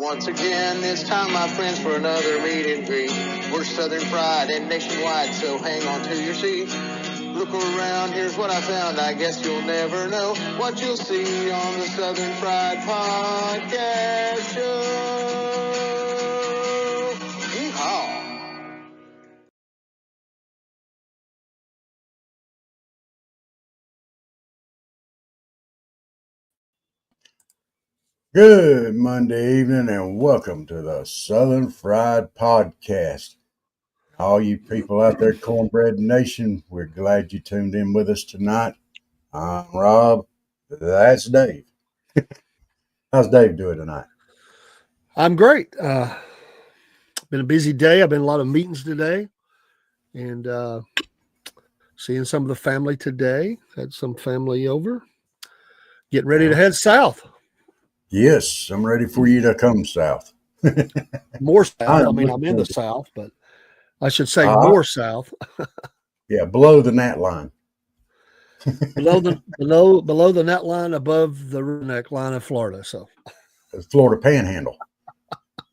once again, this time, my friends, for another meet and greet. We're Southern Fried and nationwide, so hang on to your seats. Look around, here's what I found. I guess you'll never know what you'll see on the Southern Fried Podcast Show. Yeehaw! Good Monday evening and welcome to the Southern Fried Podcast. All you people out there, Cornbread Nation, we're glad you tuned in with us tonight. I'm Rob. That's Dave. How's Dave doing tonight? I'm great. Been a busy day. I've been a lot of meetings today and seeing some of the family today. Had some family over. Getting ready to head south. Yes, I'm ready for you to come south. More south. I'm in the south, but I should say more south. Yeah, below the gnat line. below the net line, above the neck line of Florida. So the Florida Panhandle.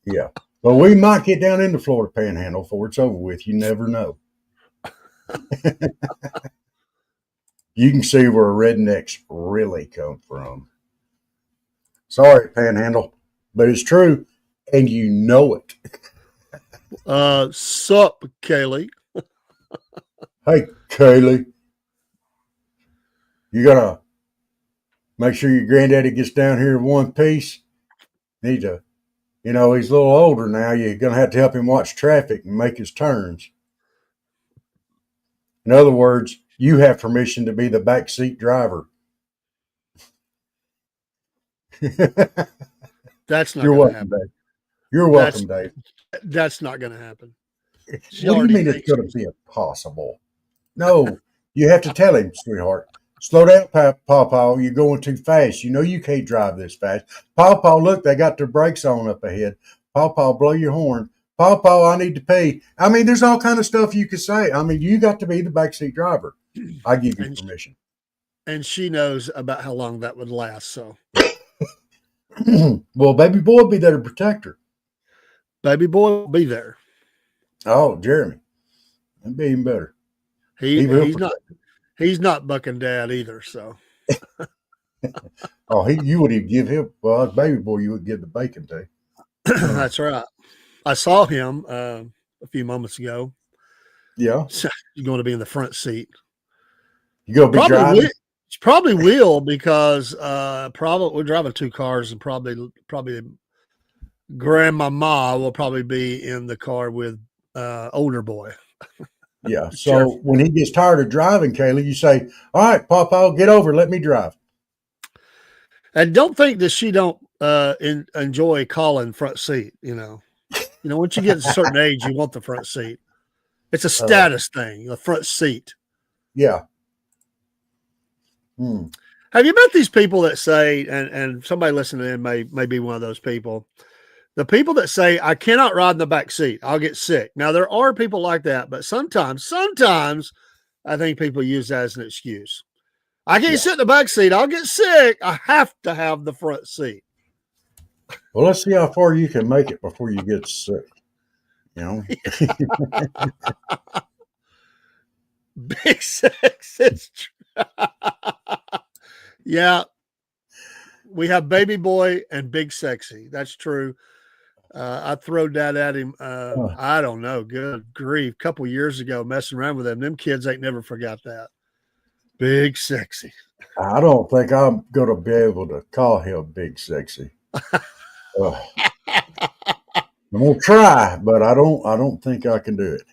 Yeah. But we might get down in the Florida Panhandle before it's over with. You never know. You can see where rednecks really come from. Sorry, Panhandle, but it's true, and you know it. Sup, Kaylee? Hey, Kaylee. You gotta make sure your granddaddy gets down here in one piece. Need to, he's a little older now. You're gonna have to help him watch traffic and make his turns. In other words, you have permission to be the backseat driver. That's not You're going to welcome, happen. Dave. You're welcome, Dave. That's not going to happen. What do you mean it's going to be impossible? No, you have to tell him, sweetheart. Slow down, Paw. You're going too fast. You know you can't drive this fast. Paw, look, they got their brakes on up ahead. Paw, blow your horn. Paw, I need to pee. I mean, there's all kind of stuff you could say. I mean, you got to be the backseat driver. I give you permission. And she knows about how long that would last, so. Well, baby boy will be there to protect her. Baby boy will be there. Oh, Jeremy. That'd be even better. He's not bucking dad either, so. You would even give him, baby boy, you would give the bacon to. That's right. I saw him a few moments ago. Yeah. He's going to be in the front seat. You going to be driving? Probably will because we're driving two cars and probably grandmama will probably be in the car with older boy. Yeah. So when he gets tired of driving, Kaylee, you say, "All right, Papa, get over. Let me drive." And don't think that she don't enjoy calling front seat. Once you get a certain age, you want the front seat. It's a status thing. The front seat. Yeah. Have you met these people that say, and somebody listening in may be one of those people, the people that say, I cannot ride in the back seat, I'll get sick. Now, there are people like that, but sometimes I think people use that as an excuse. I can't sit in the back seat. I'll get sick. I have to have the front seat. Well, let's see how far you can make it before you get sick. Big sex. It's true. Yeah. We have baby boy and big sexy. That's true. I throwed that at him. I don't know. Good grief. A couple years ago, messing around with them. Them kids ain't never forgot that. Big sexy. I don't think I'm going to be able to call him big sexy. I'm going to try, but I don't think I can do it.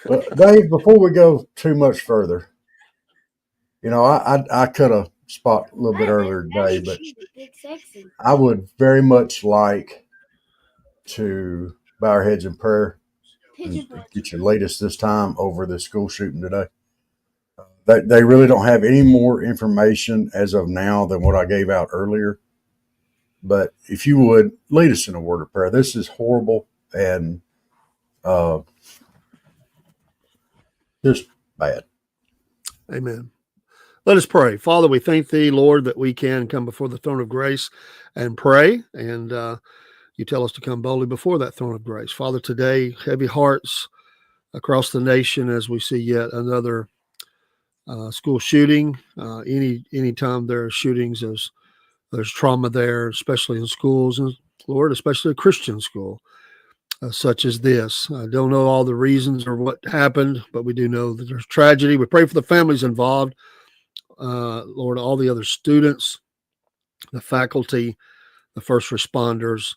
But Dave, before we go too much further, I could have spot a little bit earlier today, but I would very much like to bow our heads in prayer and get your latest this time over the school shooting today. They really don't have any more information as of now than what I gave out earlier. But if you would, lead us in a word of prayer. This is horrible and just bad. Amen. Let us pray. Father, we thank thee, Lord, that we can come before the throne of grace and pray. And You tell us to come boldly before that throne of grace. Father, today, heavy hearts across the nation as we see yet another school shooting. Anytime there are shootings, there's trauma there, especially in schools, and Lord, especially a Christian school such as this. I don't know all the reasons or what happened, but we do know that there's tragedy. We pray for the families involved, Lord, all the other students, the faculty, the first responders.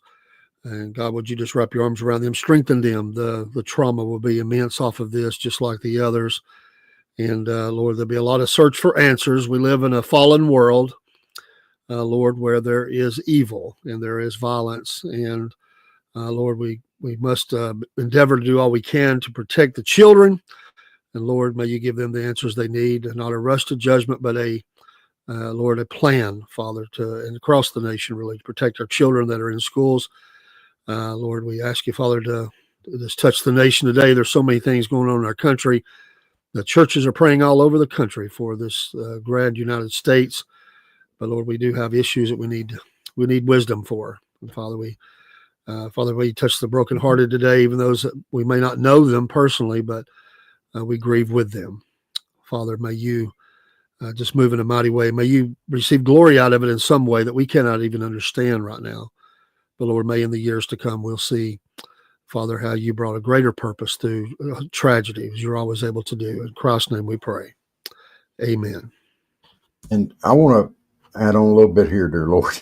And God, would you just wrap your arms around them, strengthen them? The trauma will be immense off of this, just like the others. And Lord, there'll be a lot of search for answers. We live in a fallen world, Lord, where there is evil and there is violence. And Lord, we must endeavor to do all we can to protect the children. And Lord, may you give them the answers they need, and not a rush to judgment, but Lord, a plan, Father, and across the nation, really, to protect our children that are in schools. Lord, we ask you, Father, to just touch the nation today. There's so many things going on in our country. The churches are praying all over the country for this grand United States. But Lord, we do have issues that we need wisdom for. And Father, we touch the brokenhearted today, even those that we may not know them personally, but we grieve with them. Father, may you just move in a mighty way. May you receive glory out of it in some way that we cannot even understand right now. But Lord, may in the years to come, we'll see, Father, how you brought a greater purpose through tragedy, as you're always able to do. In Christ's name we pray. Amen. And I want to add on a little bit here, dear Lord.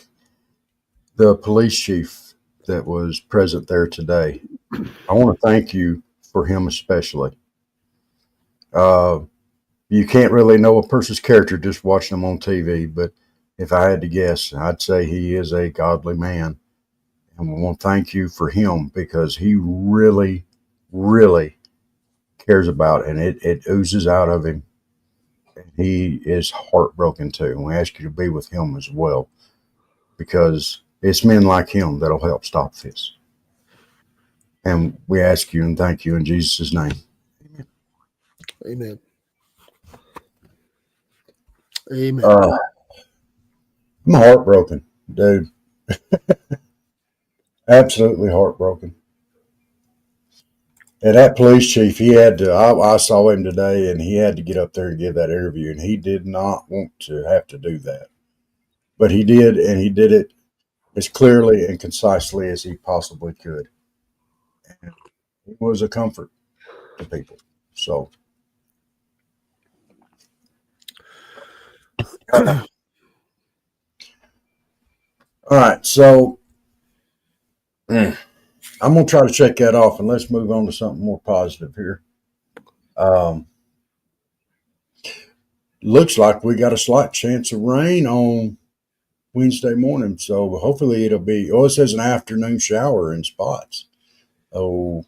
The police chief that was present there today, I want to thank you for him especially. You can't really know a person's character just watching them on TV, but if I had to guess, I'd say he is a godly man. And we want to thank you for him, because he really, really cares about it, and it oozes out of him. And he is heartbroken too. And we ask you to be with him as well, because it's men like him that'll help stop this. And we ask you and thank you in Jesus' name. Amen. Amen. I'm heartbroken, dude. Absolutely heartbroken. And that police chief, he had to, I saw him today, and he had to get up there and give that interview, and he did not want to have to do that. But he did, and he did it as clearly and concisely as he possibly could. And it was a comfort to people. So. All right, so I'm going to try to check that off, and let's move on to something more positive here. Looks like we got a slight chance of rain on Wednesday morning, so hopefully it'll be, it says an afternoon shower in spots. Oh,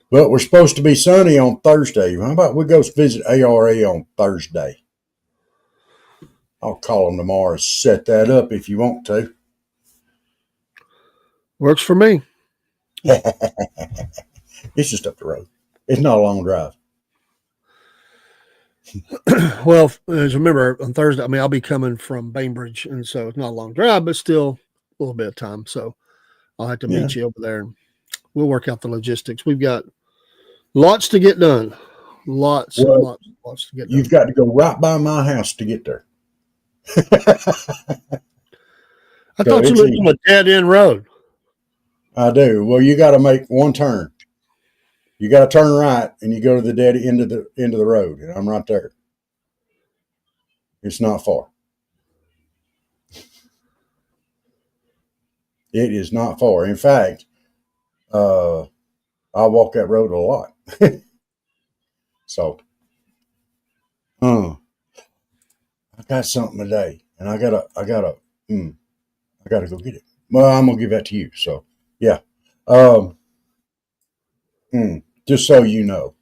but we're supposed to be sunny on Thursday. How about we go visit ARA on Thursday? I'll call them tomorrow and set that up if you want to. Works for me. It's just up the road. It's not a long drive. Well, as remember, on Thursday, I'll be coming from Bainbridge, and so it's not a long drive, but still a little bit of time. So I'll have to meet you over there, and we'll work out the logistics. We've got lots to get done. Lots to get done. You've got to go right by my house to get there. I thought you lived on a dead-end road. I do. Well, you got to make one turn. You got to turn right, and you go to the dead end of the road, and I'm right there. It's not far. It is not far. In fact, I walk that road a lot. So, I got something today, and I gotta go get it. Well, I'm gonna give that to you. So, yeah. Just so you know,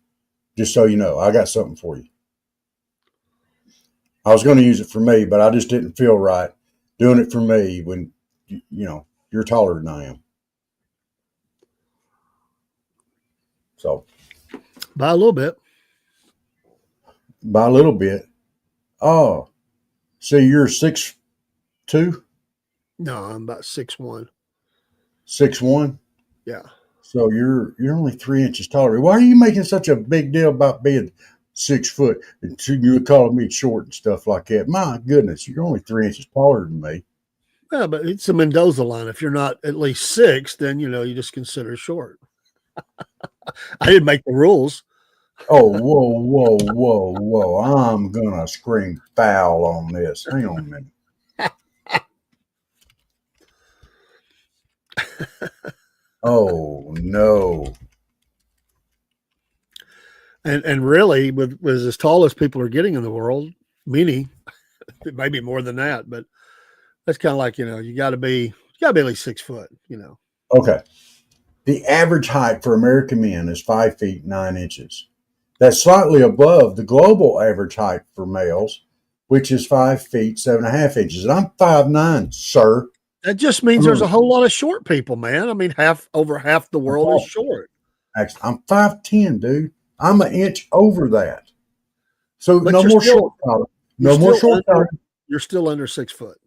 I got something for you. I was going to use it for me, but I just didn't feel right doing it for me when, you're taller than I am. So. By a little bit. Oh, so you're 6'2"? No, I'm about 6'1". 6'1"? Yeah. So you're only 3 inches taller. Why are you making such a big deal about being 6 foot and you calling me short and stuff like that? My goodness, you're only 3 inches taller than me. Yeah, but it's a Mendoza line. If you're not at least 6, then you just consider short. I didn't make the rules. Oh, whoa. I'm gonna scream foul on this. Hang on a minute. Oh no. And really, with as tall as people are getting in the world, many, maybe more than that, but that's kind of like, you gotta be at least 6 foot, Okay. The average height for American men is 5 feet 9 inches. That's slightly above the global average height for males, which is 5 feet 7.5 inches. And I'm 5'9", sir. That just means there's a whole lot of short people, man. I mean, over half the world is short. Actually, I'm 5'10", dude. I'm an inch over that. So But no more short collar. No more short collar. You're still under 6 foot.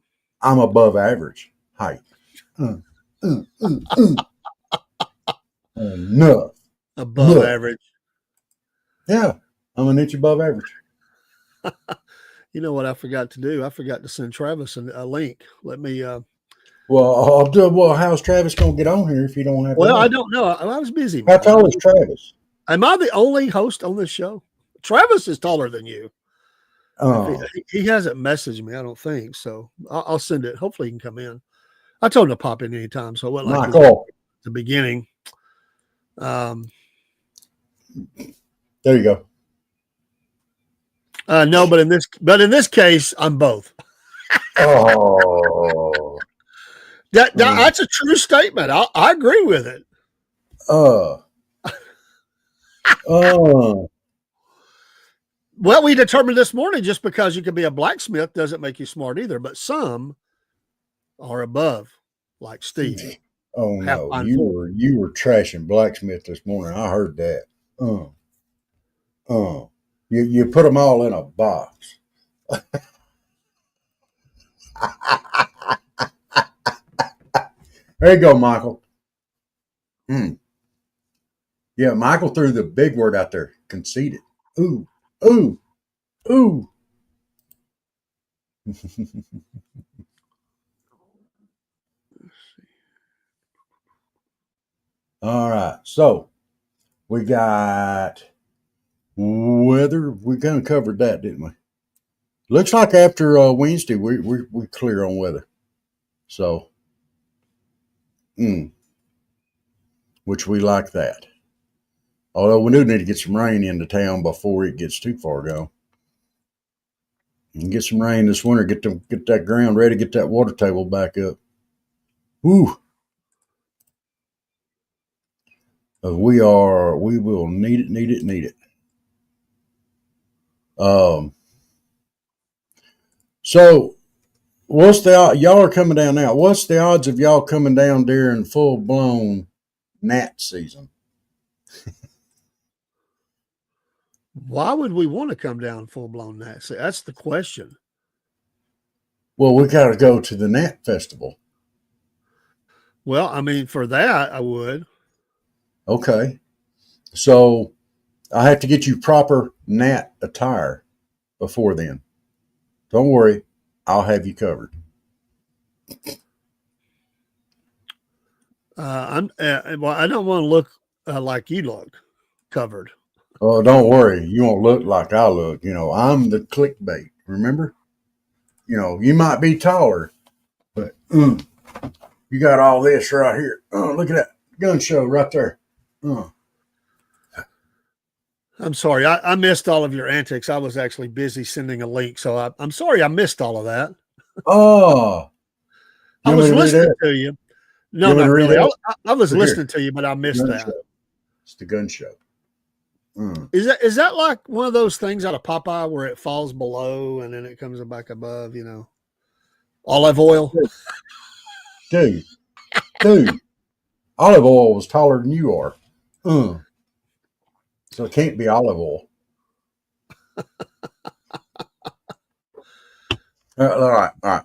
I'm above average height. Enough. Above average. Yeah, I'm an inch above average. You know what I forgot to do? I forgot to send Travis a link. Let me. Well, I'll do. Well, how's Travis gonna get on here if you don't have? Well, I don't know. I was busy. How tall is Travis? Am I the only host on this show? Travis is taller than you. He hasn't messaged me, I don't think. So I'll send it. Hopefully he can come in. I told him to pop in anytime. So it wasn't like the beginning. There you go. No, but in this case, I'm both. Oh, that's a true statement. I agree with it. Well, we determined this morning just because you can be a blacksmith doesn't make you smart either, but some are above, like Steve. Oh no, you were trashing blacksmith this morning. I heard that. You put them all in a box. There you go, Michael. Yeah, Michael threw the big word out there. Conceited. Ooh. All right. So we got weather. We kind of covered that, didn't we? Looks like after Wednesday, we clear on weather. So, which we like that. Although we do need to get some rain into town before it gets too far gone. And get some rain this winter, get that ground ready, get that water table back up. Woo! We will need it. So what's y'all are coming down now? What's the odds of y'all coming down during full blown gnat season? Why would we want to come down full blown gnat? That's the question. Well, we got to go to the gnat festival. Well, I mean, for that, I would. Okay. So I have to get you proper gnat attire before then. Don't worry. I'll have you covered. I don't want to look like you look covered. Oh, don't worry. You won't look like I look. I'm the clickbait. Remember? You might be taller, but you got all this right here. Look at that gun show right there. I'm sorry. I missed all of your antics. I was actually busy sending a link. So I'm sorry I missed all of that. Oh. I was listening to you. No, not really. I was listening to you, but I missed that. It's the gun show. Is that like one of those things out of Popeye where it falls below and then it comes back above, olive oil? Dude, olive oil was taller than you are. So it can't be olive oil. All right.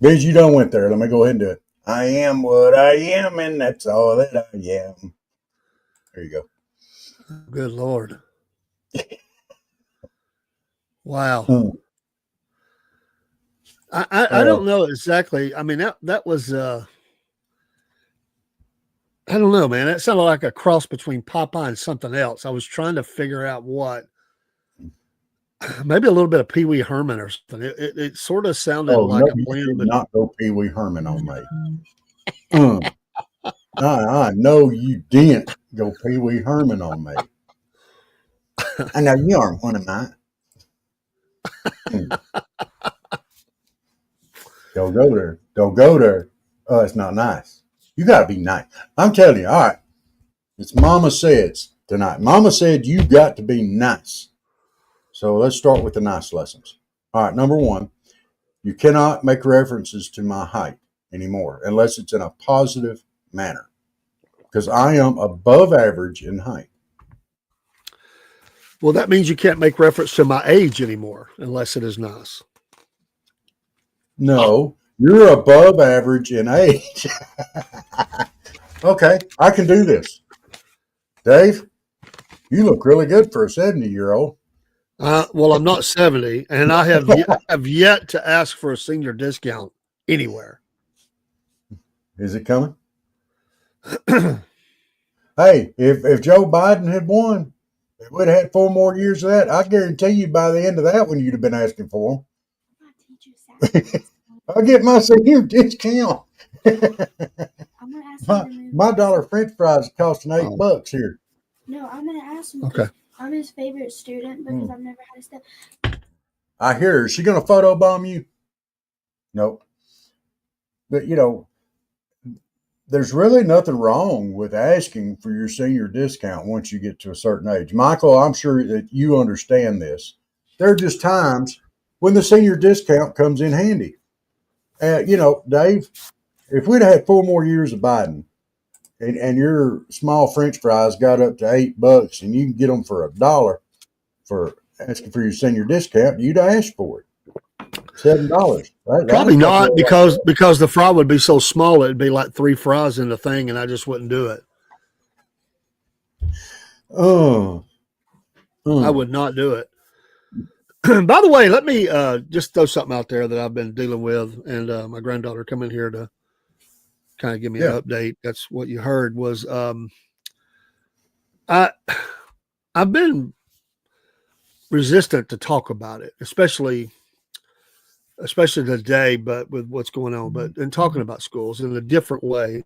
Vince, you done went there. Let me go ahead and do it. I am what I am, and that's all that I am. There you go. Good Lord. Wow. Hmm. I don't know exactly. I mean, that was I don't know, man. That sounded like a cross between Popeye and something else. I was trying to figure out what. Maybe a little bit of Pee Wee Herman or something. It sort of sounded Oh, like no, a you blend. did But not go Pee Wee Herman on me. I know you didn't go Pee Wee Herman on me. I know you aren't one of mine. Don't go there. Don't go there. Oh, it's not nice. You got to be nice. I'm telling you, all right. It's Mama Said's tonight. Mama said you got to be nice. So let's start with the nice lessons. All right, number one, you cannot make references to my height anymore unless it's in a positive manner because I am above average in height. well, that means you can't make reference to my age anymore unless it is nice. No, you're above average in age. Okay, I can do this. Dave, you look really good for a 70-year-old. Well, I'm not 70, and I have yet to ask for a senior discount anywhere. Is it coming? Hey, if Joe Biden had won, if we'd had 4 more years of that, I guarantee you by the end of that one, you'd have been asking for them. I'll get my senior discount. my dollar French fries costing $8 here. No, I'm gonna ask him. Okay. I'm his favorite student because I've never had a step. I hear her. Is she going to photobomb you? Nope. But, there's really nothing wrong with asking for your senior discount once you get to a certain age. Michael, I'm sure that you understand this. There are just times when the senior discount comes in handy. Dave, if we'd had 4 more years of Biden and your small French fries got up to $8 and you can get them for $1 for asking for your senior discount, you'd ask for it. $7. Probably not because the fry would be so small it'd be like 3 fries in the thing, and I just wouldn't do it. I would not do it. By the way, let me just throw something out there that I've been dealing with, and my granddaughter come in here to kind of give me an update. That's what you heard was I've been resistant to talk about it, especially today, but with what's going on, but in talking about schools in a different way.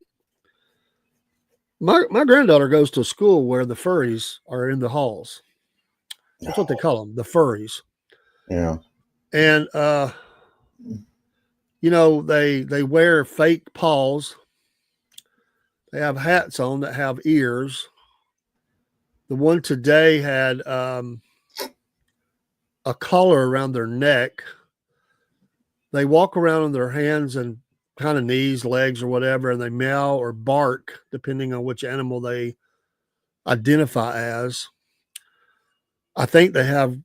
My granddaughter goes to a school where the furries are in the halls. That's what they call them, the furries. Yeah. And they wear fake paws. They have hats on that have ears. The one today had a collar around their neck. They walk around on their hands and kind of knees, legs, or whatever, and they meow or bark, depending on which animal they identify as. I think they have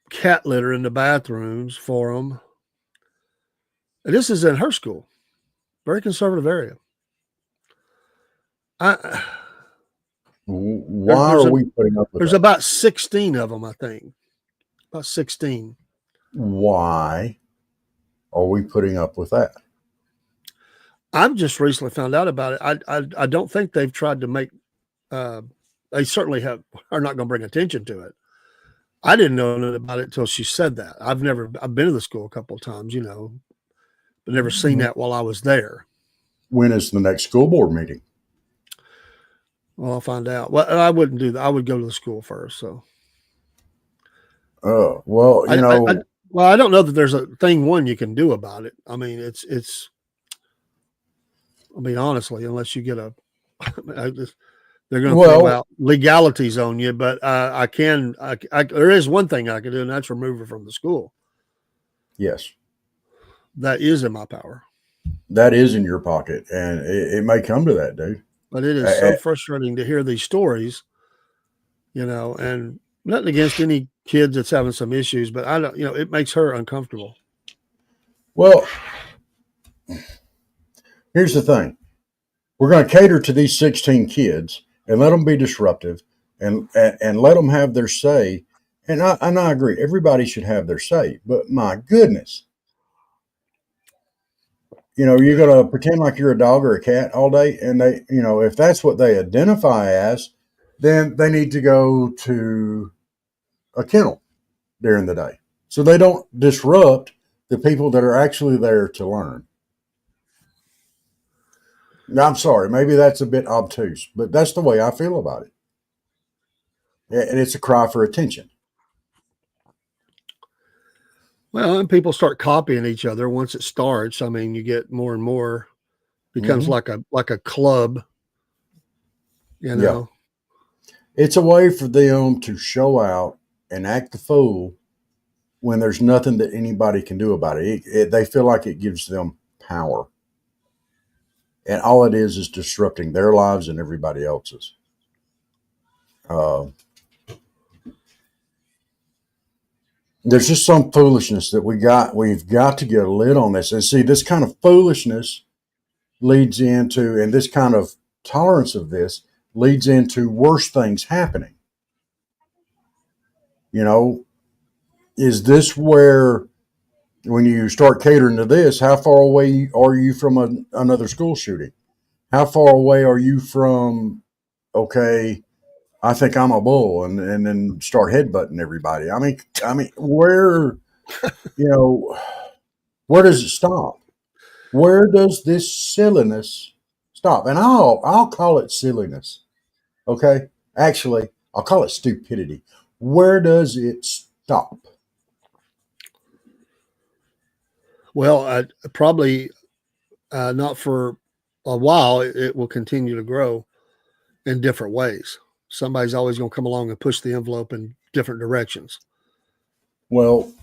cat litter in the bathrooms for them. And this is in her school, very conservative area. Why are we putting up with There's that? about 16 of them, I think. About 16. Why are we putting up with that? I've just recently found out about it. I don't think they've tried to make. They certainly are not going to bring attention to it. I didn't know anything about it until she said that. I've been to the school a couple of times, but never seen that while I was there. When is the next school board meeting? Well, I'll find out. Well, I wouldn't do that. I would go to the school first. So. Oh, well, I don't know that there's a thing you can do about it. I mean, honestly, unless you get they're going to throw out legalities on you, but there is one thing I can do, and that's remove her from the school. Yes. That is in my power. That is in your pocket, and it may come to that, dude. But it is so frustrating to hear these stories, and nothing against any kids that's having some issues, but I don't, it makes her uncomfortable. Well, Here's the thing. We're going to cater to these 16 kids and let them be disruptive and let them have their say. And I agree. Everybody should have their say. But my goodness, you're going to pretend like you're a dog or a cat all day. And if that's what they identify as, then they need to go to a kennel during the day so they don't disrupt the people that are actually there to learn. I'm sorry, maybe that's a bit obtuse, but that's the way I feel about it. And it's a cry for attention. Well, and people start copying each other once it starts. I mean, you get more and more, becomes like a club, Yeah. It's a way for them to show out and act the fool when there's nothing that anybody can do about it. They feel like it gives them power. And all it is disrupting their lives and everybody else's. There's just some foolishness that we've got to get a lid on this. And see, this kind of foolishness leads into, and this kind of tolerance of this leads into worse things happening. Is this where, when you start catering to this, how far away are you from another school shooting? How far away are you from, okay, I think I'm a bull, and then start headbutting everybody? I mean, where does it stop? Where does this silliness stop? And I'll call it silliness. Okay? Actually, I'll call it stupidity. Where does it stop? Well, probably not for a while. It will continue to grow in different ways. Somebody's always going to come along and push the envelope in different directions. Well,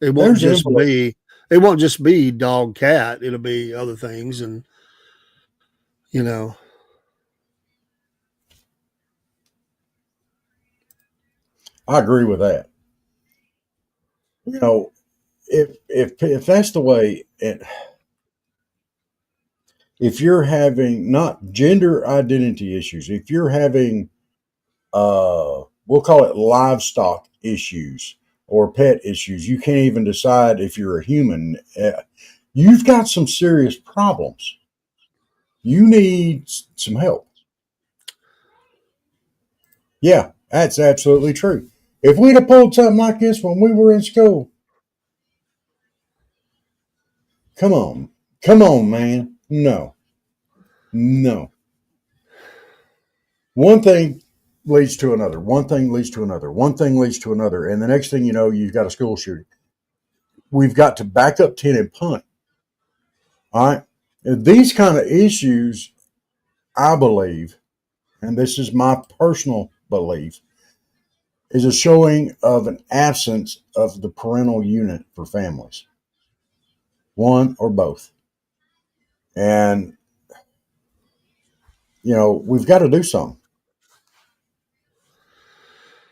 it won't just be dog, cat. It'll be other things. And, I agree with that. If that's the way if you're having not gender identity issues, if you're having, we'll call it livestock issues or pet issues, you can't even decide if you're a human. You've got some serious problems. You need some help. Yeah, that's absolutely true. If we'd have pulled something like this when we were in school, come on, man. No. One thing leads to another. One thing leads to another. One thing leads to another. And the next thing you know, you've got a school shooting. We've got to back up 10 and punt. All right. And these kind of issues, I believe, and this is my personal belief, is a showing of an absence of the parental unit for families. One or both. And, we've got to do something.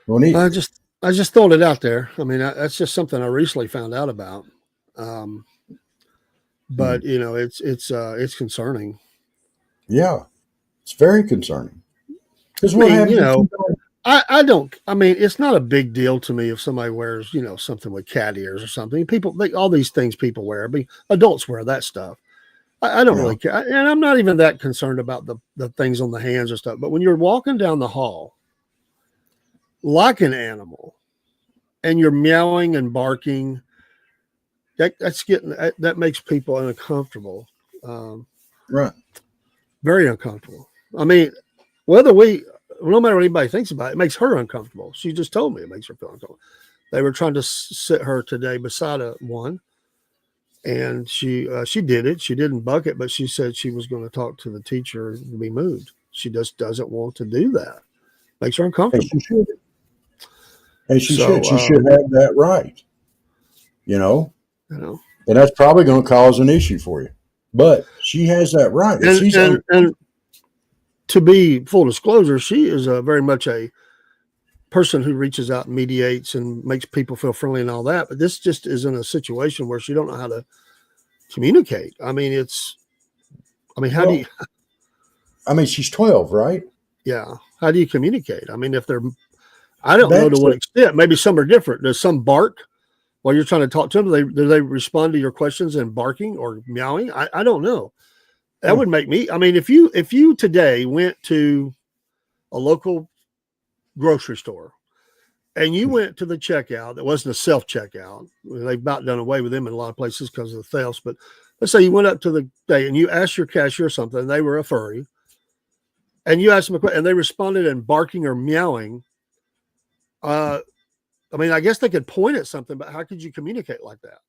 I just throwed it out there. I mean, that's just something I recently found out about. But it's concerning. Yeah, it's very concerning. Because it's not a big deal to me if somebody wears, something with cat ears or something. All these things people wear. Adults wear that stuff. I don't really care, and I'm not even that concerned about the things on the hands or stuff. But when you're walking down the hall like an animal, and you're meowing and barking, that makes people uncomfortable. Right. Very uncomfortable. I mean, no matter what anybody thinks about it, it makes her uncomfortable. She just told me it makes her feel uncomfortable. They were trying to sit her today beside one, and she did it. She didn't buck it, but she said she was going to talk to the teacher to be moved. She just doesn't want to do that. Makes her uncomfortable. And she should have that right. And that's probably going to cause an issue for you. But she has that right. And to be full disclosure, she is very much a person who reaches out and mediates and makes people feel friendly and all that. But this just is in a situation where she don't know how to communicate. I mean, I mean, how do you? I mean, she's 12, right? Yeah. How do you communicate? I mean, if they're, I don't know to That's what extent. Maybe some are different. Does some bark while you're trying to talk to them? Do they respond to your questions in barking or meowing? I don't know. That would make me. I mean, if you today went to a local grocery store and you went to the checkout that wasn't a self checkout, they've about done away with them in a lot of places because of the thefts. But let's say you went up to the day and you asked your cashier something, and they were a furry, and you asked them a question, and they responded in barking or meowing. I mean, I guess they could point at something, but how could you communicate like that?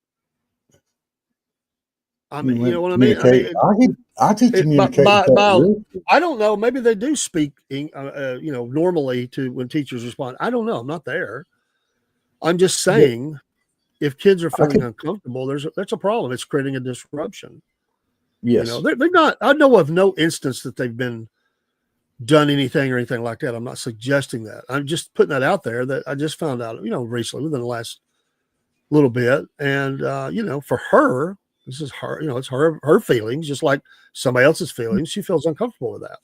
I mean, you know what I mean? I could communicate. I don't know. Maybe they do speak, normally to when teachers respond. I don't know. I'm not there. I'm just saying, if kids are feeling uncomfortable, that's a problem. It's creating a disruption. Yes. You know, they're not. I know of no instance that they've been done anything or anything like that. I'm not suggesting that. I'm just putting that out there that I just found out, recently within the last little bit. And, for her, this is her, it's her feelings, just like somebody else's feelings. She feels uncomfortable with that.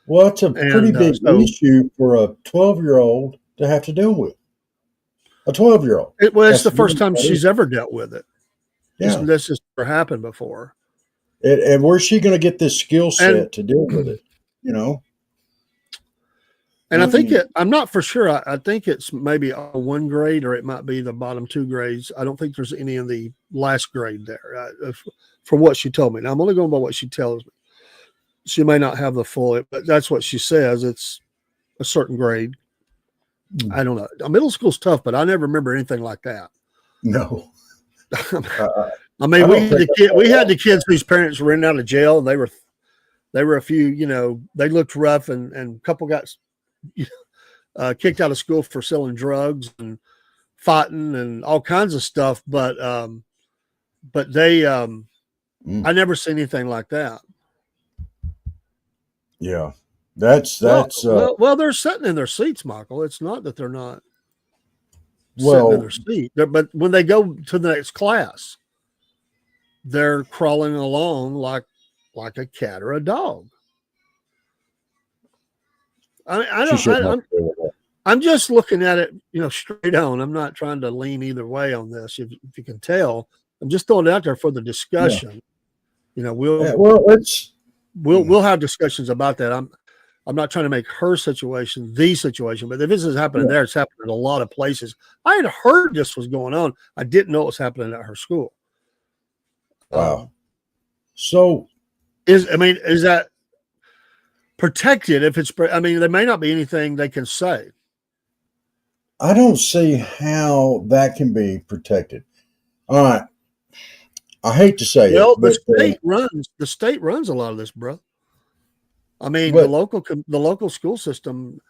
Well, it's a pretty big issue for a 12-year-old to have to deal with. A 12-year-old. It's the first time she's ever dealt with it. Yeah. This has never happened before. And where's she going to get this skill set to deal with it? And I think I'm not for sure. I think it's maybe a 1 grade, or it might be the bottom 2 grades. I don't think there's any in the last grade there, from what she told me. Now, I'm only going by what she tells me. She may not have the full, but that's what she says. It's a certain grade. I don't know. Middle school's tough, but I never remember anything like that. No. I mean, we had the kids whose parents were in and out of jail, and they were a few, they looked rough, and a couple got kicked out of school for selling drugs and fighting and all kinds of stuff. But they, I never seen anything like that. Yeah, that's well, they're sitting in their seats, Michael. It's not that they're not sitting in their seat, but when they go to the next class, they're crawling along like a cat or a dog. I'm just looking at it, straight on. I'm not trying to lean either way on this. If you can tell, I'm just throwing it out there for the discussion. Yeah. We'll have discussions about that. I'm not trying to make her situation the situation, but if this is happening there, it's happening in a lot of places. I had heard this was going on. I didn't know it was happening at her school. Wow. So is that protected? If it's, there may not be anything they can say. I don't see how that can be protected. All right. I hate to say it, but the state runs a lot of this, bro. I mean, the local school system.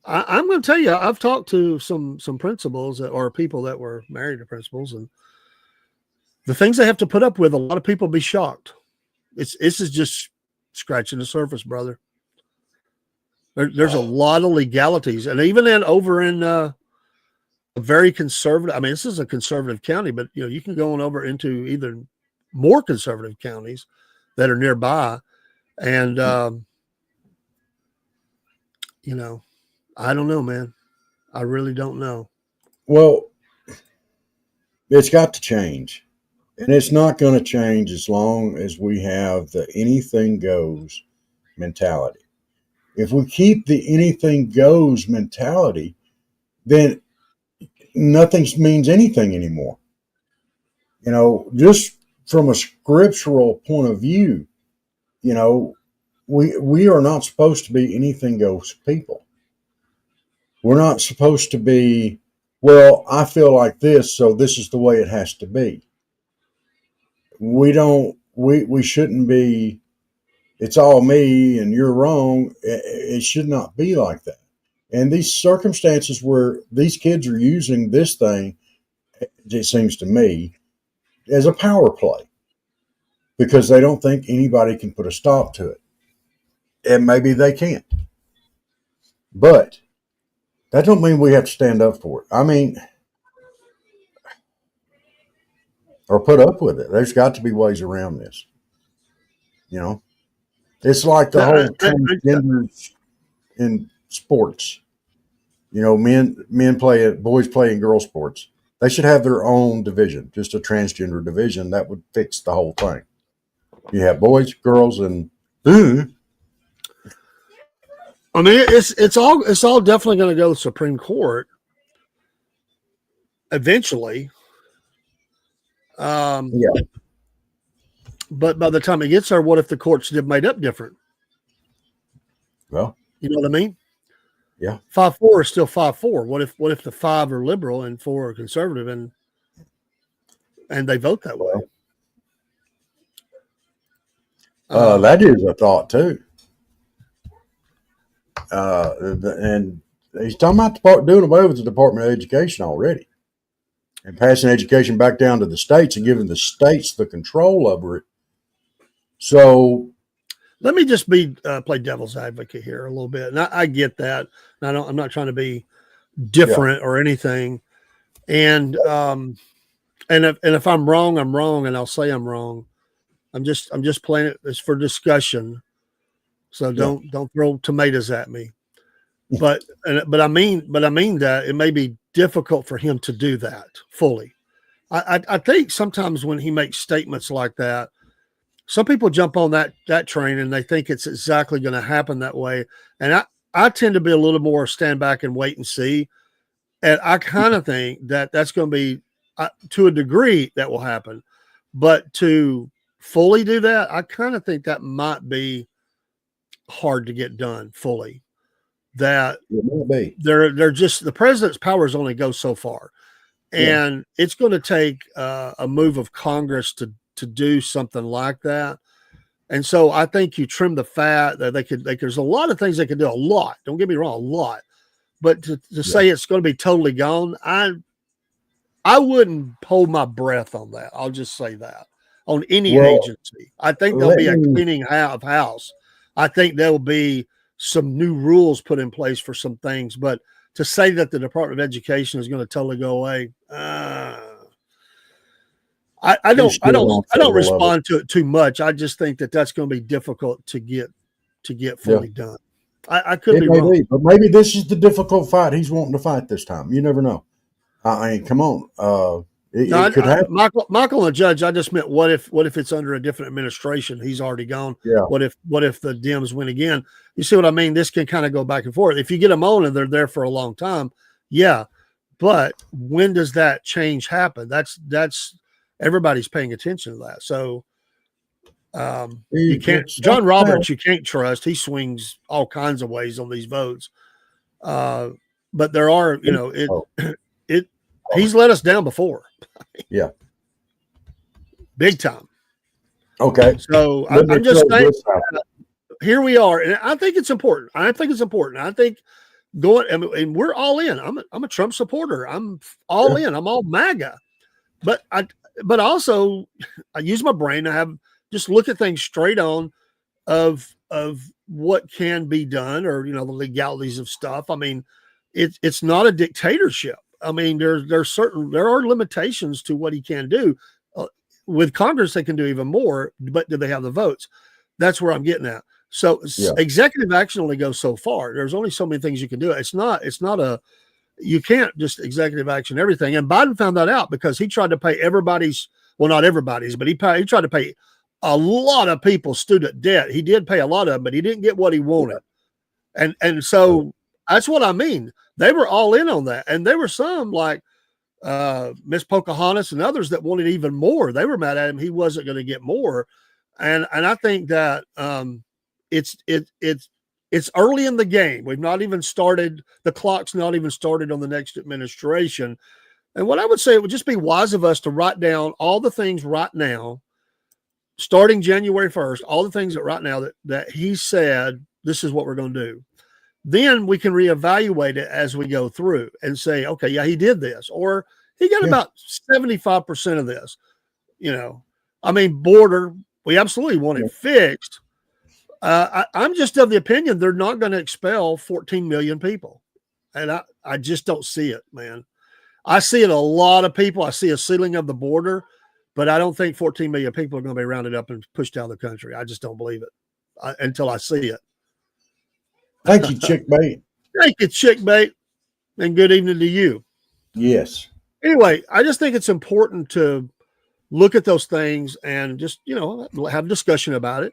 I'm going to tell you, I've talked to some principals or people that were married to principals, and the things they have to put up with, a lot of people be shocked. This is just scratching the surface, brother. There's a lot of legalities, and even over in a very conservative. This is a conservative county, but you can go on over into either more conservative counties that are nearby, and I don't know, man. I really don't know. Well, it's got to change. And it's not going to change as long as we have the anything goes mentality. If we keep the anything goes mentality, then nothing means anything anymore. Just from a scriptural point of view, we are not supposed to be anything goes people. We're not supposed to be, well, I feel like this, so this is the way it has to be. We shouldn't be, it's all me and you're wrong. It should not be like that. And these circumstances where these kids are using this thing, it seems to me, as a power play, because they don't think anybody can put a stop to it. And maybe they can't. But that don't mean we have to stand up for it. Or put up with it. There's got to be ways around this. It's like the whole I- transgenders in sports. You know, men play it, boys play in girl sports. They should have their own division, just a transgender division. That would fix the whole thing. You have boys, girls, and I mean, it's all definitely going to go to the Supreme Court eventually. yeah. But by the time it gets there, what if the courts have made up different? Well, You know what I mean? yeah. 5-4 is still 5-4. What if the 5 are liberal and 4 are conservative, and they vote that way? That is a thought too. And he's talking about doing away with the Department of Education already, and passing education back down to the states and giving the states the control over it. So let me just play devil's advocate here a little bit, and I get that. And I'm not trying to be different or anything. And if I'm wrong, I'm wrong, and I'll say I'm wrong. I'm just playing it as for discussion. So don't throw tomatoes at me. But I mean that it may be difficult for him to do that fully. I think sometimes when he makes statements like that, some people jump on that train and they think it's exactly going to happen that way. And I tend to be a little more stand back and wait and see. And I kind of think that that's going to be to a degree that will happen, but to fully do that, I kind of think that might be hard to get done fully. That they're just the president's powers only go so far, and it's going to take a move of Congress to do something like that. And so I think you trim the fat that there's a lot of things they could do. A lot, don't get me wrong, a lot, but to say it's going to be totally gone, I wouldn't hold my breath on that. I'll just say that on any agency. I think there'll be a cleaning of house. I think there'll be some new rules put in place for some things, but to say that the Department of Education is going to totally go away, I don't respond to it too much. I just think that that's going to be difficult to get fully done. I could be wrong, but maybe this is the difficult fight he's wanting to fight this time. You never know. I mean, come on. It could happen. Michael and the judge, I just meant what if it's under a different administration? He's already gone. Yeah. What if the Dems win again? You see what I mean? This can kind of go back and forth. If you get them on and they're there for a long time, yeah. But when does that change happen? That's everybody's paying attention to that. So you can't John Roberts, you can't trust. He swings all kinds of ways on these votes. But there are, he's let us down before. Yeah. Big time. Okay. So I'm just saying, here we are. And I think it's important. I think and we're all in. I'm a Trump supporter. I'm all in. I'm all MAGA. But also I use my brain to just look at things straight on of what can be done, or, the legalities of stuff. I mean, it's not a dictatorship. I mean, there are limitations to what he can do. With Congress, they can do even more, but do they have the votes? That's where I'm getting at. So executive action only goes so far. There's only so many things you can do. You can't just executive action everything. And Biden found that out because he tried to pay not everybody's, but he tried to pay a lot of people student debt. He did pay a lot of them, but he didn't get what he wanted. And so that's what I mean. They were all in on that. And there were some like Miss Pocahontas and others that wanted even more. They were mad at him. He wasn't going to get more. And I think that it's early in the game. We've not even started. The clock's not even started on the next administration. And what I would say, it would just be wise of us to write down all the things right now, starting January 1st, all the things that right now that he said, this is what we're going to do. Then we can reevaluate it as we go through and say, okay, yeah, he did this, or he got about 75% of this. I mean, border, we absolutely want it fixed. I'm just of the opinion they're not going to expel 14 million people. And I just don't see it, man. I see it a lot of people. I see a sealing of the border, but I don't think 14 million people are going to be rounded up and pushed down the country. I just don't believe it. until I see it. Thank you, Chick Bait. Thank you, Chick Bait, and good evening to you. Yes. Anyway, I just think it's important to look at those things and just, have a discussion about it.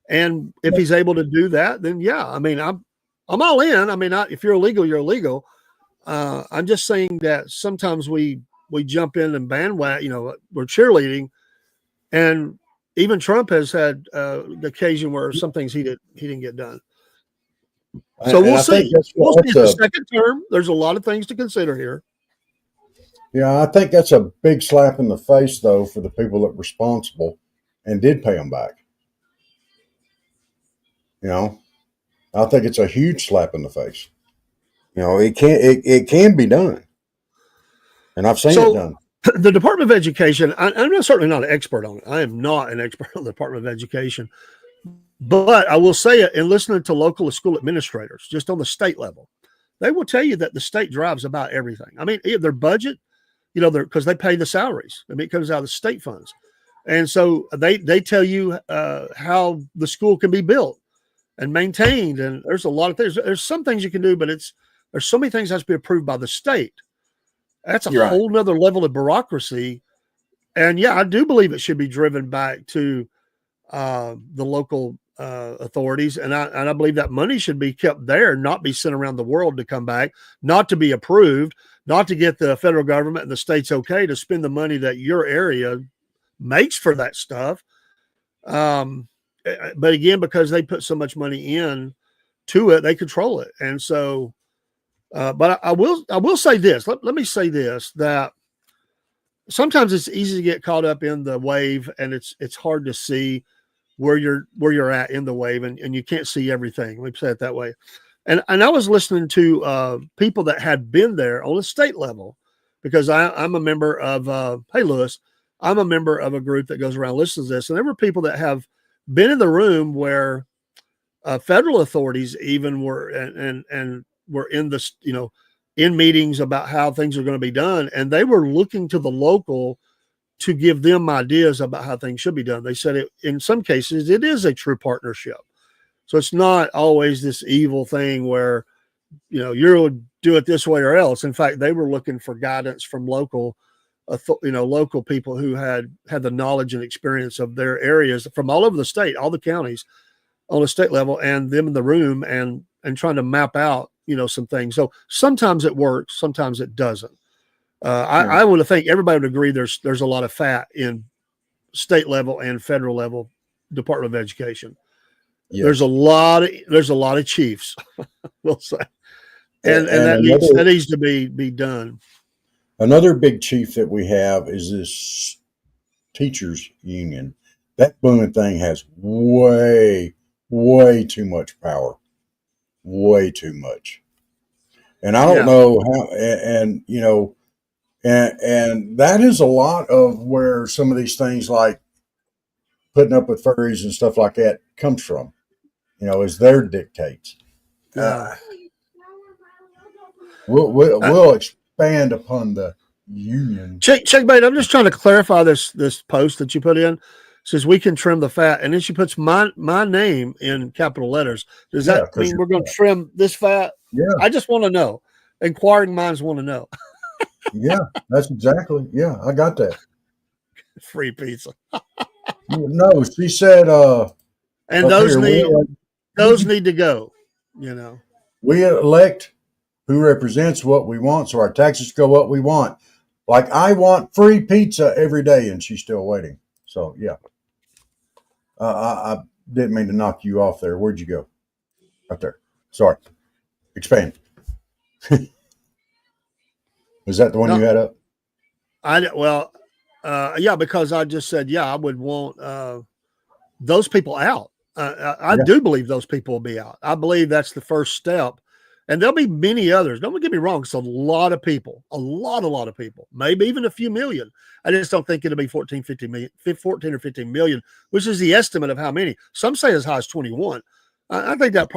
And if he's able to do that, then yeah, I mean, I'm all in. I mean, if you're illegal, you're illegal. I'm just saying that sometimes we jump in and bandwagon, we're cheerleading, and even Trump has had the occasion where some things he didn't get done. So we'll see. We'll see. It's the second term. There's a lot of things to consider here. Yeah, I think that's a big slap in the face, though, for the people that were responsible and did pay them back. I think it's a huge slap in the face. It can be done, and I've seen it done. The Department of Education, I'm certainly not an expert on it. I am not an expert on the Department of Education. But I will say it in listening to local school administrators, just on the state level, they will tell you that the state drives about everything. I mean, their budget, because they pay the salaries. I mean, it comes out of the state funds. And so they tell you how the school can be built and maintained. And there's a lot of things. There's some things you can do, but there's so many things that has to be approved by the state. That's a whole nother level of bureaucracy. And yeah, I do believe it should be driven back to the local authorities. And I believe that money should be kept there, not be sent around the world to come back, not to be approved, not to get the federal government and the states okay to spend the money that your area makes for that stuff. But again, because they put so much money in to it, they control it. And so, but I will say this, let me say this, that sometimes it's easy to get caught up in the wave, and it's hard to see where you're at in the wave, and you can't see everything. Let me say it that way. And I was listening to people that had been there on a state level, because I'm a member of, hey, Lewis, I'm a member of a group that goes around listening to this. And there were people that have been in the room where federal authorities even were, and were in the, in meetings about how things are going to be done. And they were looking to the local to give them ideas about how things should be done. They said in some cases, it is a true partnership. So it's not always this evil thing where, you'll do it this way or else. In fact, they were looking for guidance from local people who had the knowledge and experience of their areas from all over the state, all the counties on a state level, and them in the room and trying to map out, some things. So sometimes it works, sometimes it doesn't. I want to think everybody would agree there's a lot of fat in state level and federal level Department of Education. Yes. There's a lot of chiefs, we'll say, and that needs to be done. Another big chief that we have is this teachers union. That blooming thing has way too much power, way too much. And I don't know how, and that is a lot of where some of these things like putting up with furries and stuff like that comes from, is their dictates. We'll expand upon the union. Checkmate. I'm just trying to clarify this post that you put in. It says we can trim the fat, and then she puts my name in capital letters. Does that mean we're going to trim this fat? Yeah. I just want to know. Inquiring minds want to know. Yeah, that's exactly. Yeah, I got that. Free pizza. No, she said. And those need to go. We elect who represents what we want, so our taxes go what we want. Like I want free pizza every day, and she's still waiting. So yeah, I didn't mean to knock you off there. Where'd you go? Right there. Sorry. Expand. Was that the one you had up? Yeah, because I just said, I would want those people out. I do believe those people will be out. I believe that's the first step. And there'll be many others. Don't get me wrong. It's a lot of people, a lot of people, maybe even a few million. I just don't think it'll be 14 or 15 million, which is the estimate of how many. Some say as high as 21. I think that's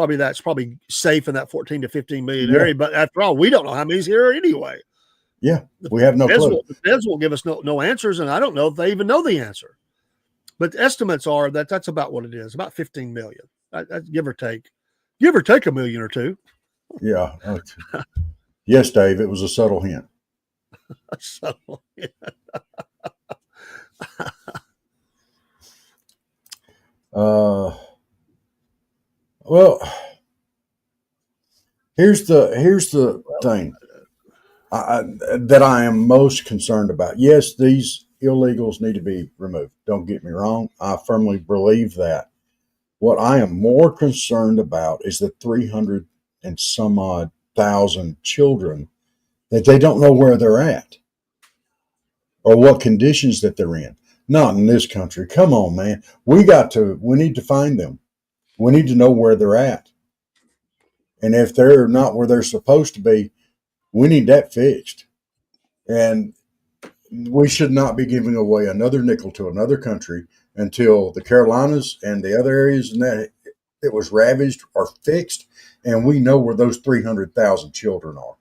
probably safe in that 14 to 15 million area. But after all, we don't know how many's here anyway. Yeah, we have no clue. The feds will give us no answers, and I don't know if they even know the answer. But the estimates are that's about what it is, about 15 million. give or take a million or two. Yeah. Yes, Dave. It was a subtle hint. So, yeah. Well, here's the thing that I am most concerned about. Yes, these illegals need to be removed. Don't get me wrong. I firmly believe that. What I am more concerned about is the 300 and some odd thousand children that they don't know where they're at or what conditions that they're in. Not in this country. Come on, man. We need to find them. We need to know where they're at. And if they're not where they're supposed to be, we need that fixed. And we should not be giving away another nickel to another country until the Carolinas and the other areas in that it was ravaged are fixed, and we know where those 300,000 children are.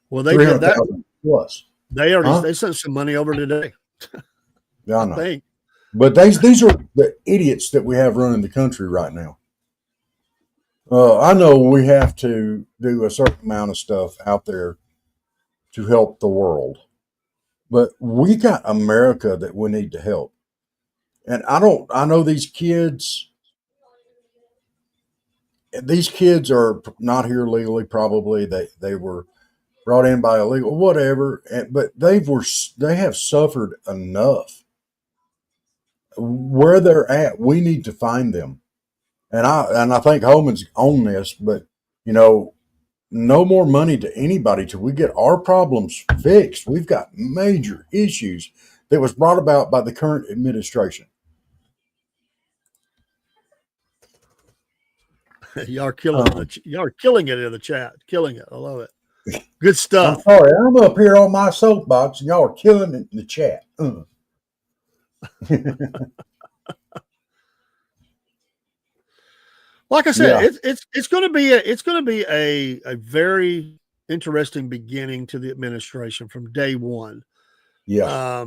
Well, they did that plus. They already they sent some money over today. Yeah, I know. But these are the idiots that we have running the country right now. I know we have to do a certain amount of stuff out there to help the world, but we got America that we need to help. And I know these kids are not here legally. Probably they were brought in by illegal, whatever. But they have suffered enough. Where they're at, we need to find them. And I think Holman's on this, but no more money to anybody till we get our problems fixed. We've got major issues that was brought about by the current administration. Y'all are killing it in the chat. Killing it. I love it. Good stuff. I'm sorry, I'm up here on my soapbox and y'all are killing it in the chat. Like I said, it's going to be a very interesting beginning to the administration from day one. Yeah.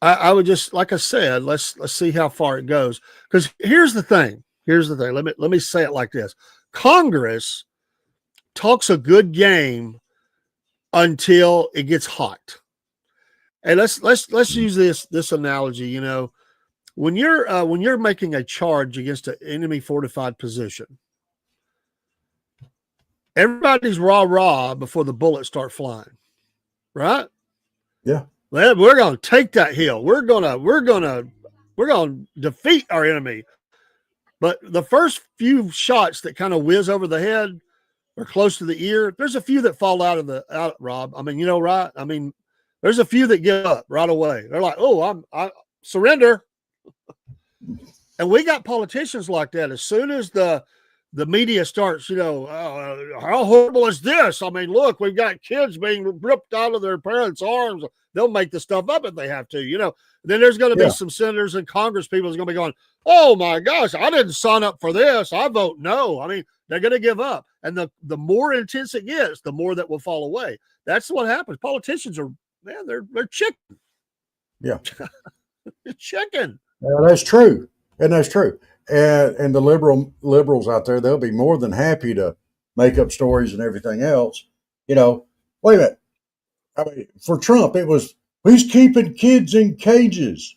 I would just, like I said, let's see how far it goes. Because here's the thing. Let me say it like this: Congress talks a good game until it gets hot. And let's use this analogy. When you're making a charge against an enemy fortified position, everybody's rah before the bullets start flying, right? Yeah. Well, we're going to take that hill. We're going to defeat our enemy. But the first few shots that kind of whiz over the head or close to the ear, there's a few that fall out, Rob. I mean, right? I mean, there's a few that give up right away. They're like, "Oh, I surrender." And we got politicians like that. As soon as the media starts, how horrible is this? I mean, look, we've got kids being ripped out of their parents' arms. They'll make the stuff up if they have to, Then there's going to be some senators and Congress people who's going to be going, "Oh my gosh, I didn't sign up for this. I vote no." I mean, they're going to give up. And the more intense it gets, the more that will fall away. That's what happens. Politicians are, man, they're chicken. Yeah. They're chicken. That's true. And that's true. And the liberals out there, they'll be more than happy to make up stories and everything else. Wait a minute. I mean, for Trump, it was, he's keeping kids in cages.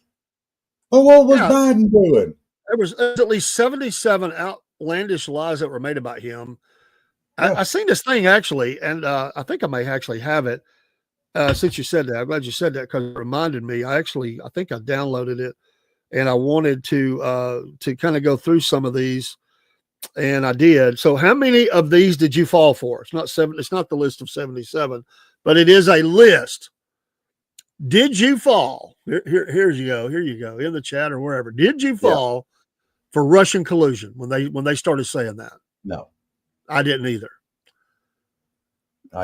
Well, what was Biden doing? There was at least 77 outlandish lies that were made about him. Yeah. I seen this thing actually, and I think I may actually have it. Since you said that, I'm glad you said that because it reminded me. I think I downloaded it, and I wanted to kind of go through some of these, and I did. So, how many of these did you fall for? It's not seven. It's not the list of 77, but it is a list. Did you fall? Here you go. Here you go in the chat or wherever. Did you fall for Russian collusion when they started saying that? No, I didn't either.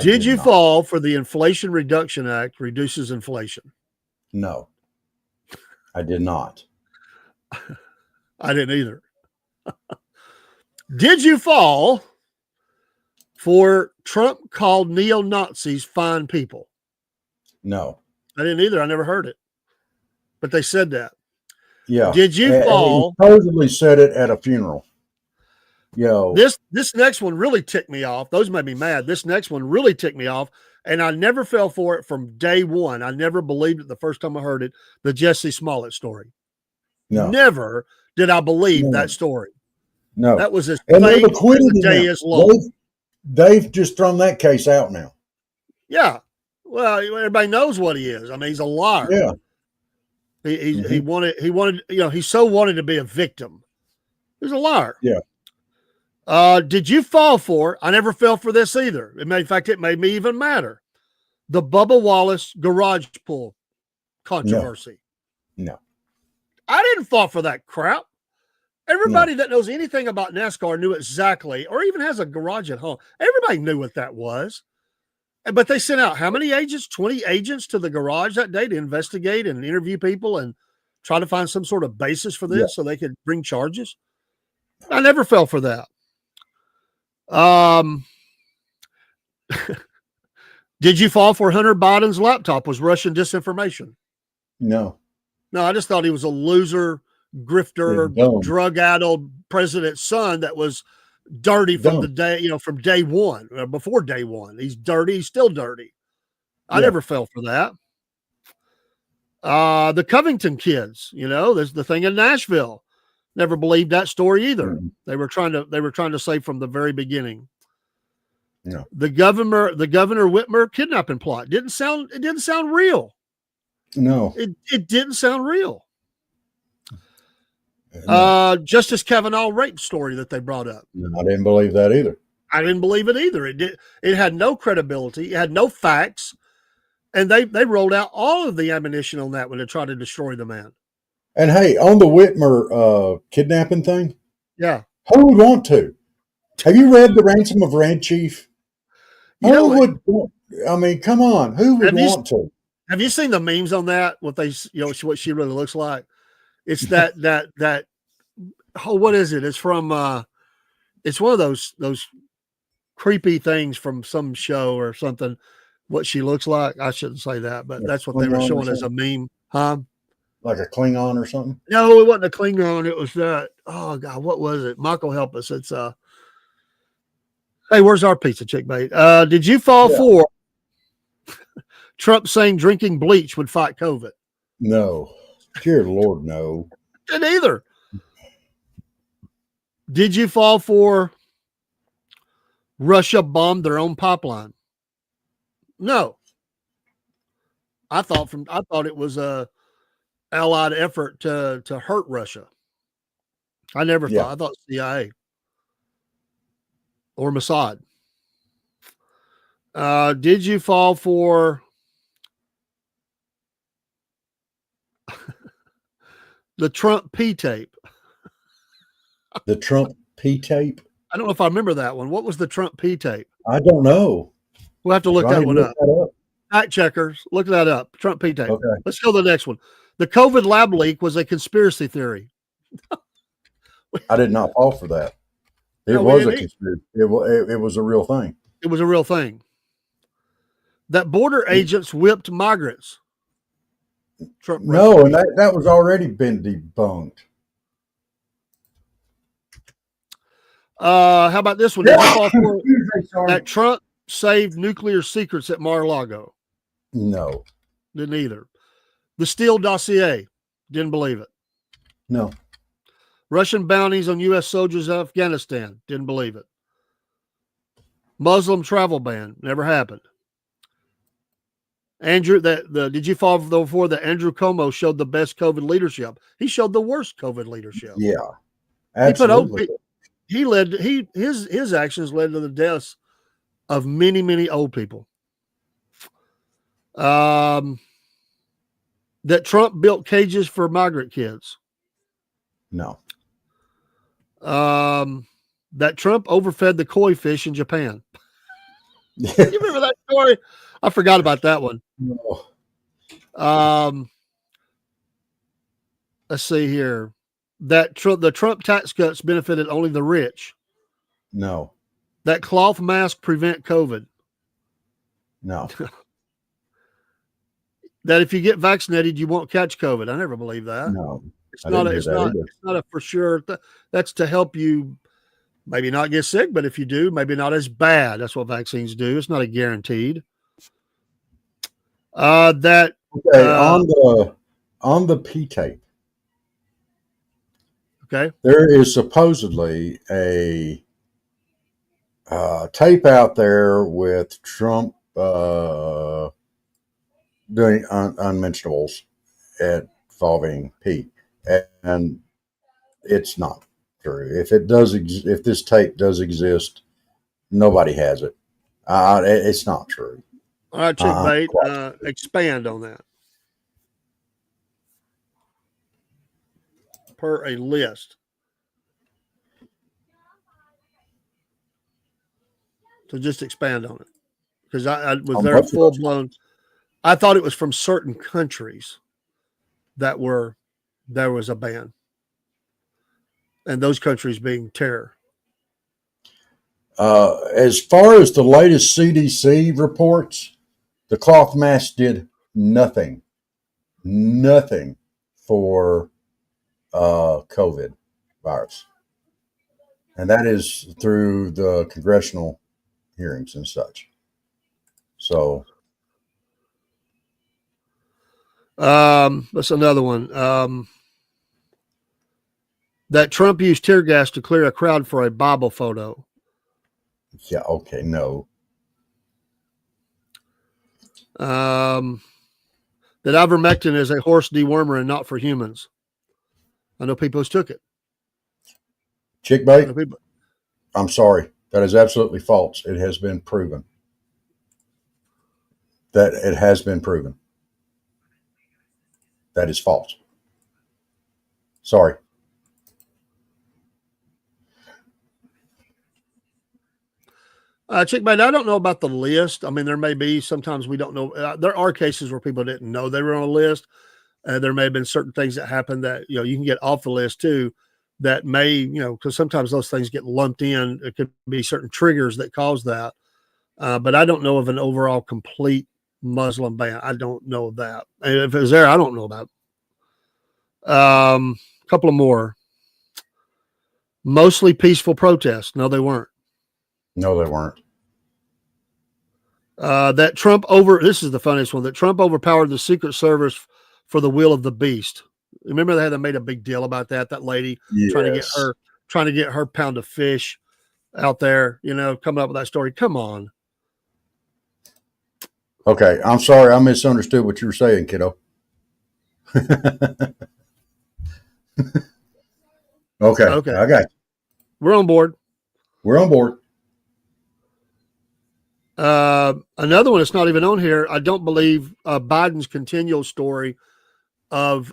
Did you fall for the Inflation Reduction Act reduces inflation? No, I did not. I didn't either. Did you fall for Trump called neo-Nazis fine people? No. I didn't either. I never heard it. But they said that. Yeah. Did you And fall? he supposedly said it at a funeral. Yo. This next one really ticked me off. Those made me mad. This next one really ticked me off. And I never fell for it from day one. I never believed it the first time I heard it. The Jesse Smollett story. No. Never did I believe No. that story. No. That was as And fake they've as acquitted the day him. is long. They've just thrown that case out now. Yeah. Well, everybody knows what he is. I mean, he's a liar. Yeah. He wanted, he so wanted to be a victim. He's a liar. Yeah. Did you fall for? I never fell for this either. In fact, it made me even madder. The Bubba Wallace garage pull controversy. No. I didn't fall for that crap. Everybody that knows anything about NASCAR knew exactly, or even has a garage at home. Everybody knew what that was. But they sent out how many agents? 20 agents to the garage that day to investigate and interview people and try to find some sort of basis for this so they could bring charges. I never fell for that. Did you fall for Hunter Biden's laptop was Russian disinformation? No. No, I just thought he was a loser, grifter, drug-addled president's son that was dirty from the day, from day one, before day one. He's dirty. He's still dirty. I never fell for that. The Covington kids, there's the thing in Nashville. Never believed that story either. Mm-hmm. They were trying to say from the very beginning. No. The Governor Whitmer kidnapping plot didn't sound real. No. It didn't sound real. No. Justice Kavanaugh rape story that they brought up. No, I didn't believe that either. I didn't believe it either. It had no credibility. It had no facts. And they rolled out all of the ammunition on that one to try to destroy the man. And hey, on the Whitmer kidnapping thing, yeah, who would want to? Have you read The Ransom of Red Chief? Who would? I mean, come on, who would want to? Have you seen the memes on that? What she really looks like? It's that. Oh, what is it? It's from. It's one of those creepy things from some show or something. What she looks like, I shouldn't say that, but that's what they were showing as a meme, huh? Like a Klingon or something? No, it wasn't a Klingon. It was that. Oh God, what was it? Michael, help us. It's Hey, where's our pizza, chick mate? Did you fall for Trump saying drinking bleach would fight COVID? No, dear Lord, no. Didn't either. Did you fall for Russia bombed their own pipeline? No. I thought it was a allied effort to hurt Russia. I never thought. I thought CIA or Mossad. Did you fall for the Trump P tape? The Trump P tape? I don't know if I remember that one. What was the Trump P tape? I don't know. We'll have to look that one up. Fact checkers, look that up. Trump P tape. Okay. Let's go to the next one. The COVID lab leak was a conspiracy theory. I did not fall for that. It was a conspiracy. It was a real thing. It was a real thing. That border agents whipped migrants. Trump and that was already been debunked. How about this one? That Trump saved nuclear secrets at Mar-a-Lago? No. Didn't either. The Steele dossier? Didn't believe it. No. Russian bounties on U.S. soldiers in Afghanistan? Didn't believe it. Muslim travel ban? Never happened. Andrew, did you fall for that Andrew Cuomo showed the best COVID leadership? He showed the worst COVID leadership. Yeah, absolutely. His actions led to the deaths of many, many old people. That Trump built cages for migrant kids. No. That Trump overfed the koi fish in Japan. You remember that story? I forgot about that one. No. Let's see here. That the Trump tax cuts benefited only the rich. No. That cloth mask prevent COVID. No. That if you get vaccinated, you won't catch COVID. I never believed that. No. I didn't hear It's that not. either. It's not a for sure. That's to help you maybe not get sick, but if you do, maybe not as bad. That's what vaccines do. It's not a guaranteed. That Okay, on the P tape, okay. there is supposedly a tape out there with Trump doing unmentionables involving Pete, and it's not true. If it does, if this tape does exist, nobody has it. It's not true. All right, Chick Bait, expand on that. Per a list. So just expand on it. Because I was there full blown. I thought it was from certain countries that there was a ban. And those countries being terror. As far as the latest CDC reports, the cloth mask did nothing for COVID virus. And that is through the congressional hearings and such. So, that's another one. That Trump used tear gas to clear a crowd for a Bible photo. yeah, okay, no. That ivermectin is a horse dewormer and not for humans. I know people took it. Chick bait, I'm sorry. That is absolutely false. It has been proven. That it has been proven. That is false. Sorry. Chick Bait, I don't know about the list. I mean, there may be, sometimes we don't know. There are cases where people didn't know they were on a list. There may have been certain things that happened that, you can get off the list too, that may, because sometimes those things get lumped in. It could be certain triggers that cause that. But I don't know of an overall complete Muslim ban. I don't know of that. And if it was there, I don't know about it. A couple of more. Mostly peaceful protests. No, they weren't. No, they weren't. That Trump this is the funniest one, that Trump overpowered the Secret Service for the will of the beast. Remember they made a big deal about that lady Yes. trying to get her pound of fish out there, coming up with that story. Come on. Okay, I'm sorry. I misunderstood what you were saying, kiddo. Okay, I got you. We're on board. We're on board. Another one that's not even on here. I don't believe Biden's continual story of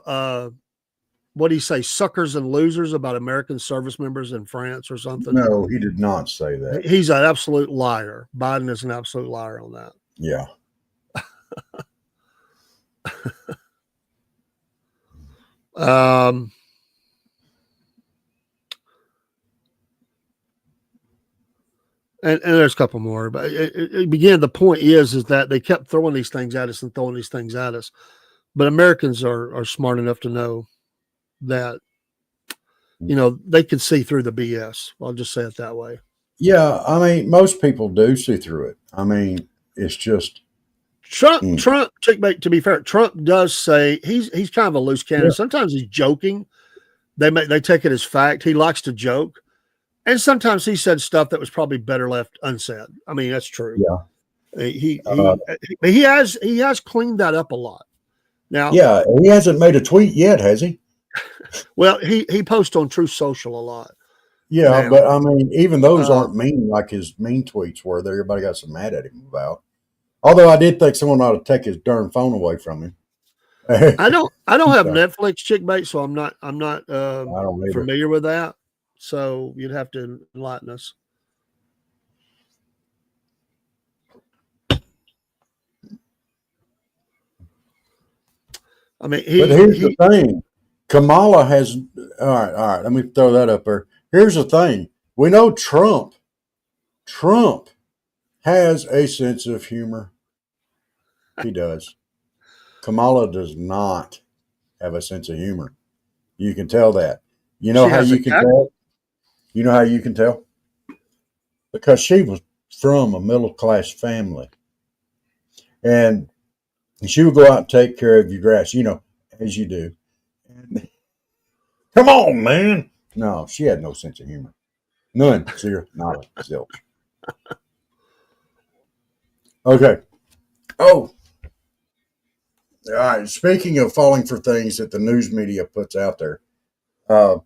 what do you say, suckers and losers about American service members in France or something. No, he did not say that. He's an absolute liar. Biden is an absolute liar on that. Yeah. And there's a couple more, but again, the point is that they kept throwing these things at us and throwing these things at us. But Americans are smart enough to know that, they can see through the BS. I'll just say it that way. Yeah. I mean, most people do see through it. I mean, it's just Trump, to be fair, Trump does say he's kind of a loose cannon. Yeah. Sometimes he's joking. They take it as fact. He likes to joke. And sometimes he said stuff that was probably better left unsaid. I mean, that's true. Yeah. He has cleaned that up a lot. Now, yeah, he hasn't made a tweet yet, has he? Well, he posts on Truth Social a lot. Yeah, now, but I mean, even those aren't mean like his mean tweets were that everybody got so mad at him about. Although I did think someone ought to take his darn phone away from him. I don't have Netflix, Chick Bait, so I'm not familiar with that. So you'd have to enlighten us. I mean, but here's the thing. Kamala has all right. Let me throw that up there. Here's the thing. We know Trump has a sense of humor. He does. Kamala does not have a sense of humor. You can tell that. You know She how has you a can cat? tell? You know how you can tell? Because she was from a middle class family. And she would go out and take care of your grass, as you do. And, come on, man. No, she had no sense of humor. None. Zero. Nada. Zilch. Okay. Oh, all right. Speaking of falling for things that the news media puts out there, uh,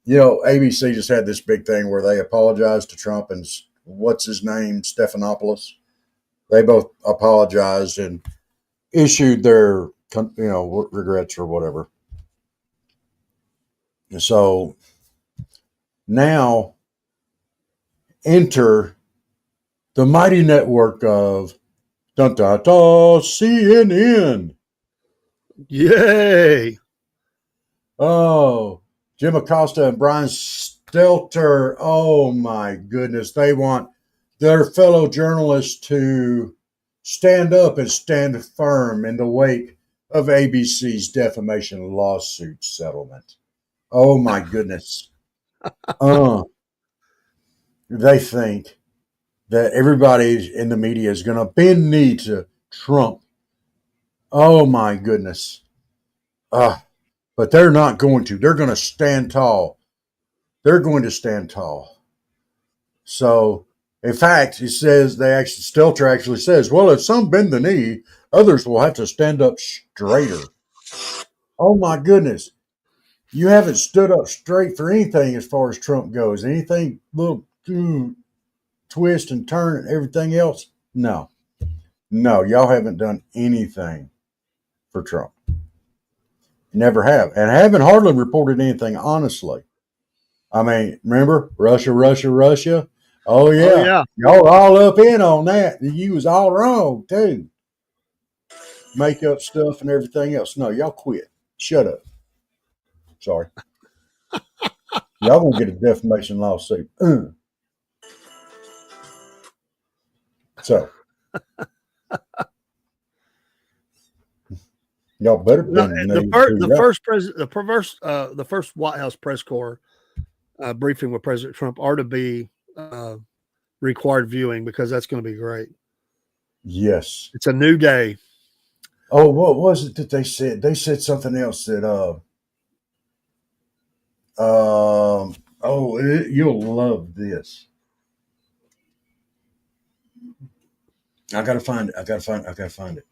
ABC just had this big thing where they apologized to Trump and what's his name, Stephanopoulos. They both apologized and issued their, regrets or whatever. And so now enter the mighty network of CNN. Yay! Oh, Jim Acosta and Brian Stelter. Oh my goodness. They want their fellow journalists to stand up and stand firm in the wake of ABC's defamation lawsuit settlement. Oh my goodness. They think that everybody in the media is going to bend knee to Trump. Oh my goodness. But they're not going to. They're going to stand tall. They're going to stand tall. So, in fact, Stelter actually says, well, if some bend the knee, others will have to stand up straighter. Oh my goodness. You haven't stood up straight for anything as far as Trump goes. Anything little twist and turn and everything else? No, y'all haven't done anything for Trump. Never have. And haven't hardly reported anything honestly. I mean, remember Russia? Oh yeah. Y'all all up in on that. You was all wrong too. Make up stuff and everything else. No, y'all quit. Shut up. Sorry. Y'all gonna get a defamation lawsuit. So y'all better the first White House press corps briefing with President Trump are to be required viewing because that's going to be great. Yes, it's a new day. Oh, what was it that they said? They said something else that you'll love this. I gotta find it.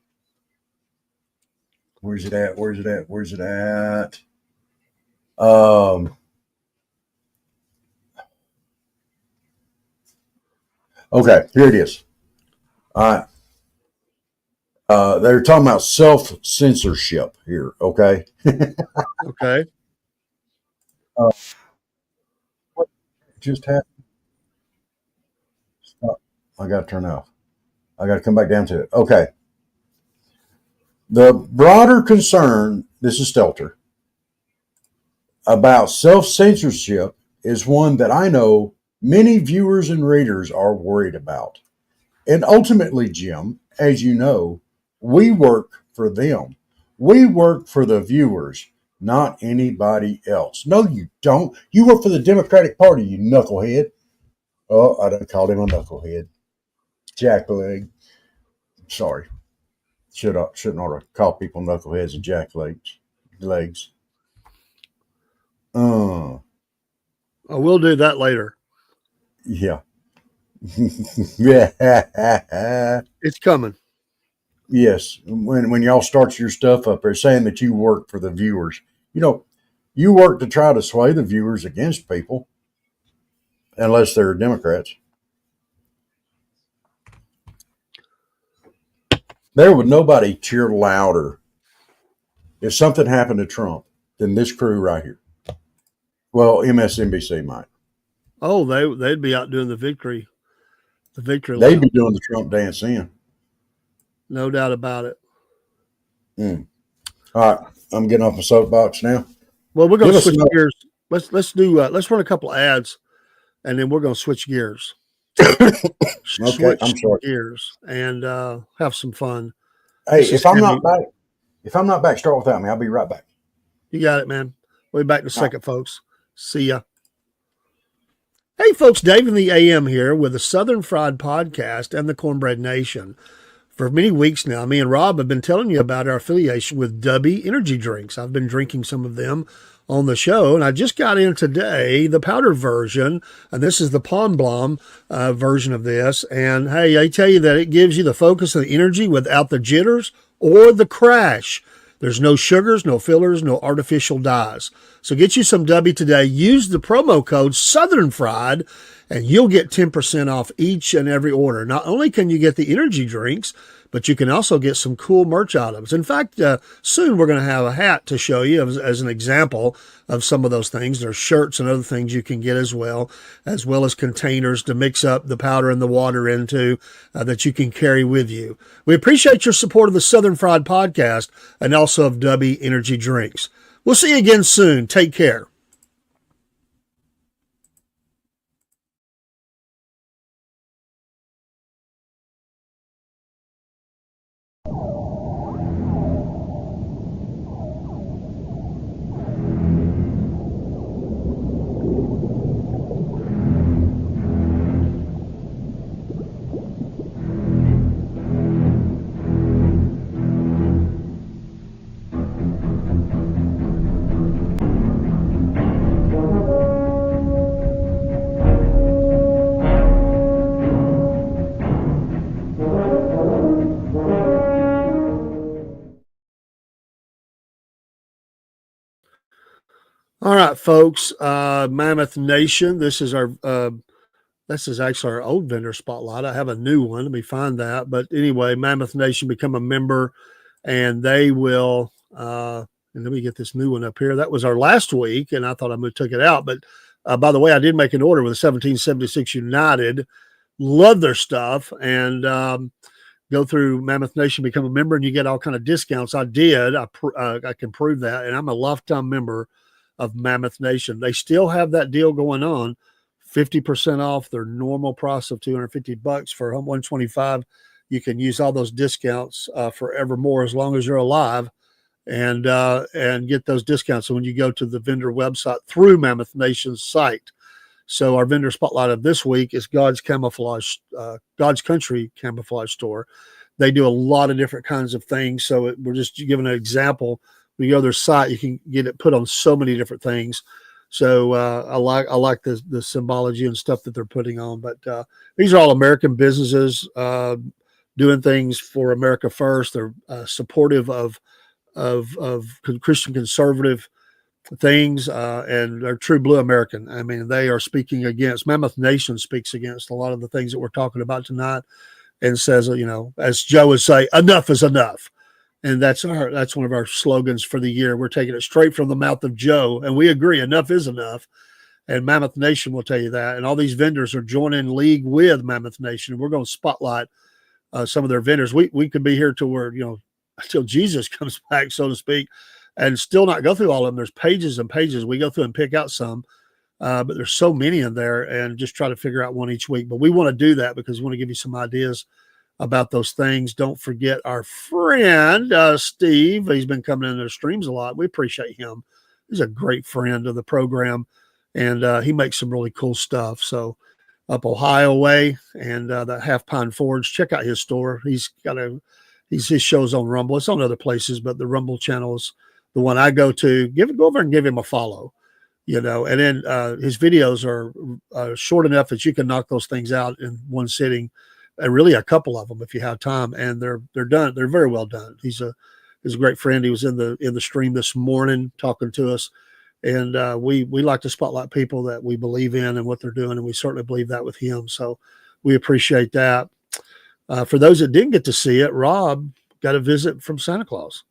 Where's it at? Okay, here it is. All right. They're talking about self-censorship here, okay? Okay. What just happened? Stop. I got to turn off. I got to come back down to it. Okay. The broader concern, this is Stelter, about self-censorship is one that I know many viewers and readers are worried about. And ultimately, Jim, as you know, we work for them. We work for the viewers, not anybody else. No, you don't. You work for the Democratic Party, you knucklehead. Oh, I done called him a knucklehead. Jackleg. Sorry. Shouldn't ought to call people knuckleheads and jacklegs. We'll do that later. Yeah. It's coming. Yes. When y'all start your stuff up there saying that you work for the viewers, you work to try to sway the viewers against people, unless they're Democrats. There would nobody cheer louder if something happened to Trump than this crew right here. Well, MSNBC might. Oh, they'd be out doing the victory. They'd be doing the Trump dance in. No doubt about it. All right, I'm getting off my soapbox now. Well, we're going to switch gears. Let's run a couple of ads, and then we're going to switch gears. Okay, I'm sorry. Gears and have some fun. Hey, if I'm not back, start without me. I'll be right back. You got it, man. We'll be back in a second, folks. See ya. Hey, folks, Dave in the AM here with the Southern Fried Podcast and the Cornbread Nation. For many weeks now, me and Rob have been telling you about our affiliation with Dubby Energy Drinks. I've been drinking some of them on the show, and I just got in today the powder version, and this is the Pond Blom version of this. And hey, I tell you that it gives you the focus and the energy without the jitters or the crash. There's no sugars, no fillers, no artificial dyes. So get you some Dubby today. Use the promo code Southern Fried, and you'll get 10% off each and every order. Not only can you get the energy drinks, but you can also get some cool merch items. In fact, soon we're going to have a hat to show you as an example of some of those things. There's shirts and other things you can get as well as containers to mix up the powder and the water into that you can carry with you. We appreciate your support of the Southern Fried Podcast and also of Dubby Energy Drinks. We'll see you again soon. Take care. All right, folks, Mammoth Nation, this is actually our old vendor spotlight. I have a new one. Let me find that. But anyway, Mammoth Nation, become a member, and they will, and let me get this new one up here. That was our last week, and I thought I took it out. But by the way, I did make an order with 1776 United. Love their stuff. And go through Mammoth Nation, become a member, and you get all kind of discounts. I did. I can prove that. And I'm a lifetime member of Mammoth Nation. They still have that deal going on, 50% off their normal price of $250 for $125. You can use all those discounts forevermore as long as you're alive, and get those discounts. So when you go to the vendor website through Mammoth Nation's site. So our vendor spotlight of this week is God's Country Camouflage Store. They do a lot of different kinds of things. So we're just giving an example. When you go to their site, you can get it put on so many different things. So I like the symbology and stuff that they're putting on. But these are all American businesses doing things for America first. They're supportive of Christian conservative things, and they're true blue American. I mean, they are speaking against, Mammoth Nation speaks against a lot of the things that we're talking about tonight, and says, as Joe would say, enough is enough. And that's one of our slogans for the year. We're taking it straight from the mouth of Joe, and we agree, enough is enough. And Mammoth Nation will tell you that. And all these vendors are joining league with Mammoth Nation. We're going to spotlight some of their vendors. We could be here till Jesus comes back, so to speak, and still not go through all of them. There's pages and pages. We go through and pick out some, but there's so many in there, and just try to figure out one each week. But we want to do that because we want to give you some ideas about those things. Don't forget our friend, Steve. He's been coming into the streams a lot. We appreciate him. He's a great friend of the program, and he makes some really cool stuff. So up Ohio way, and that Half Pine Forge, check out his store. His shows on Rumble. It's on other places, but the Rumble channel is the one I go to. Go over and give him a follow, and then his videos are short enough that you can knock those things out in one sitting. Really a couple of them if you have time, and they're done. They're very well done. He's a great friend. He was in the stream this morning talking to us, and we like to spotlight people that we believe in and what they're doing, and we certainly believe that with him. So we appreciate that. For those that didn't get to see it, Rob got a visit from Santa Claus.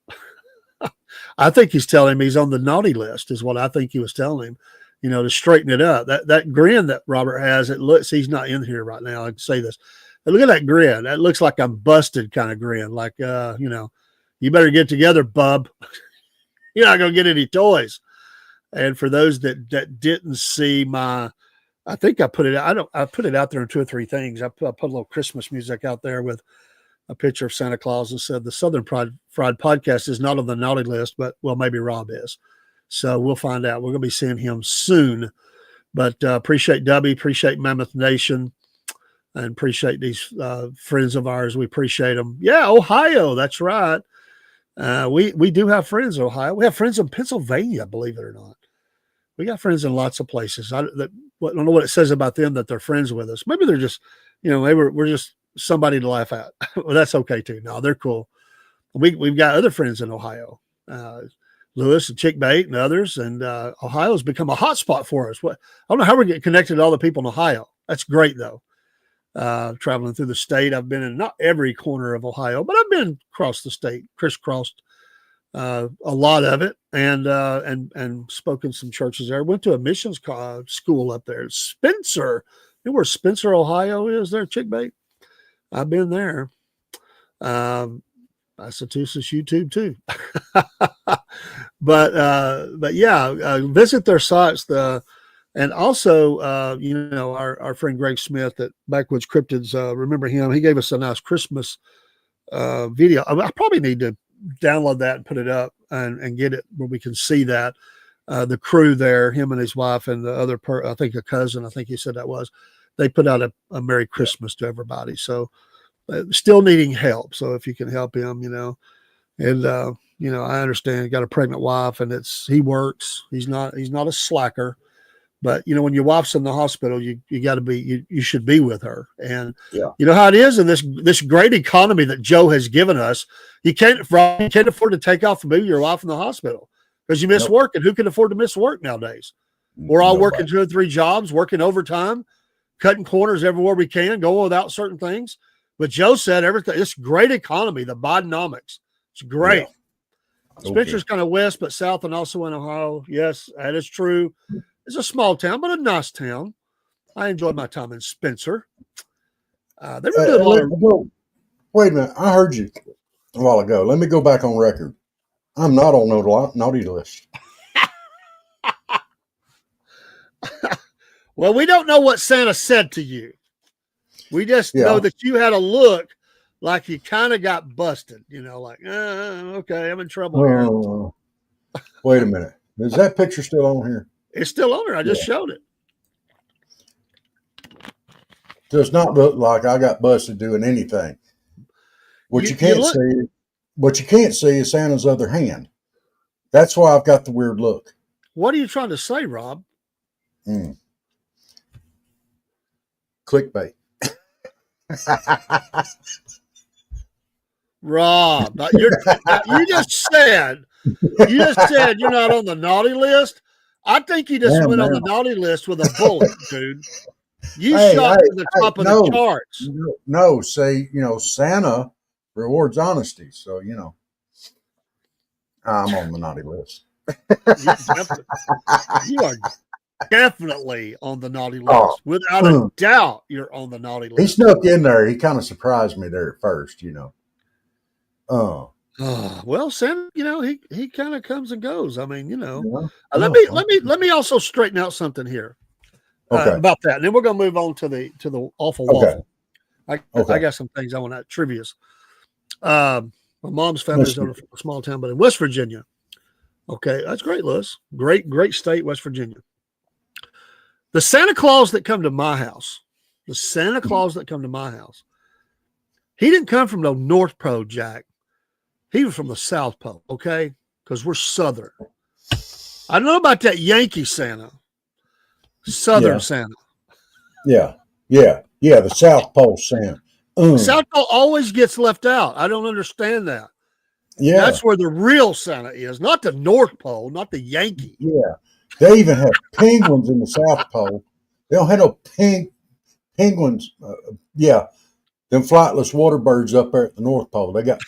I think he's telling him he's on the naughty list, is what I think he was telling him, to straighten it up. That grin that Robert has, it looks, he's not in here right now. I can say this. But look at that grin. That looks like I'm busted kind of grin. Like, you better get together, bub. You're not going to get any toys. And for those that didn't see I think I put it out. I put it out there in 2 or 3 things. I put a little Christmas music out there with a picture of Santa Claus and said the Southern Fried Podcast is not on the naughty list, but maybe Rob is. So we'll find out. We're going to be seeing him soon. But appreciate Dubby, appreciate Mammoth Nation, and appreciate these friends of ours. We appreciate them. Yeah, Ohio, that's right. We do have friends in Ohio. We have friends in Pennsylvania, believe it or not. We got friends in lots of places. I don't know what it says about them that they're friends with us. Maybe they're just, maybe we're just somebody to laugh at. Well, that's okay too. No, they're cool. We've got other friends in Ohio, Lewis and Chick Bait and others, and Ohio's become a hot spot for us. I don't know how we're getting connected to all the people in Ohio. That's great though. Traveling through the state, I've been in not every corner of Ohio, but I've been across the state, crisscrossed a lot of it, and spoken some churches there. Went to a missions school up there, Spencer. You know where Spencer, Ohio is? There, Chick Bait. I've been there. Massachusetts YouTube too. but yeah, visit their sites. And also, our friend Greg Smith at Backwoods Cryptids, remember him? He gave us a nice Christmas video. I probably need to download that and put it up and get it where we can see that. The crew there, him and his wife and the other, I think a cousin, I think he said that was, they put out a Merry Christmas to everybody. So still needing help. So if you can help him, and I understand you got a pregnant wife and he works. He's not a slacker. But when your wife's in the hospital, you got to be, you should be with her. And you know how it is in this great economy that Joe has given us. You can't afford to take off and move your wife in the hospital because you miss work. And who can afford to miss work nowadays? We're all working 2 or 3 jobs, working overtime, cutting corners everywhere we can, going without certain things. But Joe said everything. This great economy, the Bidenomics, it's great. Yeah. Spencer's kind of west, but south, and also in Ohio. Yes, that is true. It's a small town, but a nice town. I enjoyed my time in Spencer. They were doing a lot of. Wait a minute. I heard you a while ago. Let me go back on record. I'm not on no naughty list. Well, we don't know what Santa said to you. We just know that you had a look like you kind of got busted, like, okay, I'm in trouble here. Wait a minute. Is that picture still on here? It's still on there. I just showed it. Does not look like I got busted doing anything. What you can't see is Santa's other hand. That's why I've got the weird look. What are you trying to say, Rob? Clickbait. Rob, you just said you're not on the naughty list. I think you just went on the naughty list with a bullet, dude. You shot to the top of the charts. No, say, Santa rewards honesty. So, I'm on the naughty list. You are definitely on the naughty list. Without a doubt, you're on the naughty list. He snuck in there. He kind of surprised me there at first, Well, Santa, he kind of comes and goes. I mean, let me also straighten out something here about that, and then we're gonna move on to the awful waffle. I got some things I want to trivias. My mom's family is in a small town, but in West Virginia. Okay, that's great, Lewis. Great state, West Virginia. The Santa Claus that come to my house, he didn't come from the North Pole, Jack. He was from the South Pole, okay? Because we're Southern. I don't know about that Yankee Santa. Southern Santa. Yeah, the South Pole Santa. South Pole always gets left out. I don't understand that. Yeah. That's where the real Santa is, not the North Pole, not the Yankee. Yeah. They even have penguins in the South Pole. They don't have no penguins. Them flightless water birds up there at the North Pole. They got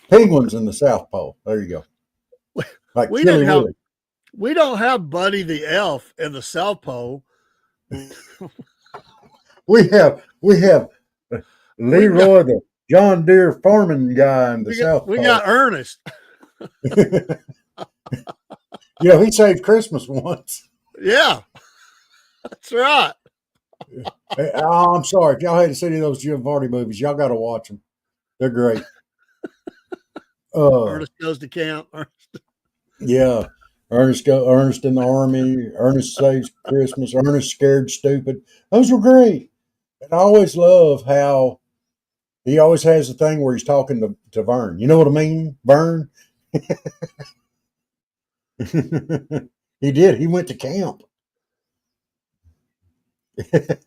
penguins in the South Pole. There you go. Like we don't have Buddy the Elf in the South Pole. We have Leroy the John Deere farming guy in the South Pole. We got Ernest. He saved Christmas once. Yeah, that's right. I'm sorry. If y'all hadn't seen any of those Jim Varney movies, y'all got to watch them. They're great. Ernest goes to camp. Yeah. Ernest in the Army. Ernest Saves Christmas. Ernest Scared Stupid. Those were great. And I always love how he always has the thing where he's talking to Vern. You know what I mean, Vern? He did. He went to camp.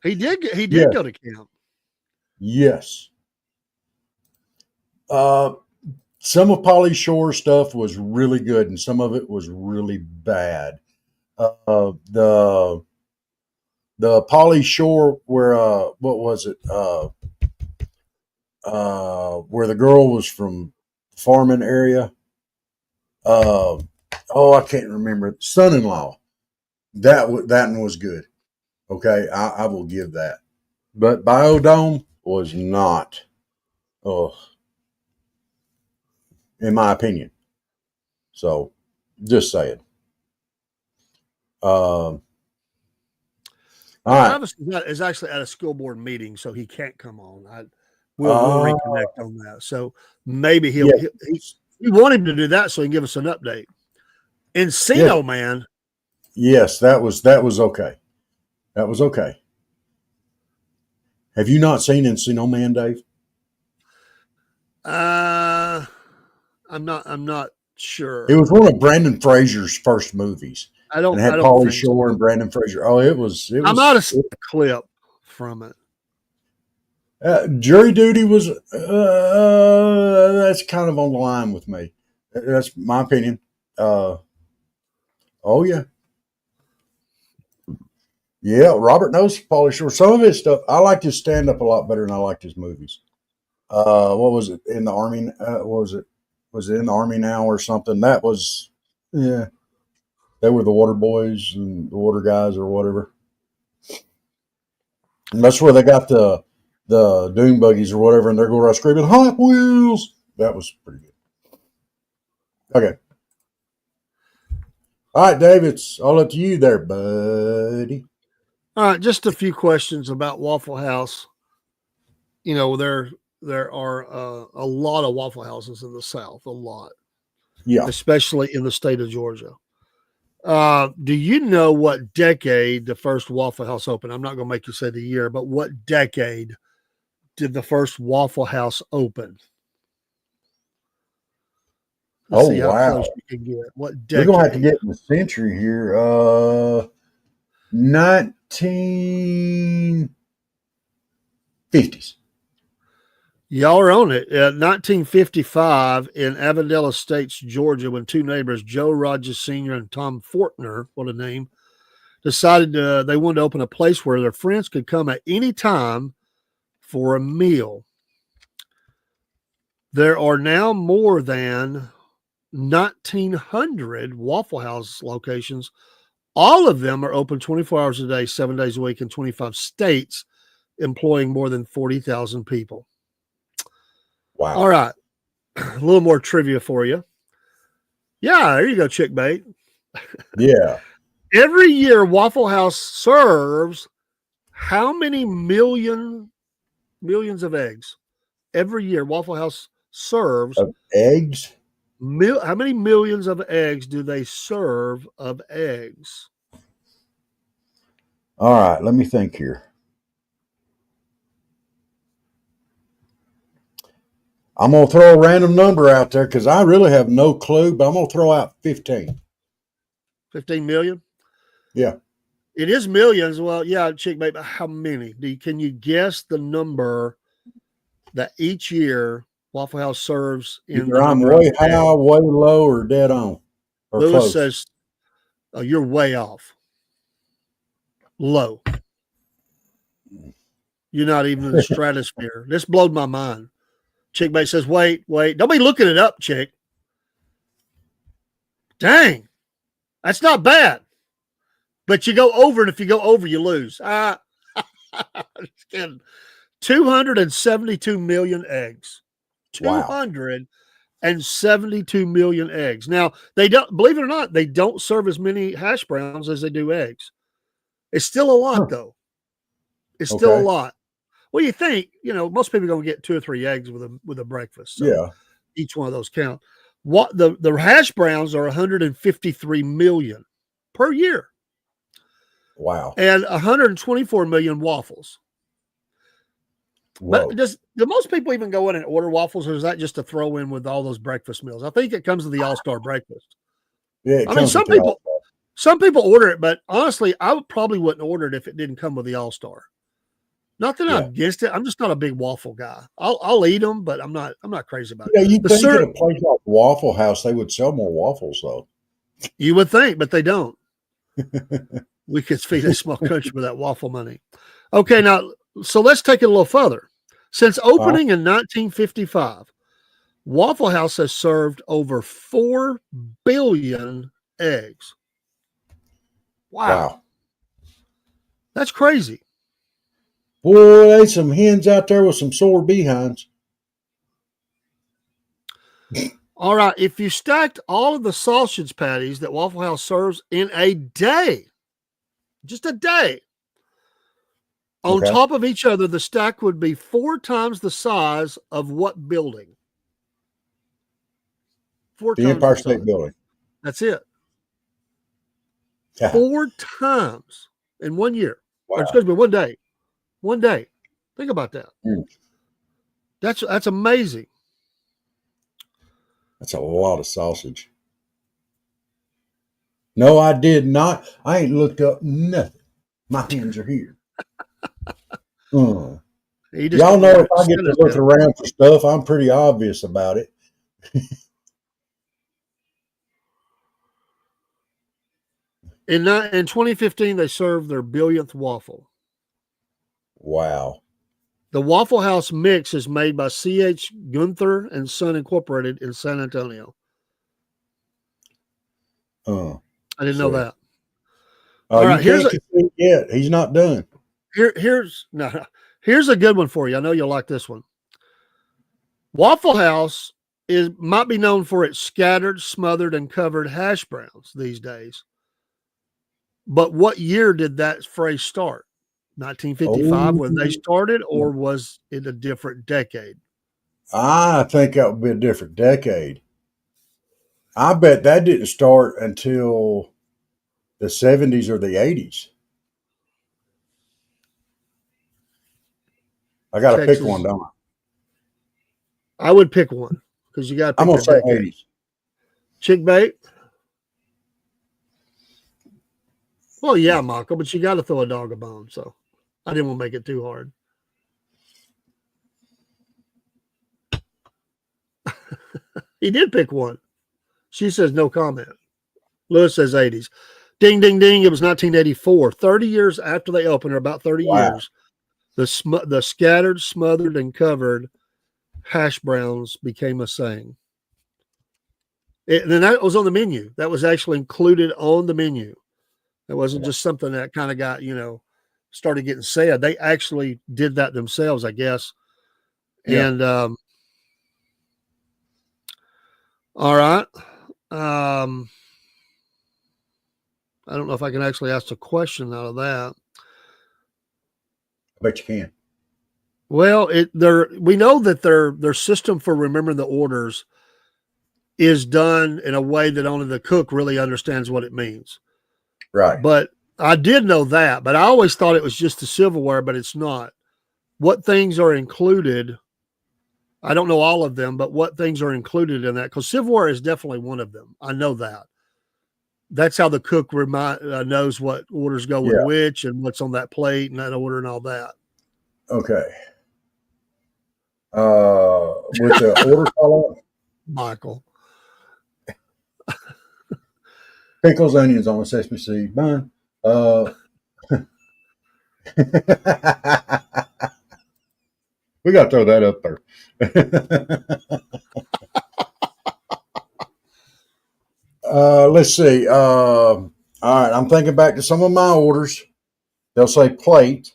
He did Yeah. go to camp. Yes. Some of Pauly Shore's stuff was really good, and some of it was really bad. The Pauly Shore where what was it? Where the girl was from the farming area. I can't remember. Son-in-Law. That one was good. Okay, I will give that. But Biodome was not. In my opinion. So, just saying. All right. Travis is actually at a school board meeting, so he can't come on. We'll reconnect on that. So maybe he want him to do that so he can give us an update. Encino Man. Yes, that was okay. That was okay. Have you not seen Encino Man, Dave? I'm not sure. It was one of Brandon Fraser's first movies. I don't. And it had Pauly Shore and Brandon Fraser. Oh, it was. I might have seen a clip from it. Jury Duty was. That's kind of on the line with me. That's my opinion. Oh yeah. Yeah, Robert knows Pauly Shore. Some of his stuff, I liked his stand-up a lot better than I liked his movies. What was it in the Army? Was it in the Army now or something? That was, yeah. They were the Water Boys and the Water Guys or whatever. And that's where they got the dune buggies or whatever, and they're going around screaming, Hot Wheels! That was pretty good. Okay. All right, Dave, it's all up to you there, buddy. All right, just a few questions about Waffle House. You know, there are a lot of Waffle Houses in the South, a lot. Yeah. Especially in the state of Georgia. Do you know what decade the first Waffle House opened? I'm not going to make you say the year, but what decade did the first Waffle House open? Let's see how close you can get. What decade? We're going to have to get in the century here. 1950s. Y'all are on it. 1955 in Avondale Estates, Georgia, when two neighbors, Joe Rogers Sr. and Tom Fortner, what a name, decided they wanted to open a place where their friends could come at any time for a meal. There are now more than 1,900 Waffle House locations. All of them are open 24 hours a day, 7 days a week in 25 states, employing more than 40,000 people. Wow. All right. A little more trivia for you. Yeah, there you go, Chick Bait. Yeah. Every year, Waffle House serves how many millions of eggs? Every year, Waffle House serves of eggs. How many millions of eggs do they serve of eggs? All right, let me think here. I'm going to throw a random number out there because I really have no clue, but I'm going to throw out 15. 15 million? Yeah. It is millions. Well, yeah, Chick Bait, but how many? Can you guess the number that each year Waffle House serves? Either I'm way high, way low, or dead on. Or Lewis close. says, oh, you're way off. Low. You're not even in the stratosphere. This blowed my mind. Chick Bait says, wait. Don't be looking it up, Chick. Dang. That's not bad. But you go over, and if you go over, you lose. Just kidding. 272 million eggs. Wow. 272 million eggs. Now, they don't, believe it or not, they don't serve as many hash browns as they do eggs. It's still a lot, though. It's still a lot. Well, you think, most people are going to get 2 or 3 eggs with a breakfast. So yeah. each one of those count. What the hash browns are 153 million per year. Wow. And 124 million waffles. Whoa. But do most people even go in and order waffles, or is that just a throw in with all those breakfast meals? I think it comes with the All-Star breakfast. Yeah, I mean, some people order it, but honestly, I probably wouldn't order it if it didn't come with the All-Star. Not that I'm against it. I'm just not a big waffle guy. I'll eat them, but I'm not crazy about it. You think at a place like Waffle House they would sell more waffles though? You would think, but they don't. We could feed a small country with that waffle money. Okay, now so let's take it a little further. Since opening in 1955, Waffle House has served over 4 billion eggs. Wow. That's crazy. Boy, there's some hens out there with some sore behinds. All right. If you stacked all of the sausage patties that Waffle House serves in a day, just a day, on top of each other, the stack would be 4 times the size of what building? The Empire State Building. That's it. 4 times in 1 year. Wow. Or excuse me, 1 day. 1 day. Think about that. That's amazing. That's a lot of sausage. No, I did not. I ain't looked up nothing. My hands are here. Y'all know if I get to looking around for stuff, I'm pretty obvious about it. In 2015, they served their billionth waffle. Wow. The Waffle House mix is made by C.H. Gunther and Son Incorporated in San Antonio. I didn't know that. All right, he's not done. Here's a good one for you. I know you'll like this one. Waffle House might be known for its scattered, smothered, and covered hash browns these days. But what year did that phrase start? 1955 when they started, or was it a different decade? I think that would be a different decade. I bet that didn't start until the 70s or the 80s. I got to pick one, don't I? I would pick one because you got to pick. I'm going to say 80s. Chick bait? Well, yeah, Michael, but you got to throw a dog a bone, so I didn't want to make it too hard. He did pick one. She says no comment. Lewis says 80s. Ding, ding, ding. It was 1984. 30 years after they opened, or about 30 years, the scattered, smothered, and covered hash browns became a saying. Then that was on the menu. That was actually included on the menu. It wasn't just something that kind of got, started getting said. They actually did that themselves, I guess. Yeah. And all right. I don't know if I can actually ask a question out of that. I bet you can. Well, we know that their system for remembering the orders is done in a way that only the cook really understands what it means. Right. But I did know that, but I always thought it was just the silverware, but it's not. What things are included? I don't know all of them, but what things are included in that? Because silverware is definitely one of them. I know that. That's how the cook knows what orders go with which and what's on that plate and that order and all that. Okay. With the order column, Michael. Pickles, onions on a sesame seed bun. We got to throw that up there. Let's see. All right, I'm thinking back to some of my orders. They'll say plate.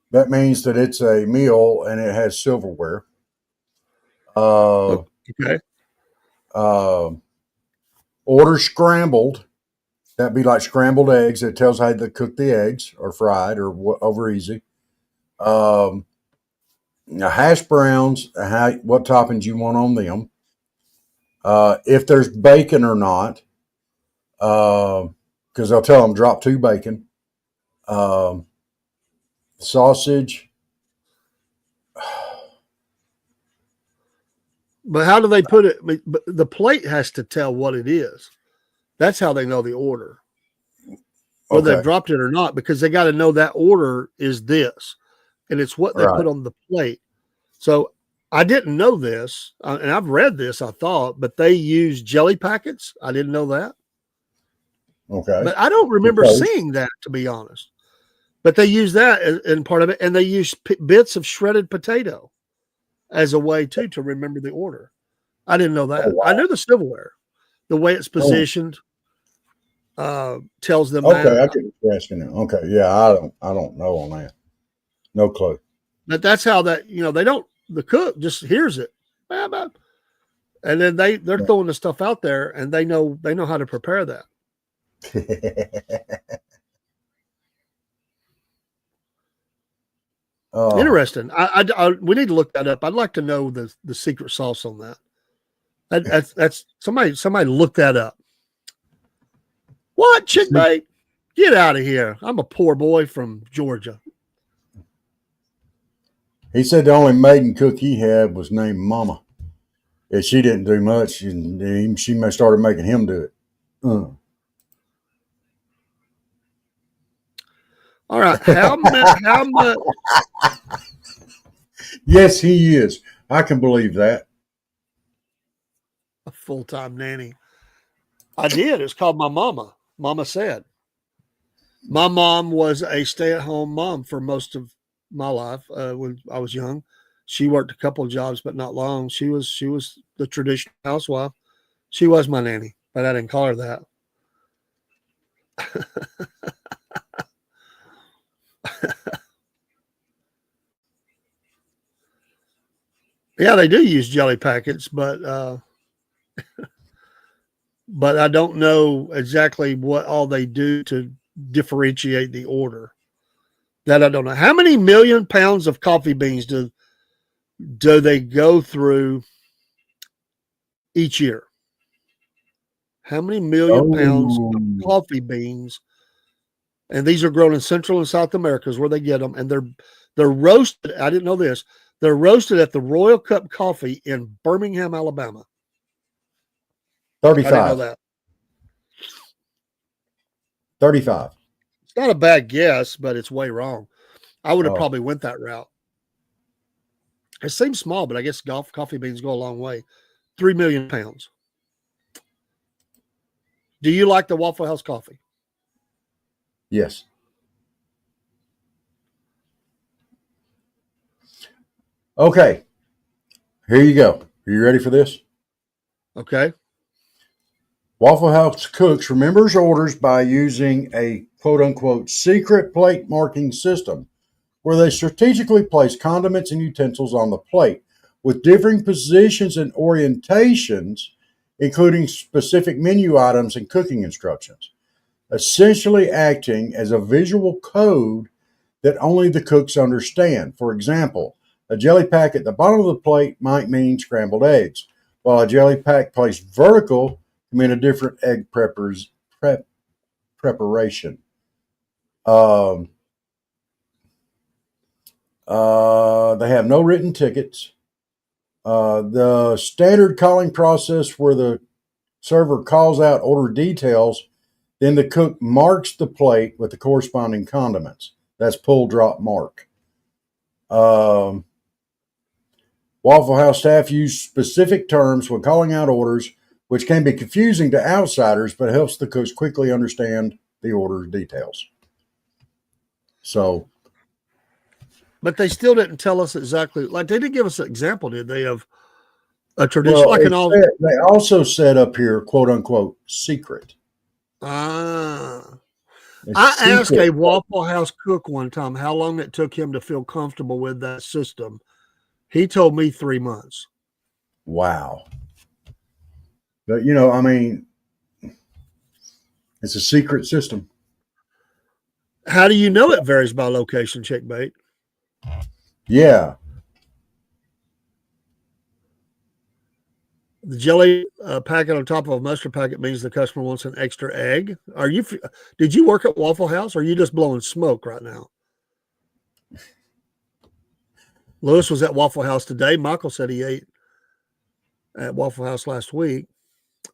That means that it's a meal and it has silverware. Okay. Order scrambled. That'd be like scrambled eggs. It tells how to cook the eggs or fried or over easy. Now hash browns, what toppings you want on them. if there's bacon or not, because they'll tell them drop 2 bacon, sausage. But how do they put it? But the plate has to tell what it is. That's how they know the order, whether Okay. they've dropped it or not, because they got to know that order is this, and it's what they Right. put on the plate. So I didn't know this, and I've read this, I thought, but they use jelly packets. I didn't know that. Okay. But I don't remember Okay. seeing that, to be honest. But they use that in part of it, and they use bits of shredded potato as a way to remember the order. I didn't know that. Oh, wow. I knew the silverware, the way it's positioned, tells them Okay, I that. get what you're asking now. Okay, yeah, I don't know on that. No clue. But that's how that, they don't. The cook just hears it, and then they're throwing the stuff out there, and they know how to prepare that. Interesting. We need to look that up. I'd like to know the secret sauce on that. That's somebody look that up. What, chick bait? Get out of here. I'm a poor boy from Georgia. He said the only maiden cook he had was named Mama. And she didn't do much, and she started making him do it. All right. How much? Yes, he is. I can believe that. A full-time nanny. I did. It's called My Mama. Mama said. My mom was a stay-at-home mom for most of my life when I was young. She worked a couple of jobs, but not long. She was the traditional housewife. She was my nanny, but I didn't call her that. Yeah, they do use jelly packets, but I don't know exactly what all they do to differentiate the order. That I don't know. How many million pounds of coffee beans do they go through each year? How many million pounds of coffee beans? And these are grown in Central and South America is where they get them. And they're roasted. I didn't know this. They're roasted at the Royal Cup Coffee in Birmingham, Alabama. 35. I didn't know that. 35. It's not a bad guess, but it's way wrong. I would have probably went that route. It seems small, but I guess coffee beans go a long way. 3 million pounds. Do you like the Waffle House coffee? Yes. Okay. Here you go. Are you ready for this? Okay. Waffle House cooks remembers orders by using a quote-unquote secret plate marking system where they strategically place condiments and utensils on the plate with differing positions and orientations, including specific menu items and cooking instructions, essentially acting as a visual code that only the cooks understand. For example, a jelly pack at the bottom of the plate might mean scrambled eggs, while a jelly pack placed vertical can mean a different egg preparation. They have no written tickets. The standard calling process where the server calls out order details, then the cook marks the plate with the corresponding condiments. That's pull, drop, mark. Waffle House staff use specific terms when calling out orders, which can be confusing to outsiders, but helps the cooks quickly understand the order details. So, but they still didn't tell us exactly. Like they didn't give us an example, did they? Of a tradition, well, they also said up here, quote unquote, secret. I asked a Waffle House cook one time how long it took him to feel comfortable with that system. He told me 3 months. Wow. But, I mean, it's a secret system. How do you know it varies by location, chick bait? Yeah. The jelly packet on top of a mustard packet means the customer wants an extra egg. Did you work at Waffle House, or are you just blowing smoke right now? Lewis was at Waffle House today. Michael said he ate at Waffle House last week.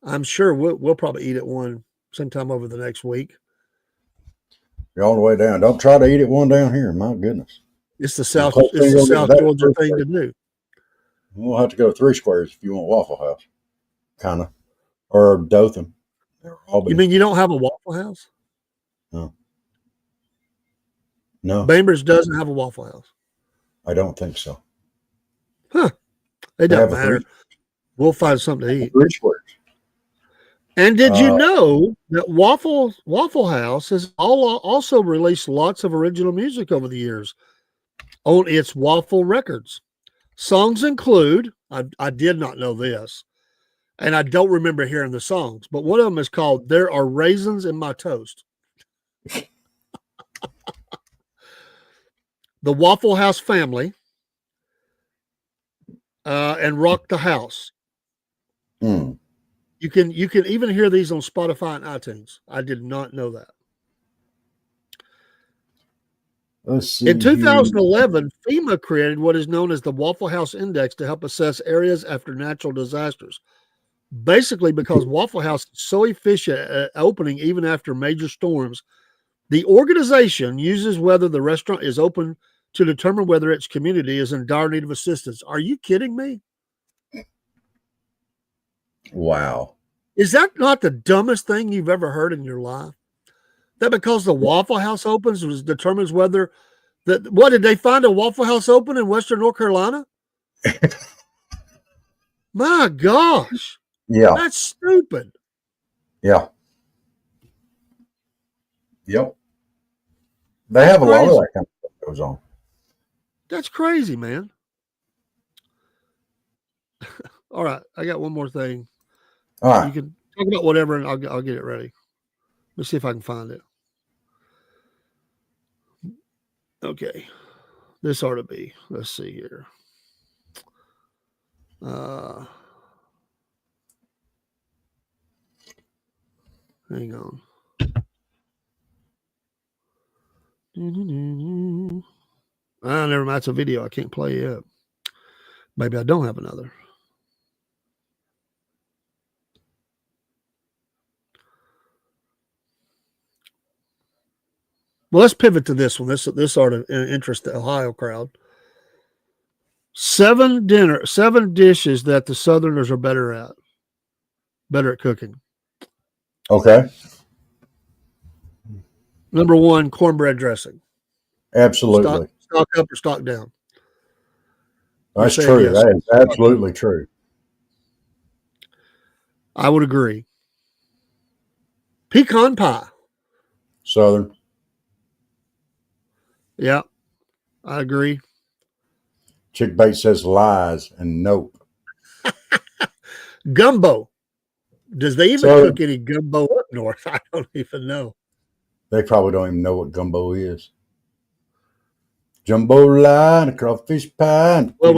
I'm sure we'll probably eat at one sometime over the next week. You're all the way down. Don't try to eat it one down here. My goodness. It's the South Georgia thing to do. We'll have to go to Three Squares if you want Waffle House. Kind of. Or Dothan. You mean you don't have a Waffle House? No. No. Bainbridge doesn't have a Waffle House. I don't think so. Huh. It doesn't matter. We'll find something to eat. Three Squares. And did you know that Waffle House has also released lots of original music over the years on its Waffle Records? Songs include, I did not know this, and I don't remember hearing the songs, but one of them is called There Are Raisins in My Toast. The Waffle House Family, and Rock the House. Mm. You can even hear these on Spotify and iTunes. I did not know that. Let's see. In 2011, FEMA created what is known as the Waffle House Index to help assess areas after natural disasters. Basically, because Waffle House is so efficient at opening even after major storms, the organization uses whether the restaurant is open to determine whether its community is in dire need of assistance. Are you kidding me? Wow. Is that not the dumbest thing you've ever heard in your life? That because the Waffle House opens determines whether that. What did they find a Waffle House open in Western North Carolina? My gosh. Yeah. That's stupid. Yeah. Yep. They have a lot of that kind of stuff that goes on. That's crazy, man. All right. I got one more thing. All right. You can talk about whatever and I'll get it ready. Let's see if I can find it. Okay. This ought to be. Let's see here. Hang on. Never mind. It's a video. I can't play it. Maybe I don't have another. Well, let's pivot to this one. This ought to interest the Ohio crowd. 7 dishes that the Southerners are better at cooking. Okay. Number 1, cornbread dressing. Absolutely. Stock up or stock down? That's true. Yes. That is absolutely true. I would agree. Pecan pie. Southern. Yeah, I agree. Chick Bates says lies and nope. Gumbo. Does they even cook any gumbo up north? I don't even know. They probably don't even know what gumbo is. Jambalaya and a crawfish pie. And well,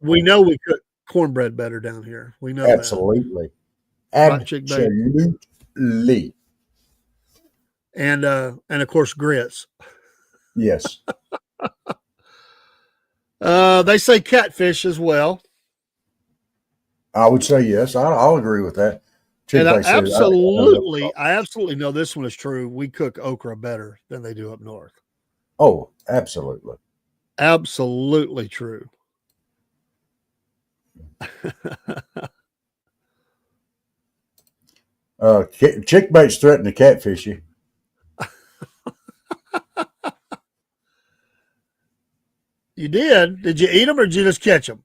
we know we cook cornbread better down here. We know absolutely. That. Absolutely. And of course grits. Yes. They say catfish as well. I would say yes. I'll agree with that. And I absolutely know this one is true. We cook okra better than they do up north. Oh, absolutely. Absolutely true. Chick Bates threatened to catfish you. You did? Did you eat them or did you just catch them?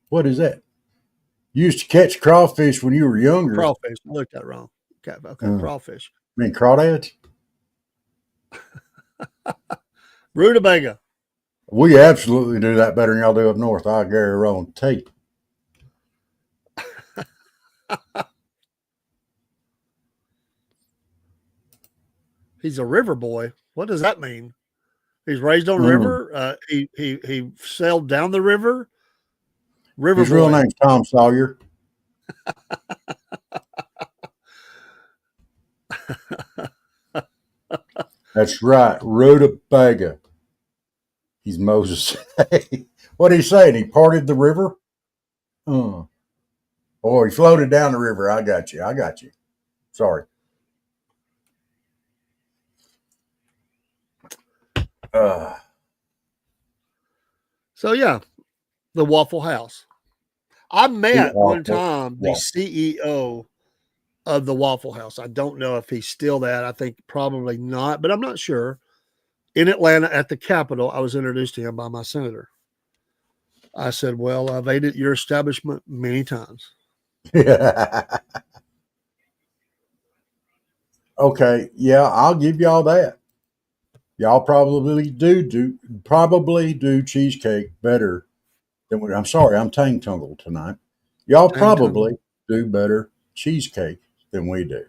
What is that? You used to catch crawfish when you were younger. Crawfish. I looked at wrong. Okay, crawfish. You mean crawdads? Rutabaga. We absolutely do that better than y'all do up north. I guarantee. He's a river boy. What does that mean? He's raised on Mm. river. He sailed down the river. River His real boy. name's Tom Sawyer. That's right, rutabaga. He's Moses. What did he say? He parted the river? Oh, he floated down the river. I got you. Sorry. So yeah, the Waffle House. I met one time the CEO of the Waffle House. I don't know if he's still that. I think probably not, but I'm not sure. In Atlanta at the Capitol, I was introduced to him by my senator. I said, well, I've ate at your establishment many times. Okay, yeah, I'll give y'all that. Y'all probably do cheesecake better than I'm sorry, I'm tang-tungled tonight. Y'all probably do better cheesecake than we do.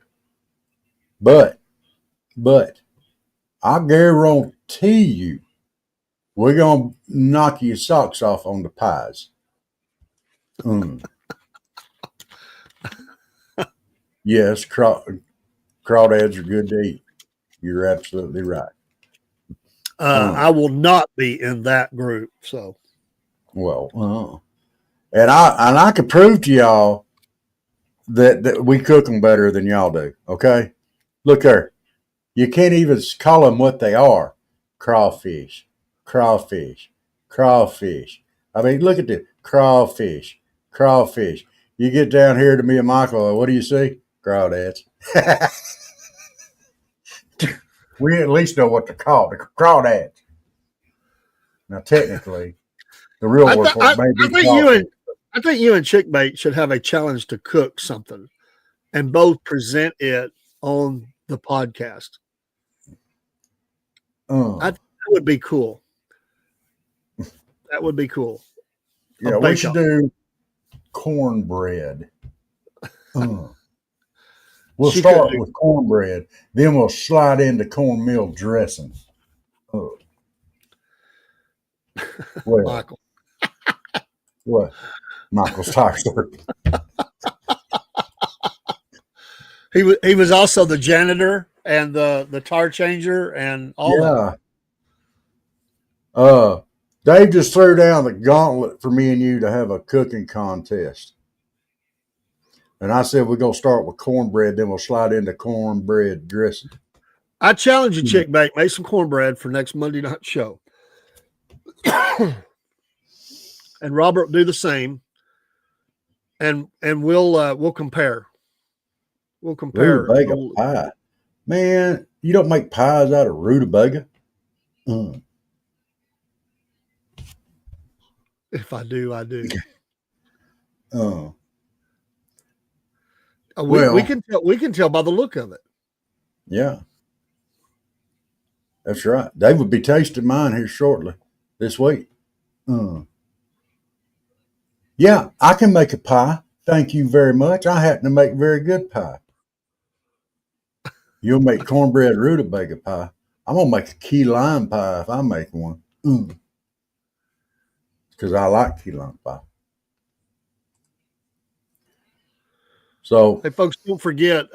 But I guarantee you we're gonna knock your socks off on the pies. Yes, crawdads are good to eat. You're absolutely right. I will not be in that group. So, well, and I could prove to y'all that we cook them better than y'all do. Okay, look there. You can't even call them what they are: crawfish. I mean, look at this: crawfish. You get down here to me and Michael, what do you see? Crawdads. We at least know what to call the crawdads. Now, technically, the real word for it may be crawfish. I think you and Chickmate should have a challenge to cook something and both present it on the podcast. That would be cool. That would be cool. Yeah, we should do cornbread. We'll start with cornbread, then we'll slide into cornmeal dressing. Well, Michael. What? Michael's tire story. He was also the janitor and the tire changer and all that. Dave just threw down the gauntlet for me and you to have a cooking contest. And I said we're going to start with cornbread, then we'll slide into cornbread dressing. I challenge you, Chickmate, make some cornbread for next Monday night show. And Robert do the same. And we'll compare. We'll compare. Rutabaga pie. Man, you don't make pies out of rutabaga? If I do, I do. We can tell by the look of it. Yeah. That's right. Dave will be tasting mine here shortly this week. Yeah, I can make a pie. Thank you very much. I happen to make very good pie. You'll make cornbread rutabaga pie. I'm going to make a key lime pie if I make one. Because I like key lime pie. So, hey, folks, don't forget,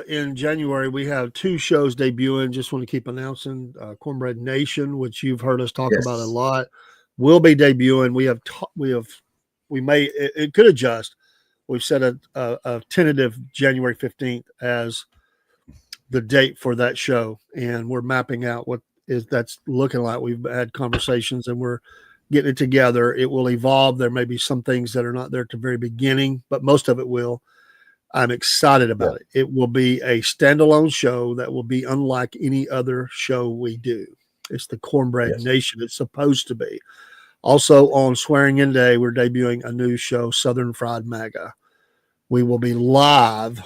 in January, we have 2 shows debuting. Just want to keep announcing Cornbread Nation, which you've heard us talk about a lot, will be debuting. It could adjust. We've set a tentative January 15th as the date for that show. And we're mapping out what that's looking like. We've had conversations and we're getting it together. It will evolve. There may be some things that are not there at the very beginning, but most of it will. I'm excited about it. It will be a standalone show that will be unlike any other show we do. It's the Cornbread Nation. It's supposed to be. Also on Swearing In Day, we're debuting a new show, Southern Fried MAGA. We will be live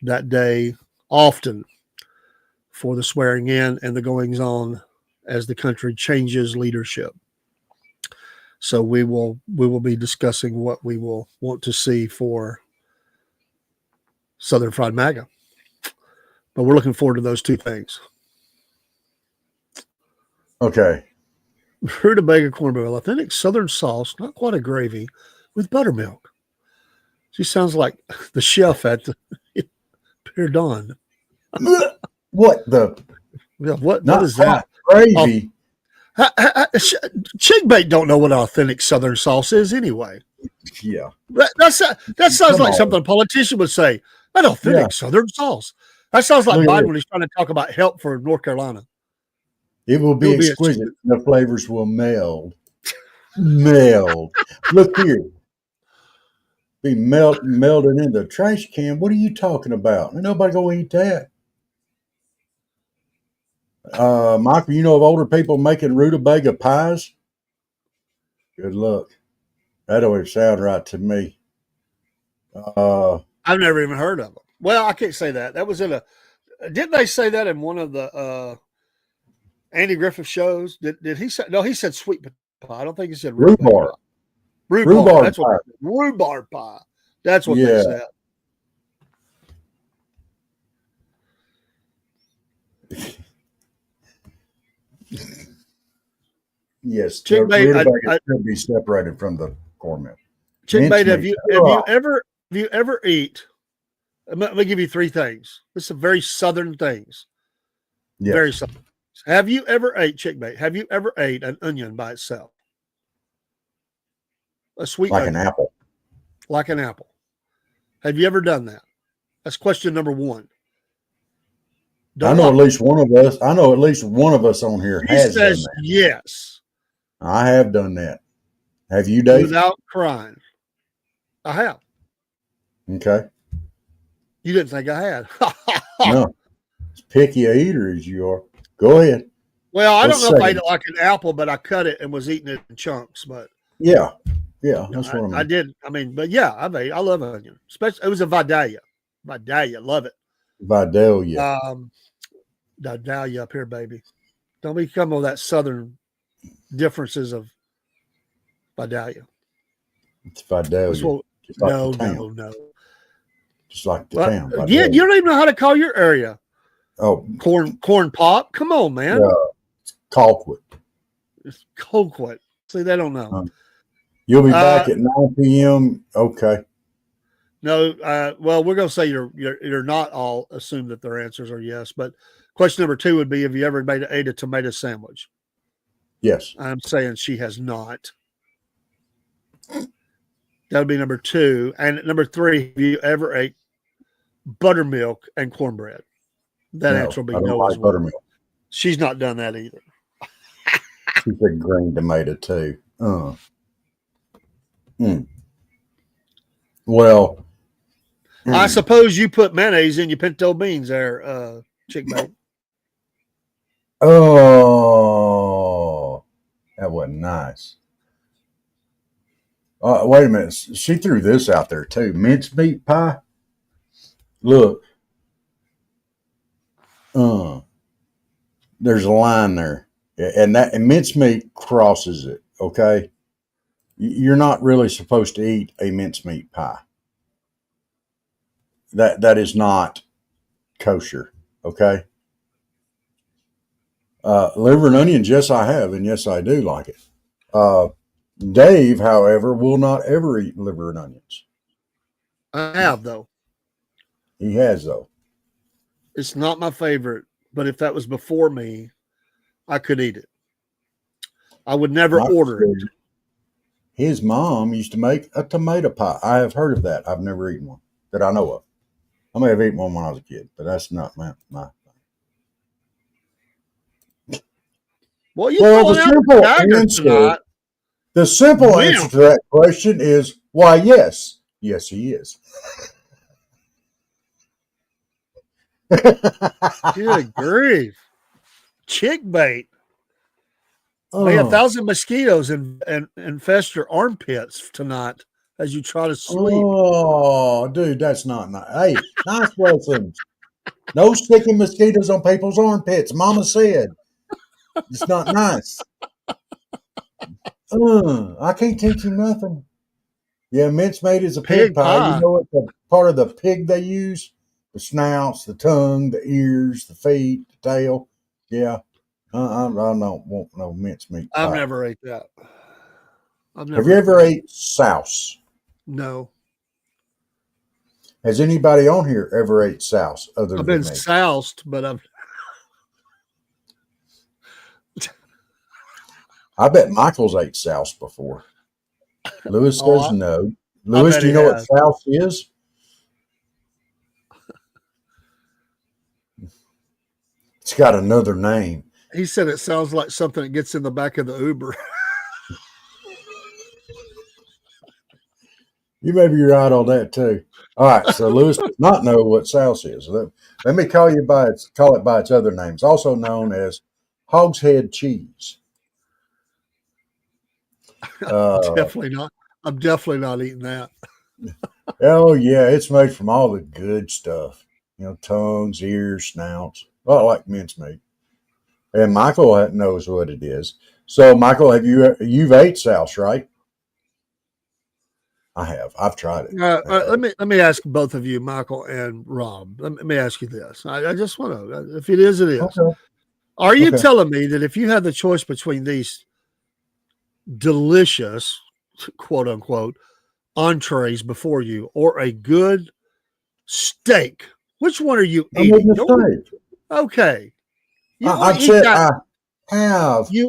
that day often for the swearing in and the goings on as the country changes leadership. So we will be discussing what we will want to see for Southern Fried MAGA. But we're looking forward to those 2 things. Okay. Rutabaga cornbread, authentic Southern sauce, not quite a gravy, with buttermilk. She sounds like the chef at the Pier Dawn. What the? Yeah, what Not is that? gravy. Chickbait don't know what authentic Southern sauce is anyway. Yeah. That sounds like something a politician would say. An authentic Southern sauce. That sounds like Biden when he's trying to talk about help for North Carolina. It will be exquisite. The flavors will meld. Meld. Look here. Be melded in the trash can. What are you talking about? Ain't nobody gonna eat that. Michael, you know of older people making rutabaga pies? Good luck. That don't even sound right to me. I've never even heard of them. Well, I can't say that. That was in didn't they say that in one of the Andy Griffith shows? Did he say? No, he said sweet pie. I don't think he said rhubarb. Rhubarb. That's what rhubarb pie. That's what they said. Yes, rutabaga should be separated from the cornmeal. Chickbait, have you ever eat? Let me give you three things. This is very Southern things. Yes. Very Southern. Have you ever ate chickbait? Have you ever ate an onion by itself? A sweet onion. An apple. Like an apple. Have you ever done that? That's question number one. I know at least one of us on here has done that. Yes. I have done that. Have you, Dave? Without crying. I have. Okay. You didn't think I had. No. As picky a eater as you are. Go ahead. Well, I don't know if I ate it like an apple, but I cut it and was eating it in chunks. But yeah, that's what I mean. I did. I mean, but yeah, I love onion. Especially, it was a Vidalia. Love it. Vidalia. Vidalia up here, baby. Don't be coming with that Southern differences of Vidalia. It's Vidalia. No. Just like the town. Yeah, you don't even know how to call your area. Oh, corn pop. Come on, man. Colquitt. It's Colquitt. See, they don't know. You'll be back at 9 p.m. Okay. No, well, we're going to say you're not all assume that their answers are yes. But question number 2 would be: have you ever ate a tomato sandwich? Yes. I'm saying she has not. That would be number 2. And number 3: have you ever ate buttermilk and cornbread? That answer will be no as well. Buttermilk. She's not done that either. She said green tomato too. Well, I suppose you put mayonnaise in your pinto beans there, chickbait. Oh, that wasn't nice. Wait a minute. She threw this out there too. Mincemeat pie. Look. There's a line there. And mincemeat crosses it. Okay. You're not really supposed to eat a mincemeat pie. That is not kosher. Okay. Liver and onions, yes, I have, and yes, I do like it. Dave, however, will not ever eat liver and onions. I have, though. He has, though. It's not my favorite, but if that was before me, I could eat it. I would never order it. His mom used to make a tomato pie. I have heard of that. I've never eaten one that I know of. I may have eaten one when I was a kid, but that's not my thing. Well, the simple answer to that question is why, yes. Yes, he is. Good grief. Chickbait. May 1,000 mosquitoes infest your armpits tonight as you try to sleep. Oh, dude, that's not nice. Hey, nice lessons. No sticking mosquitoes on people's armpits. Mama said. It's not nice. I can't teach you nothing. Yeah, mincemeat is a pig pie. You know what the part of the pig they use? The snouts, the tongue, the ears, the feet, the tail. Yeah. I don't want no mincemeat I've pie. never ate that. Have you ever ate souse? No. Has anybody on here ever ate souse other I've than been me? soused, but I bet Michael's ate souse before. Lewis says no. I Lewis, bet do he you know what has. souse is? It's got another name. He said it sounds like something that gets in the back of the Uber. You may be right on that too. All right, so Lewis does not know what souse is. Let me call it by its other names, also known as hogshead cheese. Definitely not. I'm definitely not eating that. Oh yeah, it's made from all the good stuff. You know, tongues, ears, snouts, a lot like mincemeat. And Michael knows what it is. So, Michael, you've ate souse, right? I have. I've tried it. Let me ask both of you, Michael and Rob. Let me ask you this. I just want to. If it is, it is. Okay. Are you telling me that if you had the choice between these delicious, quote unquote, entrees before you or a good steak, which one are you eating? Okay. You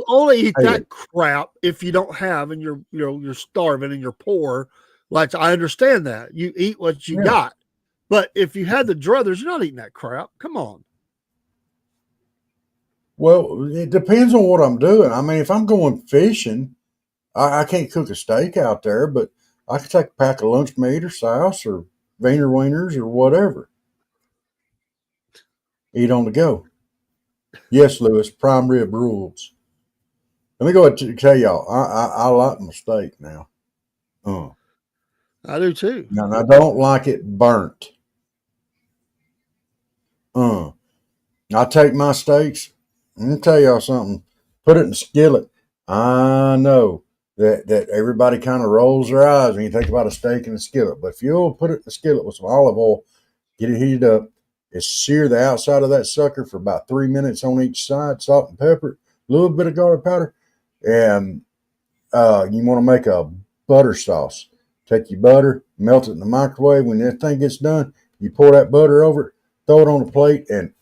only eat that crap if you don't have, and you're starving and you're poor. Like, I understand that you eat what you got, but if you had the druthers, you're not eating that crap. Come on. Well, it depends on what I'm doing. I mean, if I'm going fishing, I can't cook a steak out there, but I can take a pack of lunch meat or sauce or Wiener Wieners or whatever. Eat on the go. Yes, Lewis, prime rib rules. Let me go ahead and tell y'all, I like my steak now. I do too. Now, I don't like it burnt. I take my steaks. Let me tell y'all something. Put it in the skillet. I know that everybody kind of rolls their eyes when you think about a steak in a skillet. But if you'll put it in the skillet with some olive oil, get it heated up, and sear the outside of that sucker for about 3 minutes on each side, salt and pepper, a little bit of garlic powder, and you want to make a butter sauce. Take your butter, melt it in the microwave. When that thing gets done, you pour that butter over it, throw it on a plate, and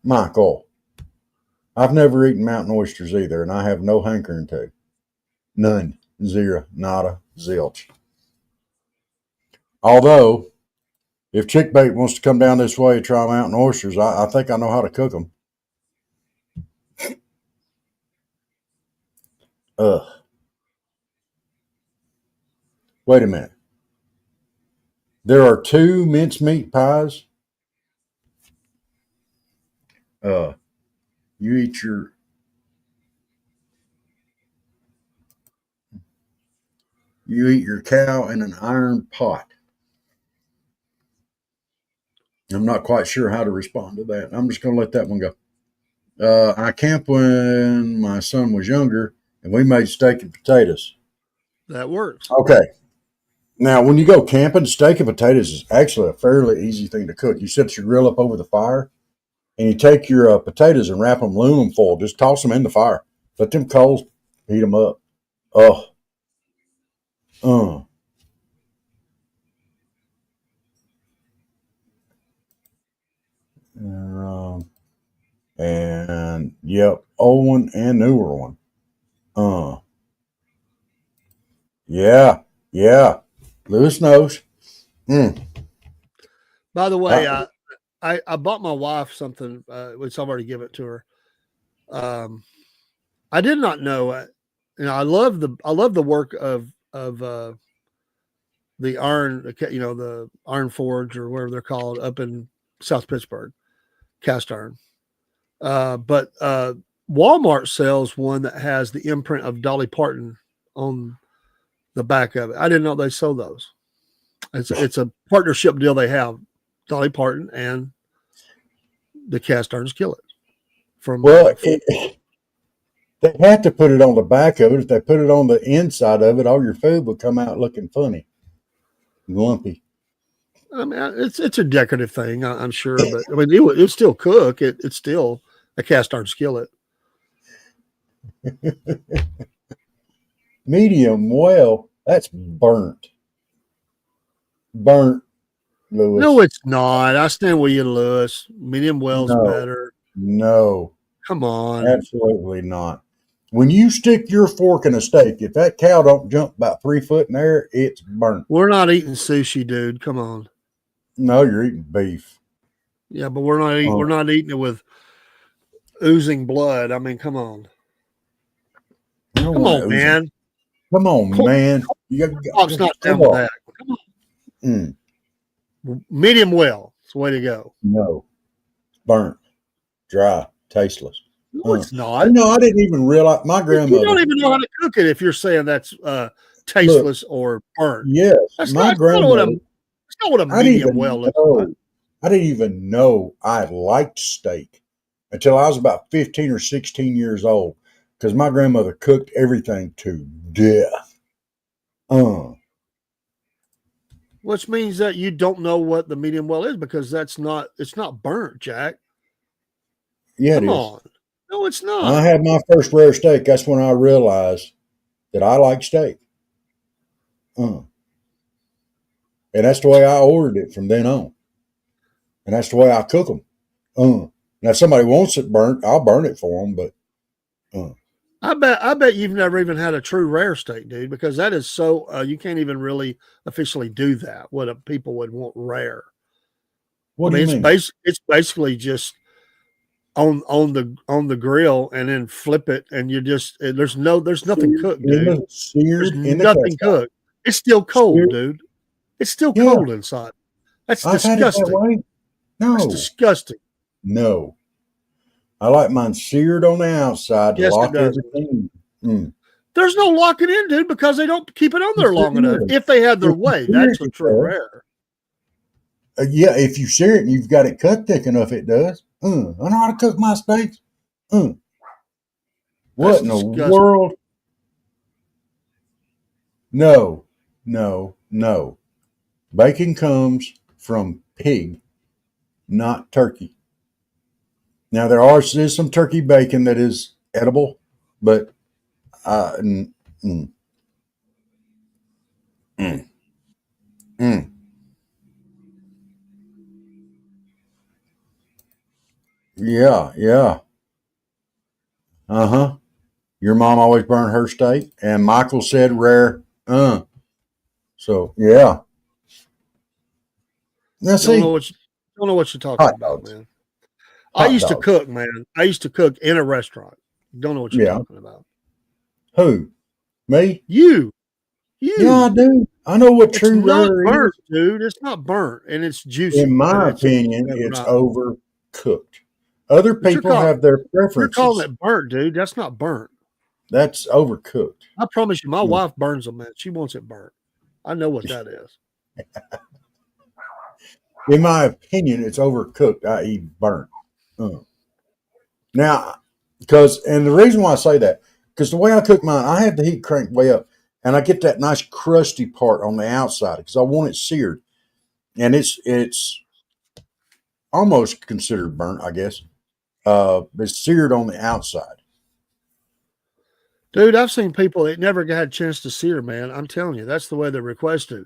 Michael, I've never eaten mountain oysters either, and I have no hankering to. None. Zero. Nada. Zilch. Although, if Chickbait wants to come down this way and try mountain oysters, I think I know how to cook them. Wait a minute. There are 2 mincemeat pies. You eat your cow in an iron pot. I'm not quite sure how to respond to that. I'm just going to let that one go. I camped when my son was younger, and we made steak and potatoes. That works. Okay. Now, when you go camping, steak and potatoes is actually a fairly easy thing to cook. You set your grill up over the fire, and you take your potatoes and wrap them aluminum foil. Just toss them in the fire. Let them coals heat them up. And yep, old one and newer one. Yeah. Lewis knows. By the way, I bought my wife something, which I've already given it to her. I did not know. I love the work of the iron, the Iron Forge or whatever they're called up in South Pittsburgh, cast iron. But Walmart sells one that has the imprint of Dolly Parton on the back of it. I didn't know they sold those. It's a partnership deal they have, Dolly Parton and the cast iron skillet. They have to put it on the back of it. If they put it on the inside of it, all your food would come out looking funny, lumpy. I mean, it's a decorative thing, I'm sure, but I mean, it would still cook. It's still a cast iron skillet. Medium well, that's burnt. Burnt, Lewis. No, it's not. I stand with you, Lewis. Medium well's No. better. No, Come on. absolutely not. When you stick your fork in a steak, if that cow don't jump about 3 foot in there, it's burnt. We're not eating sushi, dude. Come on. No, you're eating beef. Yeah, but we're not eating it with oozing blood. I mean, come on. Come on, man. Come on, man. Cole's not down with that. Come on. Medium well. It's the way to go. No. Burnt. Dry. Tasteless. No, it's not. No, I didn't even realize my grandmother. You don't even know how to cook it if you're saying that's tasteless or burnt. Yes. That's my grandmother. That's not what a medium well looks like. I didn't even know I liked steak until I was about 15 or 16 years old because my grandmother cooked everything to death. Which means that you don't know what the medium well is because it's not burnt, Jack. Yeah, Come on. No, it's not. When I had my first rare steak, that's when I realized that I like steak. And that's the way I ordered it from then on. And that's the way I cook them. Now, if somebody wants it burnt, I'll burn it for them. But I bet you've never even had a true rare steak, dude, because that is so you can't even really officially do that. What people would want rare. What do you mean? It's basically just on the grill and then flip it, and you just there's nothing cooked, dude. There's nothing cooked. It's still cold, dude. It's still cold inside. That's disgusting. No, that's disgusting. No, I like mine seared on the outside to lock everything. There's no locking in, dude, because they don't keep it on there long enough. If they had their way, that's a true rare. Yeah, if you sear it and you've got it cut thick enough, it does. I know how to cook my steaks. What in the world? No. Bacon comes from pig, not turkey. Now, there is some turkey bacon that is edible, but Yeah. Your mom always burned her steak, and Michael said rare. So yeah. Now see, don't know what you're talking about, man. I used to cook, man. I used to cook in a restaurant. Don't know what you're talking about. Who? Me? You. Yeah, I do. I know what true rare burnt, is, dude. It's not burnt, and it's juicy. In my opinion, it's overcooked. Other people have their preferences. You're calling it burnt, dude. That's not burnt. That's overcooked. I promise you, my wife burns them, man. She wants it burnt. I know what that is. In my opinion, it's overcooked, i.e. burnt. Now, and the reason why I say that, because the way I cook mine, I have the heat cranked way up, and I get that nice crusty part on the outside because I want it seared. And it's almost considered burnt, I guess. It's seared on the outside. Dude, I've seen people that never got a chance to sear, man. I'm telling you, that's the way they're requested.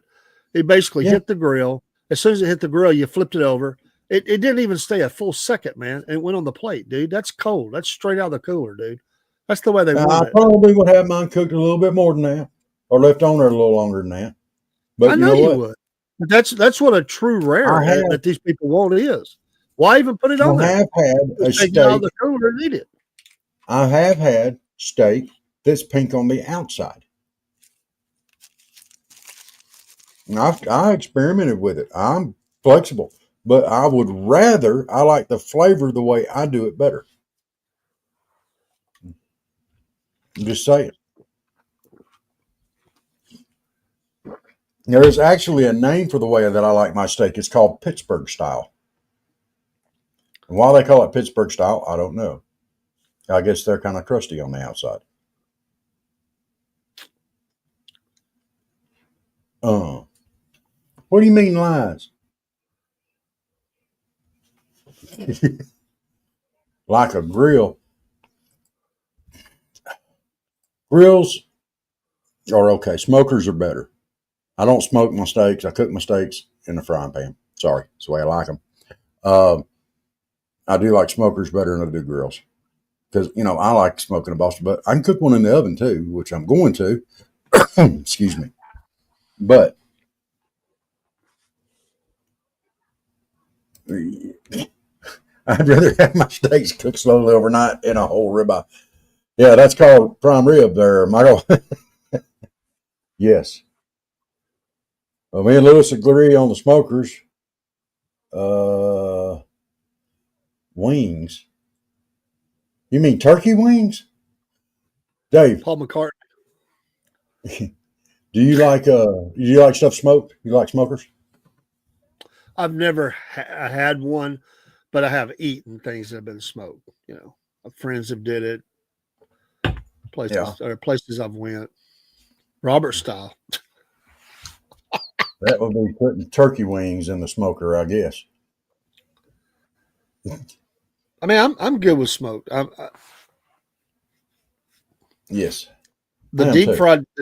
It basically hit the grill. As soon as it hit the grill, you flipped it over. It didn't even stay a full second, man. And it went on the plate, dude. That's cold. That's straight out of the cooler, dude. That's the way they want it. I probably would have mine cooked a little bit more than that, or left on there a little longer than that. But I know you would. But that's what a true rare that these people want is. Why even put it on there? I have had a steak. Out of the cooler and eat it. I have had steak that's pink on the outside. I experimented with it. I'm flexible, but I like the flavor the way I do it better. I'm just saying. There is actually a name for the way that I like my steak. It's called Pittsburgh style. And why they call it Pittsburgh style, I don't know. I guess they're kind of crusty on the outside. What do you mean lies? Like a grill. Grills are okay. Smokers are better. I don't smoke my steaks. I cook my steaks in the frying pan. Sorry, that's the way I like them. I do like smokers better than I do grills because I like smoking a Boston, but I can cook one in the oven too, which I'm going to. Excuse me, but I'd rather have my steaks cooked slowly overnight in a whole ribeye. Yeah, that's called prime rib there, Michael. Yes. Well, me and Lewis agree on the smokers. Wings. You mean turkey wings? Dave, Paul McCartney. do you like stuff smoked? You like smokers? I've never had one, but I have eaten things that have been smoked. Friends have did it. Places I've went. Robert style. That would be putting turkey wings in the smoker, I guess. I mean, I'm good with smoked. Yes. The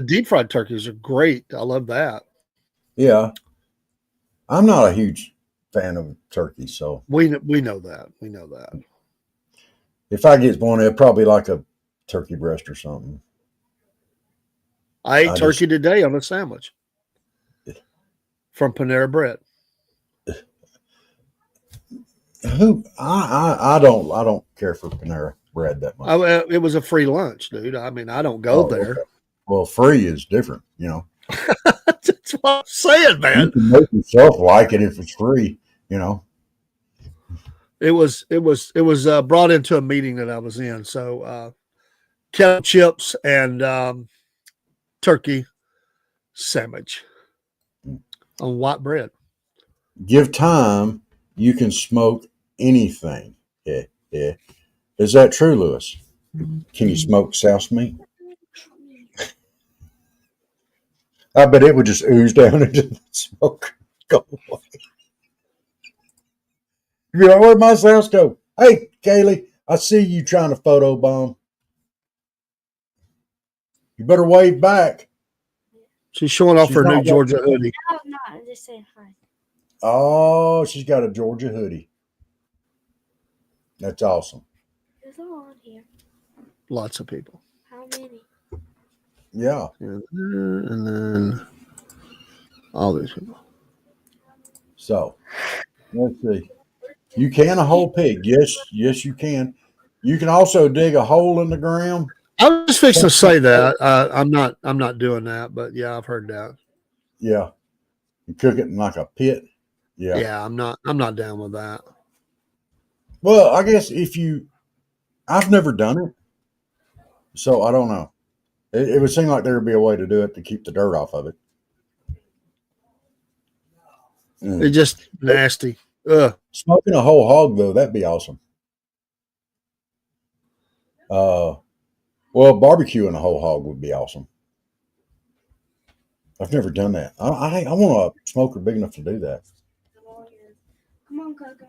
deep fried turkeys are great. I love that. Yeah. I'm not a huge fan of turkey, so we know that. We know that. If I get one, it'll probably like a turkey breast or something. I ate turkey today on a sandwich from Panera Bread. I don't care for Panera Bread that much. It was a free lunch, dude. I mean, I don't go there. Okay. Well, free is different, That's what I'm saying, man. You can make yourself like it if it's free, It was brought into a meeting that I was in. So kettle chips and turkey sandwich on white bread. Give time, you can smoke anything. Yeah, yeah. Is that true, Lewis? Can you smoke souse meat? I bet it would just ooze down into the smoke. Go away. You're like, where'd my souse go? Hey, Kaylee, I see you trying to photobomb. You better wave back. She's showing off her new Georgia hoodie. No, I'm not. I'm just saying hi. Oh, she's got a Georgia hoodie. That's awesome. There's all on here. Lots of people. How many? Yeah. And then all these people. So, let's see. You can a whole pig. Yes, you can. You can also dig a hole in the ground. I was just fixing to say that. I'm not doing that, but yeah, I've heard that. Yeah. You cook it in like a pit. Yeah. Yeah, I'm not down with that. Well, I guess I've never done it, so I don't know. It would seem like there would be a way to do it to keep the dirt off of it. It's just nasty. Ugh. Smoking a whole hog, though, that'd be awesome. Well, barbecuing a whole hog would be awesome. I've never done that. I want a smoker big enough to do that. Come on, Coco.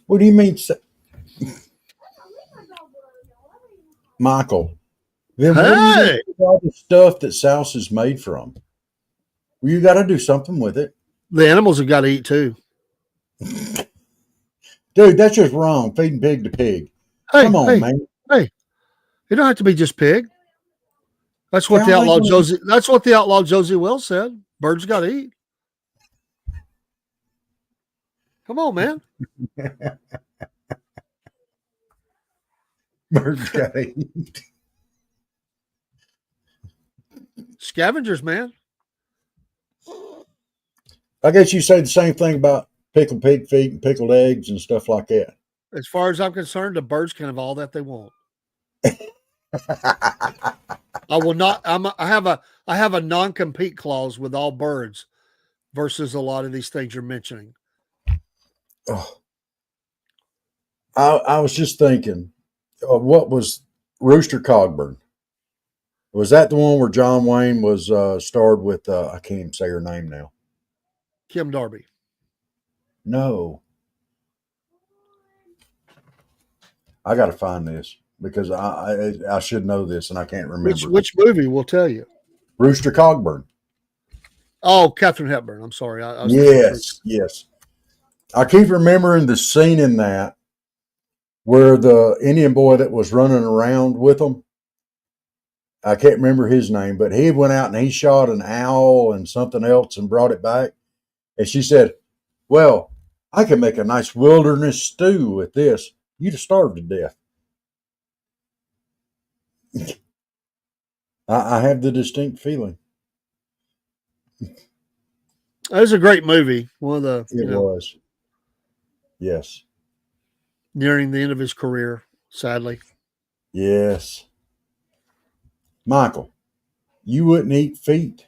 What do you mean, Michael? Then what do you do with all the stuff that souse is made from? Well, you got to do something with it. The animals have got to eat too. Dude, that's just wrong. Feeding pig to pig. Come on, man. Hey, it don't have to be just pig. That's what the outlaw Josie. That's what the outlaw Josie Wells said. Birds got to eat. Come on, man. Birds got to eat. Scavengers, man. I guess you say the same thing about pickled pig feet and pickled eggs and stuff like that. As far as I'm concerned, the birds can have all that they want. I will not. I have a non-compete clause with all birds, versus a lot of these things you're mentioning. Oh. I was just thinking, what was Rooster Cogburn? Was that the one where John Wayne was starred with? I can't even say her name now. Kim Darby. No. I got to find this because I should know this and I can't remember. Which movie will tell you? Rooster Cogburn. Oh, Katharine Hepburn. I'm sorry. I was Yes. I keep remembering the scene in that where the Indian boy that was running around with them, I can't remember his name, but he went out and he shot an owl and something else and brought it back. And she said, well, I can make a nice wilderness stew with this. You'd have starved to death. I have the distinct feeling. It was a great movie. One of the It was. Yes. Nearing the end of his career, sadly. Yes. Michael, you wouldn't eat feet.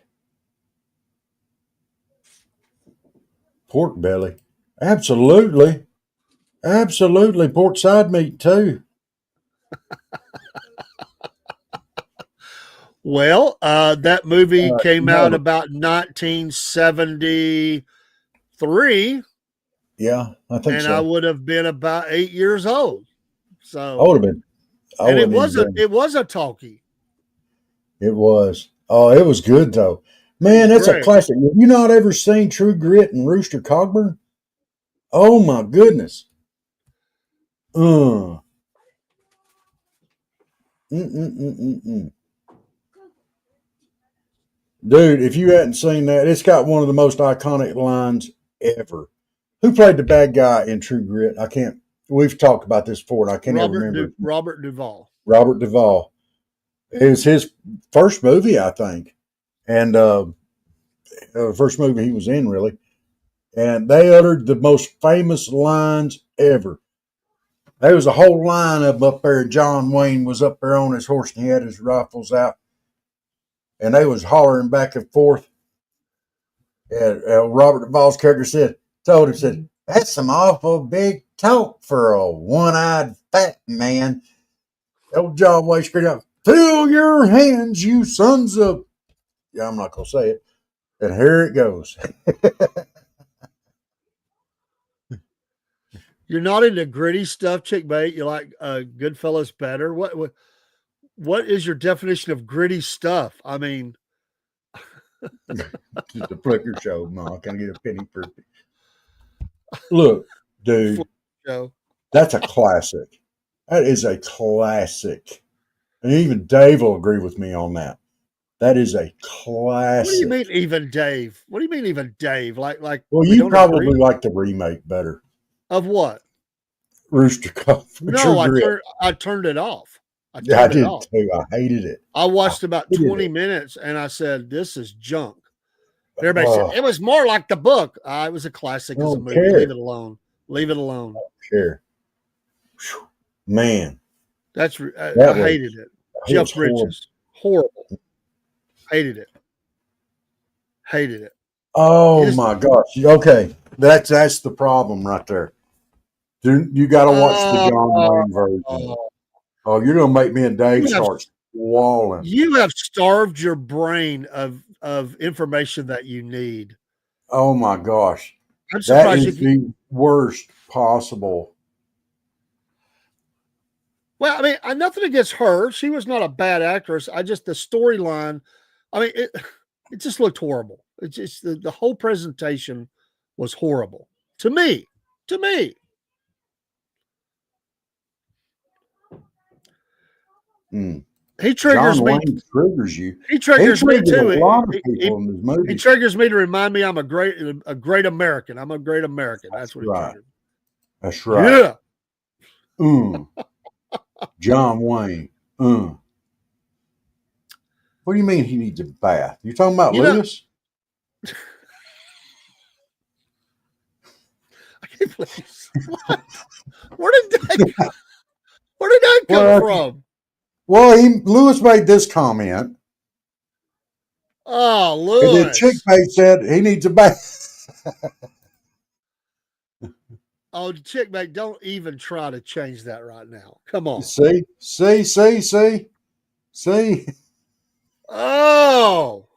Pork belly. Absolutely. Absolutely. Pork side meat too. Well, that movie came out about 1973. Yeah, I think so. And I would have been about 8 years old. So I would have been. And it was a talkie. It was. Oh, it was good though. Man, that's a classic. Have you not ever seen True Grit and Rooster Cogburn? Oh my goodness. Dude, if you hadn't seen that, it's got one of the most iconic lines ever. Who played the bad guy in True Grit? I can't. We've talked about this before, and I can't remember. Robert Duvall. Robert Duvall. It was his first movie, I think, and first movie he was in, really. And they uttered the most famous lines ever. There was a whole line of them up there. John Wayne was up there on his horse, and he had his rifles out, and they was hollering back and forth. And Robert Duvall's character told him, that's some awful big talk for a one-eyed fat man. Old John Wayne screamed out, fill your hands, you sons of... Yeah, I'm not going to say it. And here it goes. You're not into gritty stuff, Chick Bait. You like Goodfellas better. What is your definition of gritty stuff? I mean... Just a flicker show, Ma. Can I get a penny for it? Look, dude, that's a classic. That is a classic. And even Dave will agree with me on that. That is a classic. What do you mean, even Dave? What do you mean, even Dave? Like? Well, you probably like the remake better. Of what? Rooster Cogburn. No, I turned it off. I did too. I hated it. I watched about 20 minutes and I said, this is junk. Everybody said, it was more like the book. It was a classic as a movie. Leave it alone. Leave it alone. I don't care. Man. I hated it. Jeff Bridges. Horrible. Hated it. Oh my gosh. Okay. That's the problem right there. You got to watch the John Wayne version. Oh, you're going to make me and Dave start squalling. You have starved your brain of information that you need. Oh my gosh. I'm surprised that is the worst possible. Well, I mean, nothing against her. She was not a bad actress. The storyline, I mean, it just looked horrible. It's just the whole presentation was horrible to me. He triggers me. Triggers you. He triggers me too. He triggers me to remind me I'm a great American. I'm a great American. That's what he triggers. That's right. Yeah. John Wayne. What do you mean he needs a bath? You talking about Lewis? I can't believe what? Where did that come from? Well, Lewis made this comment. Oh, Lewis. And then Chick Bait said he needs a bath. Oh, Chick Bait, don't even try to change that right now. Come on. See. Oh.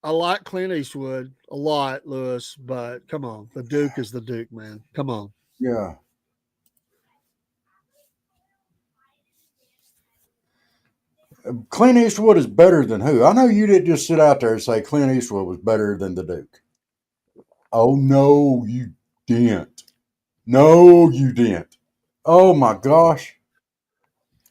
I like Clint Eastwood a lot, Lewis, but come on. The Duke is the Duke, man. Come on. Yeah. Clint Eastwood is better than who? I know you didn't just sit out there and say Clint Eastwood was better than the Duke. Oh, no, you didn't. No, you didn't. Oh, my gosh.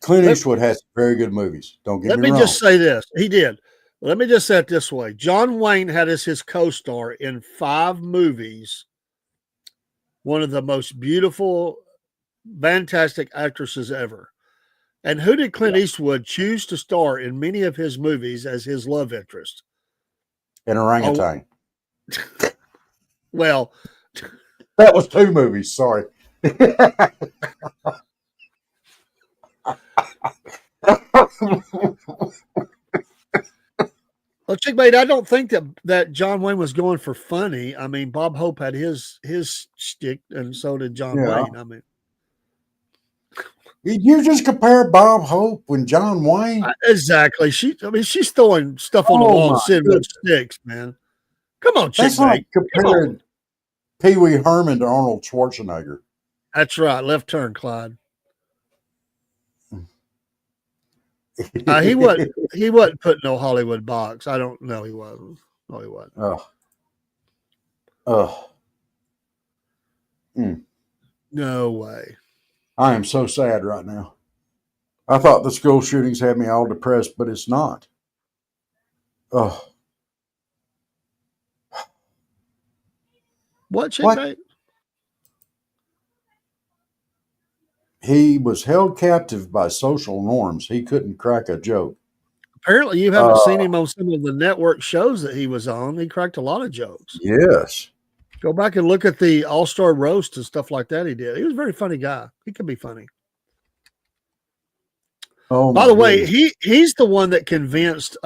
Clint Eastwood has very good movies. Don't get me wrong. Let me just say this. He did. Let me just say it this way. John Wayne had as his co-star in 5 movies, one of the most beautiful, fantastic actresses ever. And who did Clint Eastwood choose to star in many of his movies as his love interest? An orangutan. Oh, well, that was 2 movies. Sorry. Well, Chickmate, I don't think that John Wayne was going for funny. I mean, Bob Hope had his shtick, and so did John Wayne. I mean, you just compare Bob Hope and John Wayne. Exactly. She's throwing stuff on the wall and sitting with sticks, man. Come on, Chickmate. That's like comparing Pee Wee Herman to Arnold Schwarzenegger. That's right. Left turn, Clyde. He wasn't put no Hollywood box. I don't know. He wasn't. No, he wasn't. No way. I am so sad right now. I thought the school shootings had me all depressed, but it's not. Oh. What, Chickmate? He was held captive by social norms. He couldn't crack a joke. Apparently, you haven't seen him on some of the network shows that he was on. He cracked a lot of jokes. Yes. Go back and look at the All-Star roast and stuff like that he did. He was a very funny guy. He could be funny. Oh, by the way, he's the one that convinced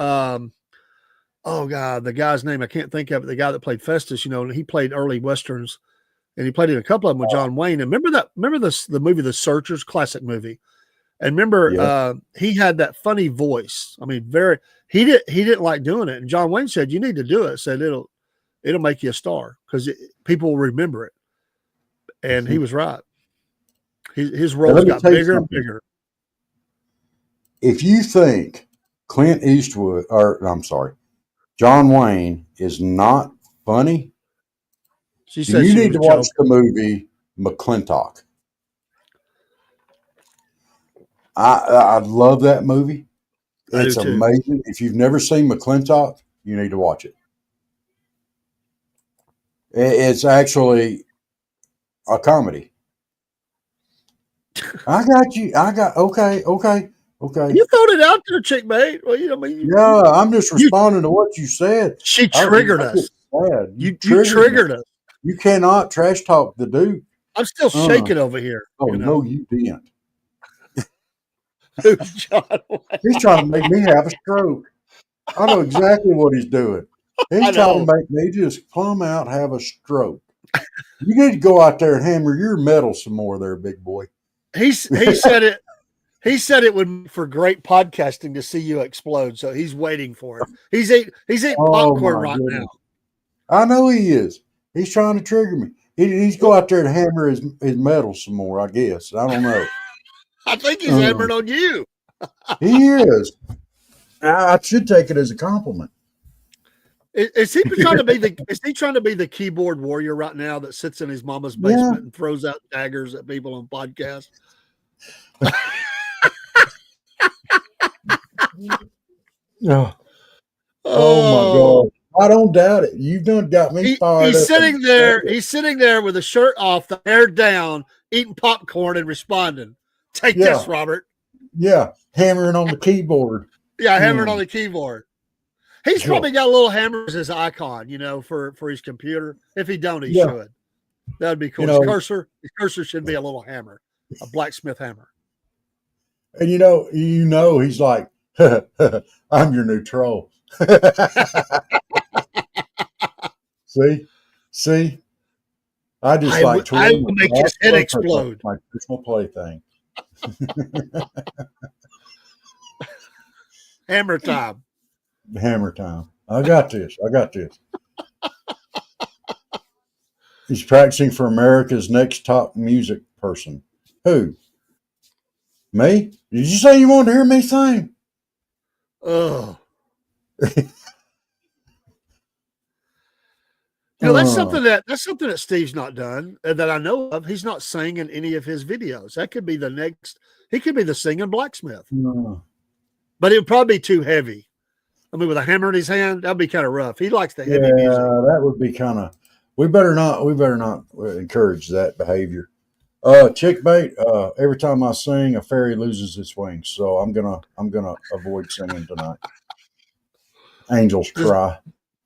oh God, the guy's name I can't think of it. The guy that played Festus, he played early westerns, and he played in a couple of them with John Wayne. And remember the movie The Searchers, classic movie. And remember, he had that funny voice. I mean, he didn't like doing it. And John Wayne said, "You need to do it." Said it'll make you a star because people will remember it. And he was right. His roles got bigger and bigger. If you think John Wayne is not funny, you need to watch the movie McClintock. I love that movie. It's amazing. If you've never seen McClintock, you need to watch it. It's actually a comedy. I got you. Okay. You thrown it out there, Chickmate. Well, I'm just responding to what you said. She triggered us. You triggered us. You cannot trash talk the Duke. I'm still shaking over here. Oh, no, you didn't. Who's John Wayne? He's trying to make me have a stroke. I know exactly what he's doing. He's trying to make me just plumb out, have a stroke. You need to go out there and hammer your metal some more there, big boy. He said it. He said it would be for great podcasting to see you explode. So he's waiting for it. He's eating popcorn right now. I know he is. He's trying to trigger me. He's go out there to hammer his metal some more, I guess. I don't know. I think he's hammering on you. He is. I should take it as a compliment. Is he trying to be the keyboard warrior right now that sits in his mama's basement and throws out daggers at people on podcasts? Oh my God. I don't doubt it. You've done got me fired up. He's sitting there with the shirt off, the hair down, eating popcorn and responding. Take this, Robert. Yeah. Hammering on the keyboard. Yeah, hammering on the keyboard. He's probably got a little hammer as his icon, for his computer. If he don't, he should. That would be cool. His cursor should be a little hammer, a blacksmith hammer. And he's like, I'm your new troll. See? I just I will make his head explode. My personal plaything. Hammer time. Hammer time. I got this. I got this. He's practicing for America's Next Top Music Person. Who? Me? Did you say you wanted to hear me sing? Oh. That's something that Steve's not done that I know of. He's not singing any of his videos. That could be the next. He could be the singing blacksmith, but it would probably be too heavy. I mean, with a hammer in his hand, that'd be kind of rough. He likes the heavy music. That would be kind of. We better not encourage that behavior. Chick bait. Every time I sing, a fairy loses its wings. So I'm gonna avoid singing tonight. Angels cry.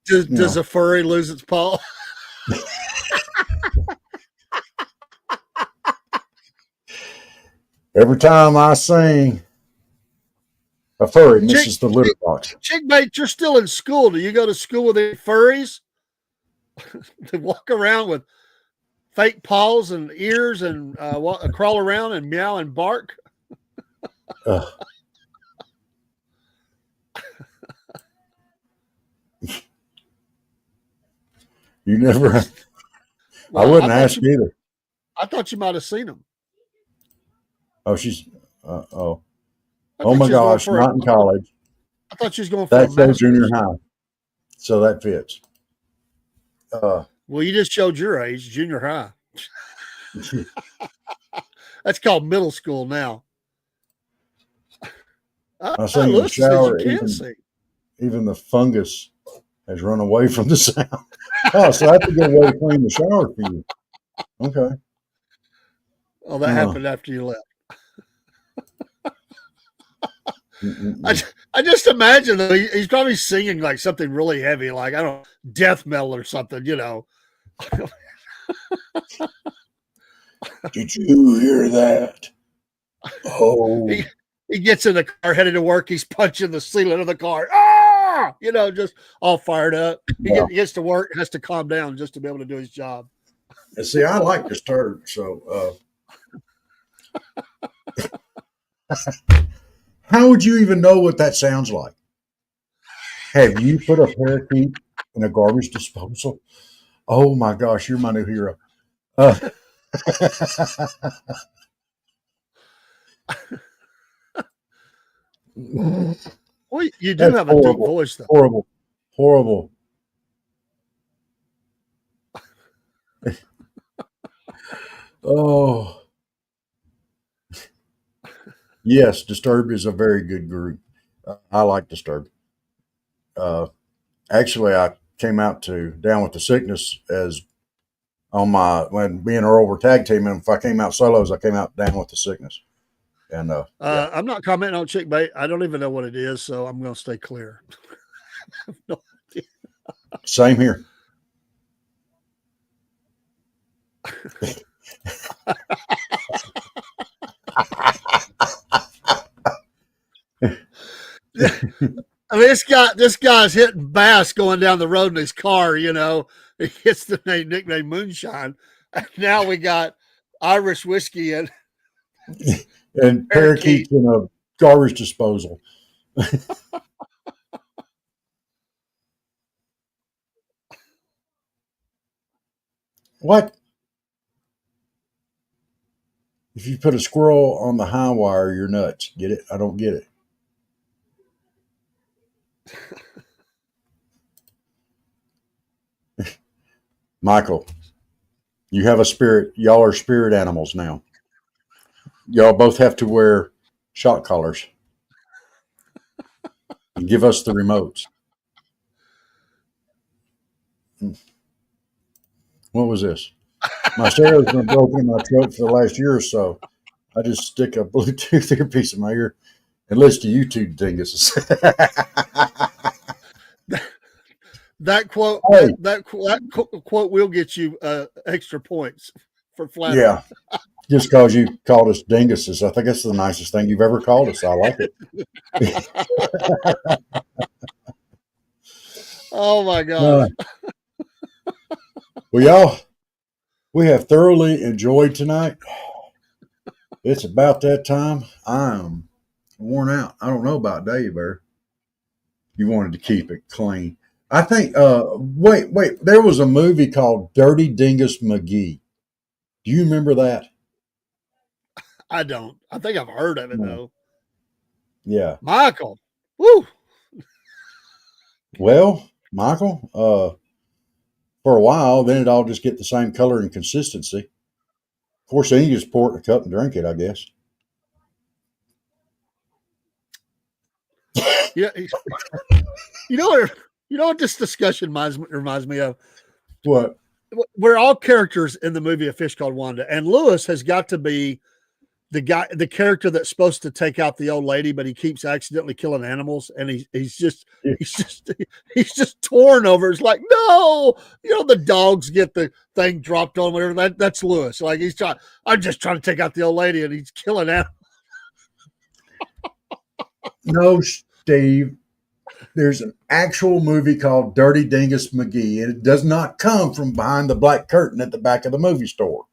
Does a furry lose its paw? Every time I sing, a furry misses the litter box. Chickmate, you're still in school. Do you go to school with any furries? They walk around with fake paws and ears and crawl around and meow and bark. You never. Well, I wouldn't ask either. I thought you might have seen them. Oh, she's. Oh my gosh! Not in college. I thought she was going for that's junior high, so that fits. Well, you just showed your age, junior high. That's called middle school now. I sing in the shower. Even the fungus has run away from the sound. Oh, so I have to get away to clean the shower for you. Okay. Oh, that happened after you left. I just imagine though, he's probably singing like something really heavy, like I don't know, death metal or something, you know. Did you hear that? Oh, he gets in the car headed to work. He's punching the ceiling of the car. Ah, you know, just all fired up. He gets to work, has to calm down just to be able to do his job. And see, I like Disturbed, so. How would you even know what that sounds like? Have you put a parakeet in a garbage disposal? Oh my gosh, you're my new hero. Well, you do have a deep voice, though. Horrible. Oh. Yes, Disturbed is a very good group. I like Disturbed. Actually, I came out to Down with the Sickness as on when me and Earl were tag teaming. If I came out solos, I came out Down with the Sickness. And I'm not commenting on chick bait. I don't even know what it is, so I'm going to stay clear. No idea. Same here. I mean, this guy's hitting bass going down the road in his car. You know, he gets the nickname Moonshine. And now we got Irish whiskey and parakeets in a garbage disposal. What? If you put a squirrel on the high wire, you're nuts. Get it? I don't get it. Michael, you have a spirit. Y'all are spirit animals now. Y'all both have to wear shock collars. And give us the remotes. What was this? My stereo's been broken in my truck for the last year or so. I just stick a Bluetooth earpiece in my ear and listen to you two dinguses. That quote, that quote will get you extra points for flat. Yeah, just because you called us dinguses. I think that's the nicest thing you've ever called us. I like it. Oh my God. Well, y'all, we have thoroughly enjoyed tonight. It's about that time. I am worn out. I don't know about Dave Bear. You wanted to keep it clean. I think. Wait. There was a movie called Dirty Dingus McGee. Do you remember that? I don't. I think I've heard of it No. though. Yeah. Michael. Woo. Well, Michael, for a while, then it all just get the same color and consistency. Of course, then you just pour it in a cup and drink it, I guess. Yeah. You know what this discussion reminds me of? What? We're all characters in the movie A Fish Called Wanda, and Lewis has got to be the character that's supposed to take out the old lady, but he keeps accidentally killing animals, and he's just torn over. It's like, no, the dogs get the thing dropped on whatever. That's Lewis. Like I'm just trying to take out the old lady, and he's killing animals. No, Steve. There's an actual movie called Dirty Dingus McGee, and it does not come from behind the black curtain at the back of the movie store.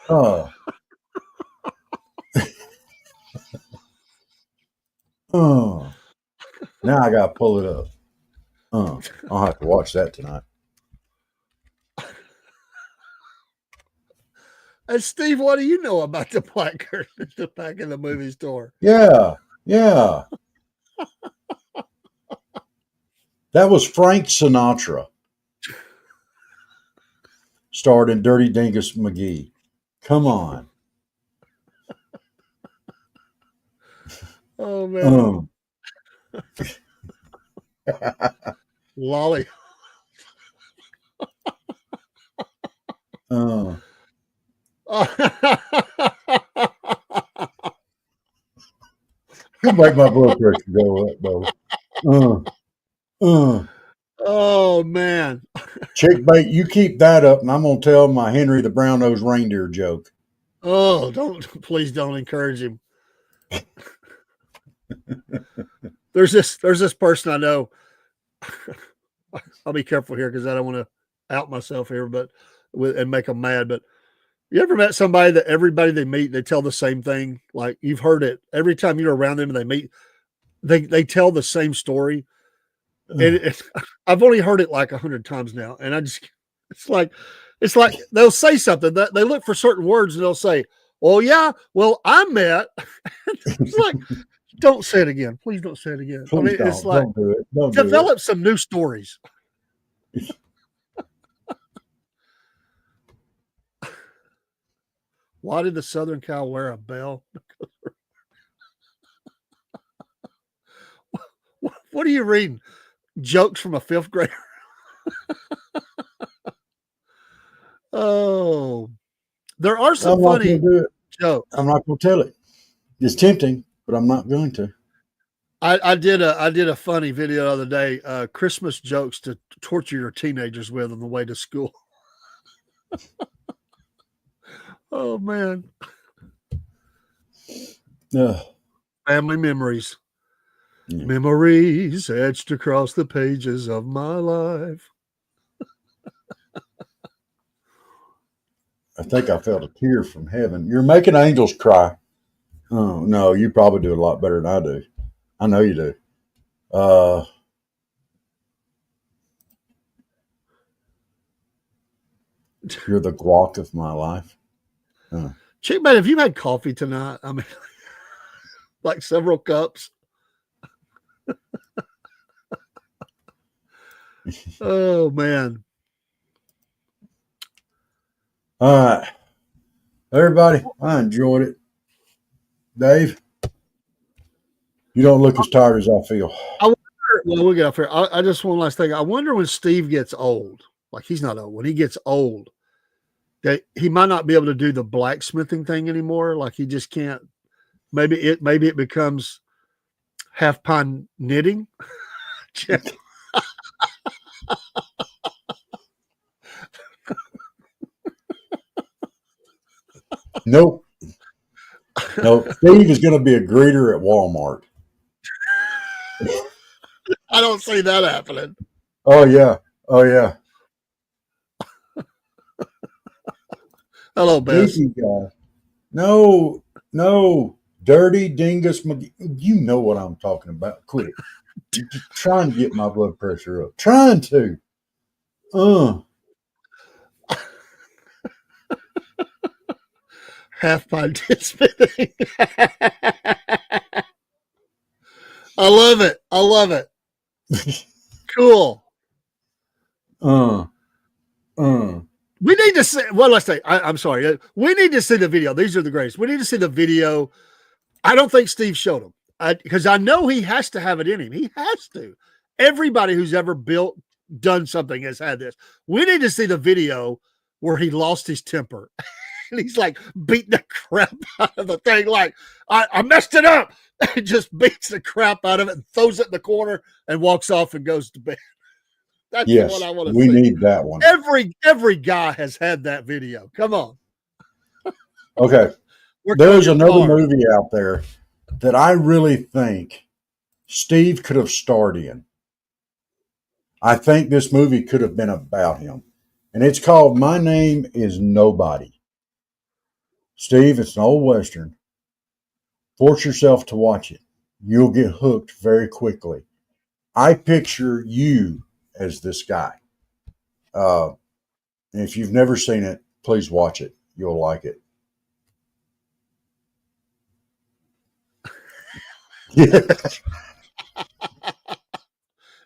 Oh. Oh. Now I gotta pull it up. I'll have to watch that tonight. And Steve, what do you know about the black curtain at the back of the movie store? Yeah. That was Frank Sinatra. Starred in Dirty Dingus McGee. Come on. Oh man. Lolly. You make my blood pressure go up, though. Oh man. Chick bait, you keep that up, and I'm gonna tell my Henry the Brown-Nosed Reindeer joke. Oh, please don't encourage him. There's this person I know. I'll be careful here because I don't want to out myself here, and make them mad. But you ever met somebody that everybody they meet, they tell the same thing? Like you've heard it every time you're around them and they meet, they tell the same story. And I've only heard it like 100 times now, and it's like they'll say something that they look for certain words and they'll say, "Oh yeah, well I met." It's like, don't say it again, please. Don't say it again. Please, I mean, it's like, don't do it. Don't develop some new stories. Why did the Southern cow wear a bell? What are you reading? Jokes from a fifth grader? Oh, there are some funny jokes. I'm not going to tell it. It's tempting, but I'm not going to. I did a funny video the other day, Christmas jokes to torture your teenagers with on the way to school. Oh man. Family memories. Yeah. Memories etched across the pages of my life. I think I felt a tear from heaven. You're making angels cry. Oh, no, you probably do a lot better than I do. I know you do. You're the guac of my life. Chick, man, have you had coffee tonight? I mean, like several cups. Oh man. All right. Everybody, I enjoyed it. Dave, you don't look as tired as I feel. We'll get off here. I just one last thing. I wonder when Steve gets old, like he's not old, when he gets old, that he might not be able to do the blacksmithing thing anymore. Like he just can't. Maybe it becomes half pine knitting. Nope. No, Steve is going to be a greeter at Walmart. I don't see that happening. Oh yeah. Hello, Bess. No, Dirty Dingus McGee. You know what I'm talking about. Quit it. Trying to get my blood pressure up. Trying to. Half pint spinning. I love it. I love it. Cool. We need to see. Well, let's say. I'm sorry. We need to see the video. These are the greatest. We need to see the video. I don't think Steve showed them because I know he has to have it in him. He has to. Everybody who's ever done something has had this. We need to see the video where he lost his temper. And he's like beating the crap out of the thing. Like, I messed it up. He just beats the crap out of it and throws it in the corner and walks off and goes to bed. That's what I want to see. We need that one. Every guy has had that video. Come on. Okay. There's another movie out there that I really think Steve could have starred in. I think this movie could have been about him. And it's called My Name is Nobody. Steve, it's an old Western. Force yourself to watch it. You'll get hooked very quickly. I picture you as this guy. And if you've never seen it, please watch it. You'll like it. Yeah.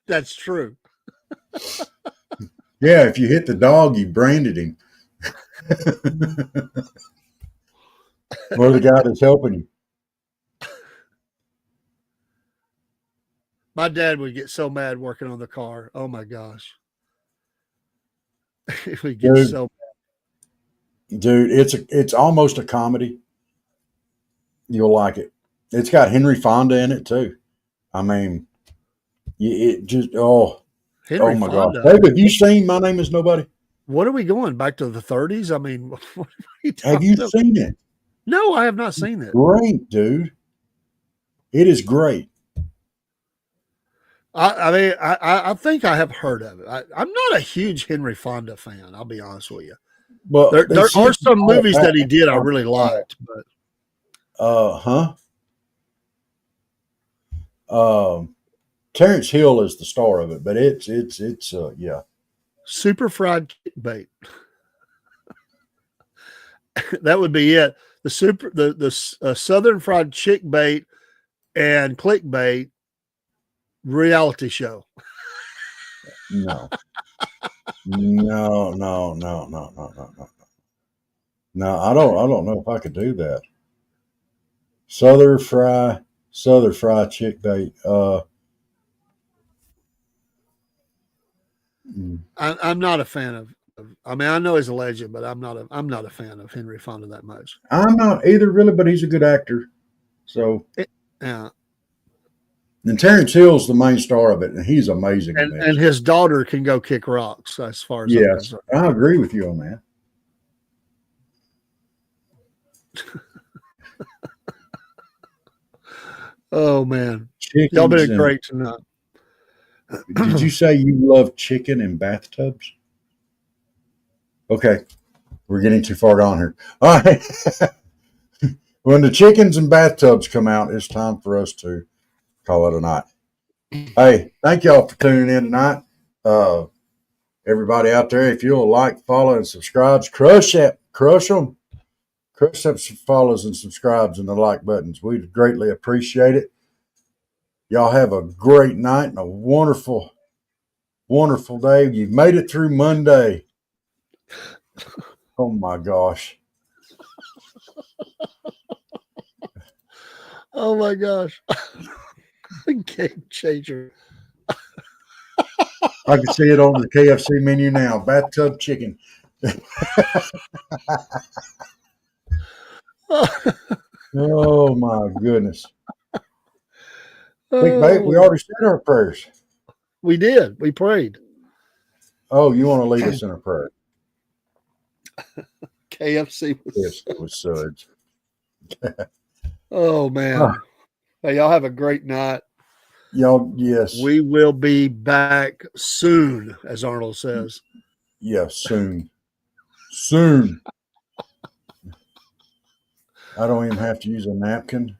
That's true. Yeah, if you hit the dog, you branded him. Or the guy that's helping you. My dad would get so mad working on the car. Oh my gosh. He would get so mad. Dude, it's almost a comedy. You'll like it. It's got Henry Fonda in it too. I mean, it just Henry my Fonda. God. Hey, have you seen My Name is Nobody? What are we going back to the 30s? I mean, what have you seen it? No, I have not seen it. Great, dude. It is great. I think I have heard of it. I'm not a huge Henry Fonda fan. I'll be honest with you. Well, there are some movies that he did I really liked, but Terrence Hill is the star of it, but it's yeah. Super Fried Bait. That would be it. The Southern Fried Chick Bait and Clickbait reality show. No, I don't know if I could do that. Southern Fried Chick Bait. I'm not a fan of. I mean, I know he's a legend, but I'm not a fan of Henry Fonda that much. I'm not either, really, but he's a good actor. So yeah. And Terrence Hill's the main star of it, and he's amazing. And his daughter can go kick rocks, as far as yes, I agree with you on that. Oh man, y'all been great tonight. Did you say you love chicken in bathtubs? Okay, we're getting too far down here. All right. When the chickens and bathtubs come out, it's time for us to call it a night. Hey, thank y'all for tuning in tonight. Everybody out there, if you'll like, follow, and subscribe, crush them. Crush them follows and subscribes and the like buttons. We'd greatly appreciate it. Y'all have a great night and a wonderful, wonderful day. You've made it through Monday. Oh my gosh. Oh my gosh. Game changer. I can see it on the KFC menu now. Bathtub chicken. Oh my goodness. Big babe, we already said our prayers. We did. We prayed. Oh, you want to lead us in a prayer? KFC with suds. Oh man. Hey, y'all have a great night. Y'all, yes. We will be back soon, as Arnold says. Yes, soon. Soon. I don't even have to use a napkin.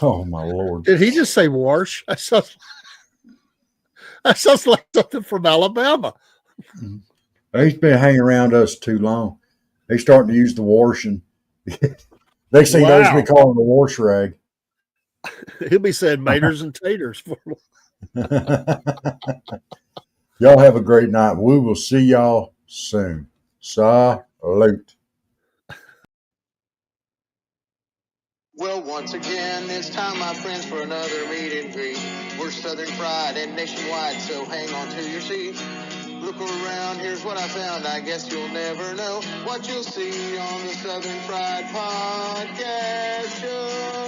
Oh my Lord! Did he just say Warsh? That sounds like something from Alabama. He's been hanging around us too long. He's starting to use the wash, and next thing you know, he's been calling the wash rag. He'll be saying maters and taters. Y'all have a great night. We will see y'all soon. Salute. Well, once again, it's time, my friends, for another meet and greet. We're Southern Fried and nationwide, so hang on to your seat. Look around, here's what I found. I guess you'll never know what you'll see on the Southern Fried Podcast Show.